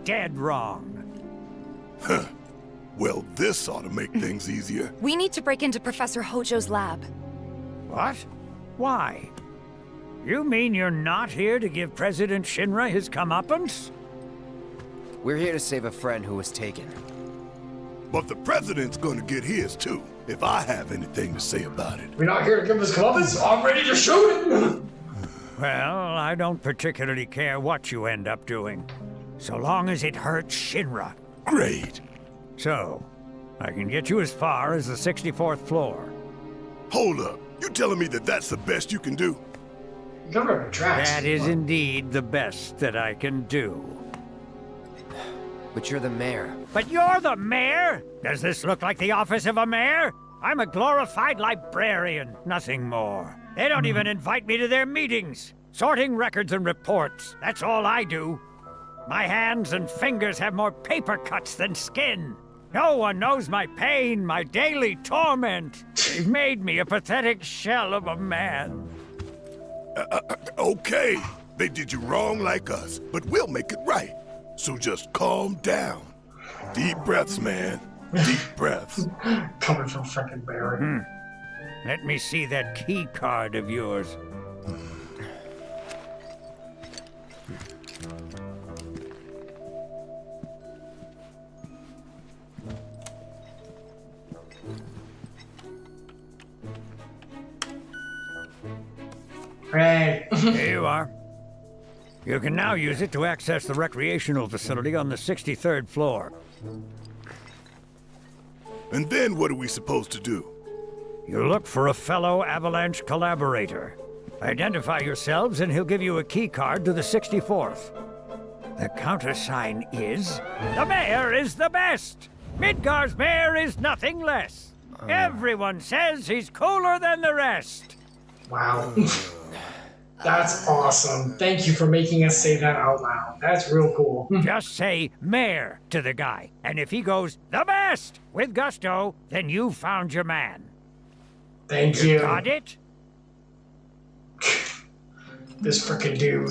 Dead wrong. Huh. Well, this ought to make things easier. We need to break into Professor Hojo's lab. What? Why? You mean you're not here to give President Shinra his comeuppance? We're here to save a friend who was taken. But the president's gonna get his too, if I have anything to say about it. We're not here to give us comeuppance. I'm ready to shoot him. Well, I don't particularly care what you end up doing, so long as it hurts Shinra. Great. So, I can get you as far as the 64th floor. Hold up. You telling me that that's the best you can do? That is indeed the best that I can do. But you're the mayor. But you're the mayor? Does this look like the office of a mayor? I'm a glorified librarian, nothing more. They don't even invite me to their meetings. Sorting records and reports, that's all I do. My hands and fingers have more paper cuts than skin. No one knows my pain, my daily torment. They've made me a pathetic shell of a man. Okay. They did you wrong like us, but we'll make it right. So just calm down. Deep breaths, man. Deep breaths. Coming from frickin' Barry. Let me see that key card of yours. Right. Here you are. You can now use it to access the recreational facility on the 63rd floor. And then what are we supposed to do? You look for a fellow Avalanche collaborator. Identify yourselves and he'll give you a key card to the 64th. The countersign is... The mayor is the best! Midgar's mayor is nothing less. Everyone says he's cooler than the rest. Wow. That's awesome. Thank you for making us say that out loud. That's real cool. Just say mayor to the guy, and if he goes, the best, with gusto, then you found your man. Thank you. Got it? This frickin' dude.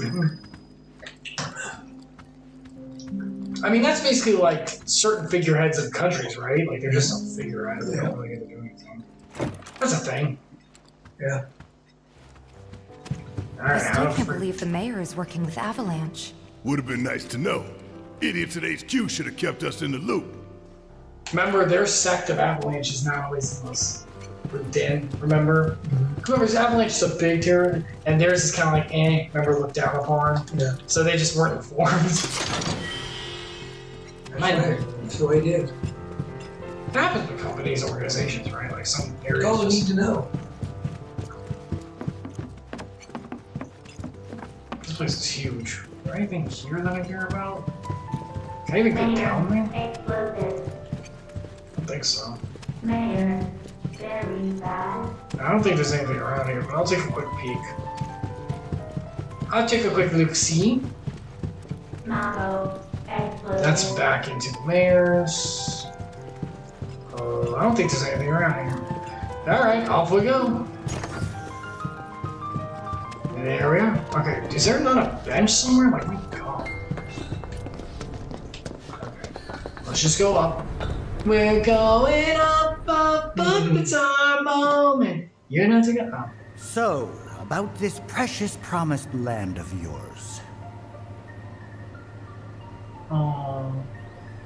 I mean, that's basically like certain figureheads of countries, right? Like, they're just a figurehead. They don't really get to do anything. That's a thing. Yeah. I still can't believe the mayor is working with Avalanche. Would have been nice to know. Idiots at HQ should have kept us in the loop. Remember, their sect of Avalanche is not always the most dead, remember? Remember, Avalanche is a big terror, and theirs is kind of like, remember, looked down upon? Yeah. So they just weren't informed. That's right. That's the way it is. It happens with companies, organizations, right? Like some areas. That's all you need to know. This place is huge. Is there anything here that I hear about? Can I even get down there? Explosive. I don't think so. Mayor. Very bad. I don't think there's anything around here, but I'll take a quick peek. I'll take a quick look-see. Mako. Explosive. That's back into the mayor's. I don't think there's anything around here. Alright, off we go. There we are. Okay, is there not a bench somewhere? Like, my God. Okay, let's just go up. We're going up, up, up, it's our moment. You're not to go up. So, about this precious promised land of yours. Oh.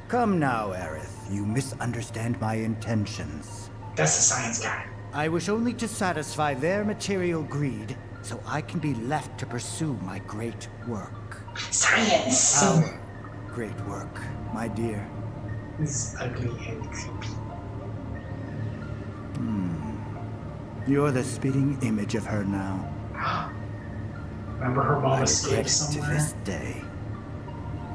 Come now, Aerith. You misunderstand my intentions. That's the science guy. I wish only to satisfy their material greed, so I can be left to pursue my great work. Science! Our great work, my dear. This is ugly and creepy. You're the spitting image of her now. Remember her mom I escaped regret it somewhere? to this day.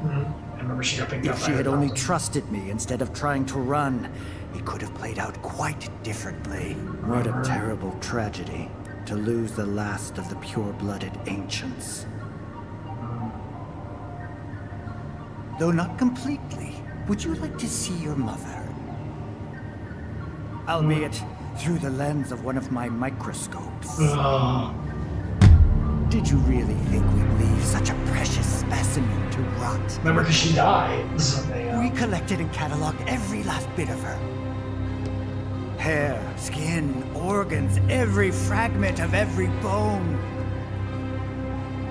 I remember she got picked up If by she her had only mom. trusted me instead of trying to run, it could have played out quite differently. What a terrible tragedy to lose the last of the pure-blooded ancients. Though not completely, would you like to see your mother? Albeit through the lens of one of my microscopes. Did you really think we'd leave such a precious specimen to rot? Remember, because she died. We collected and cataloged every last bit of her. Hair, skin, organs, every fragment of every bone.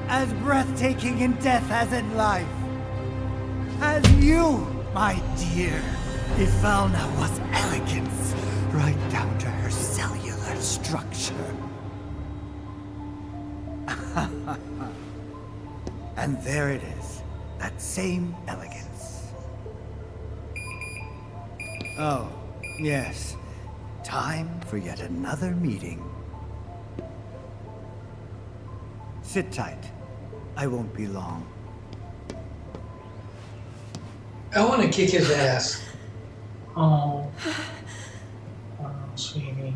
As breathtaking in death as in life. As you, my dear. Ifalna was elegance, right down to her cellular structure. And there it is, that same elegance. Oh, yes. Time for yet another meeting. Sit tight. I won't be long. I want to kick his ass. Oh, sweetie.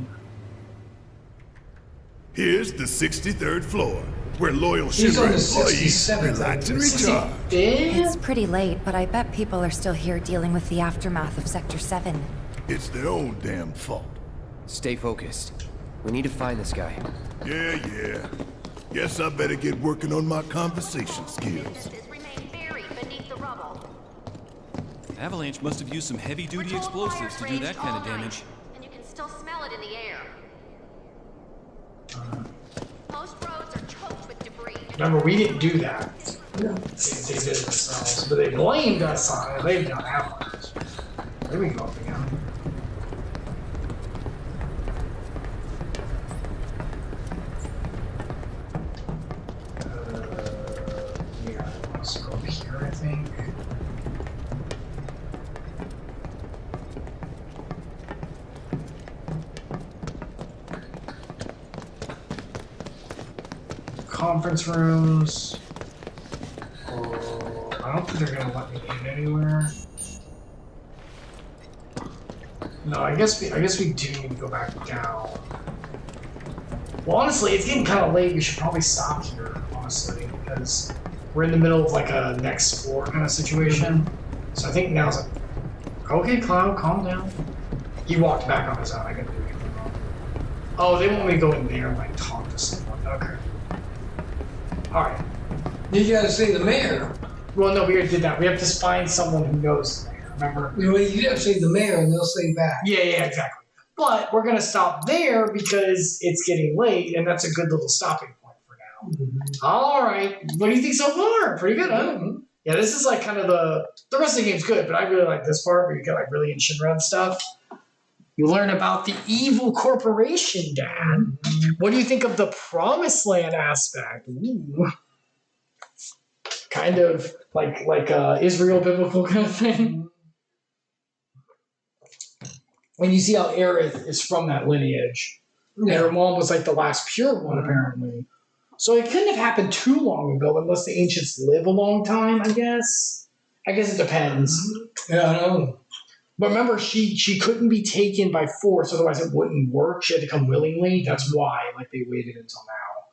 Here's the 63rd floor, where loyal He's on Shinra the employees 67th. relax and recharge. It's pretty late, but I bet people are still here dealing with the aftermath of Sector 7. It's their own damn fault. Stay focused. We need to find this guy. Yeah. Guess I better get working on my conversation skills. Avalanche must have used some heavy-duty explosives to do that kind of damage. And you can still smell it in the air. Most roads are choked with debris. Remember, we didn't do that. They did it themselves, but they blamed us on it. They've done Avalanche. There we go up again. Yeah, let's go over here, I think. Conference rooms. Oh, I don't think they're gonna let me in anywhere. No, I guess we do need to go back down. Well, honestly, it's getting kind of late. We should probably stop here, honestly, because we're in the middle of like a next floor kind of situation. So I think now's like, okay, Cloud, calm down. He walked back on his own. I couldn't do anything wrong. Oh, they want me to go in there and like talk to someone. Okay. All right. You gotta say the mayor. Well, no, we already did that. We have to find someone who knows the mayor. Remember? You gotta say the mayor, and they'll say back. Yeah, exactly. But we're gonna stop there because it's getting late, and that's a good little stopping point for now. All right. What do you think so far? Pretty good, huh? Yeah, this is like kind of the rest of the game's good, but I really like this part where you get like really in Shinra and stuff. You learn about the evil corporation, Dad. What do you think of the Promised Land aspect? Ooh. Kind of like Israel biblical kind of thing. And you see how Aerith is from that lineage. Yeah. And her mom was like the last pure one, apparently. So it couldn't have happened too long ago unless the ancients live a long time, I guess. I guess it depends. Yeah, I know. But remember, she couldn't be taken by force, otherwise it wouldn't work. She had to come willingly. That's why, like, they waited until now.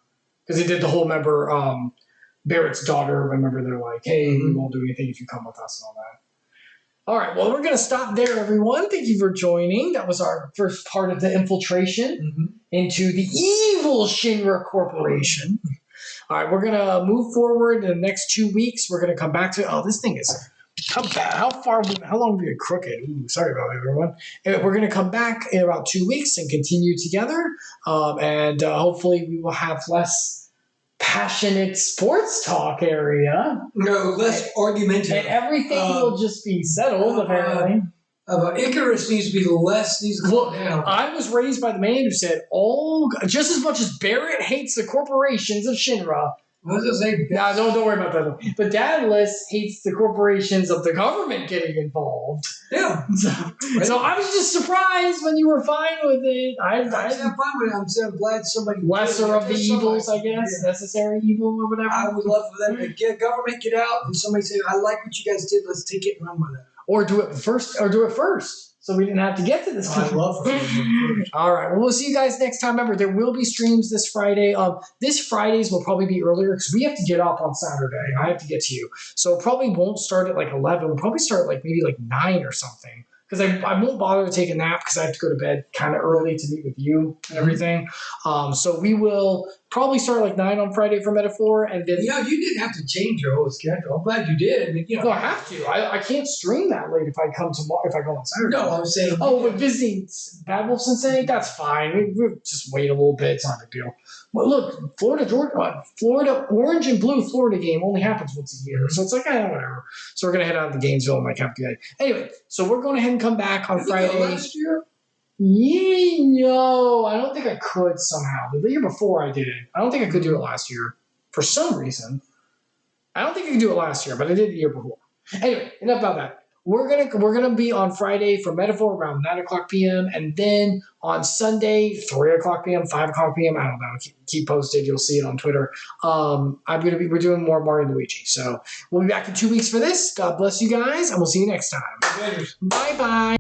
Because they did the whole, remember, Barrett's daughter, remember, they're like, hey, we won't do anything if you come with us and all that. All right, well, we're going to stop there, everyone. Thank you for joining. That was our first part of the infiltration into the evil Shinra Corporation. All right, we're going to move forward in the next 2 weeks. We're going to come back to, this thing is... How long have we been crooked? Ooh, sorry about it, everyone. And we're going to come back in about 2 weeks and continue together. And hopefully we will have less passionate sports talk area. No, less argumentative. And everything will just be settled, apparently. Icarus needs to be needs to calm down. I was raised by the man who said, just as much as Barrett hates the corporations of Shinra, What does it say? Nah, don't worry about that. But Dadalus hates the corporations of the government getting involved. Yeah. So I was just surprised when you were fine with it. I'm fine with it. I'm glad somebody. Lesser of the evils, I guess. Yeah. Necessary evil or whatever. I would love for them to get government get out and somebody say, "I like what you guys did. Let's take it and run with it." Or do it first. So we didn't have to get to this point. I love it. All right. Well, we'll see you guys next time. Remember, there will be streams this Friday. This Fridays will probably be earlier because we have to get up on Saturday. I have to get to you. So it probably won't start at like 11. We'll probably start at like maybe like 9 or something. Because I won't bother to take a nap because I have to go to bed kind of early to meet with you and everything. So we will probably start like 9 on Friday for Metaphor, and then you didn't have to change your whole schedule. I'm glad you did. I mean, no, I have to. I can't stream that late if I come tomorrow. If I go on Saturday. No, I was saying. Oh, but visiting Bad Wolf Sensei, that's fine. We'll just wait a little bit. It's not a big deal. Well, look, Florida, orange and blue Florida game only happens once a year, so it's like whatever. So we're gonna head out to Gainesville and like have a good day. Anyway, so we're going ahead and come back on Friday. Last year? No, I don't think I could somehow. The year before I did it. I don't think I could do it last year for some reason. I don't think I could do it last year, but I did the year before. Anyway, enough about that. We're gonna be on Friday for Metaphor around 9:00 p.m. and then on Sunday 3:00 p.m., 5:00 p.m. I don't know. Keep posted. You'll see it on Twitter. We're doing more Mario and Luigi. So we'll be back in 2 weeks for this. God bless you guys, and we'll see you next time. Bye bye.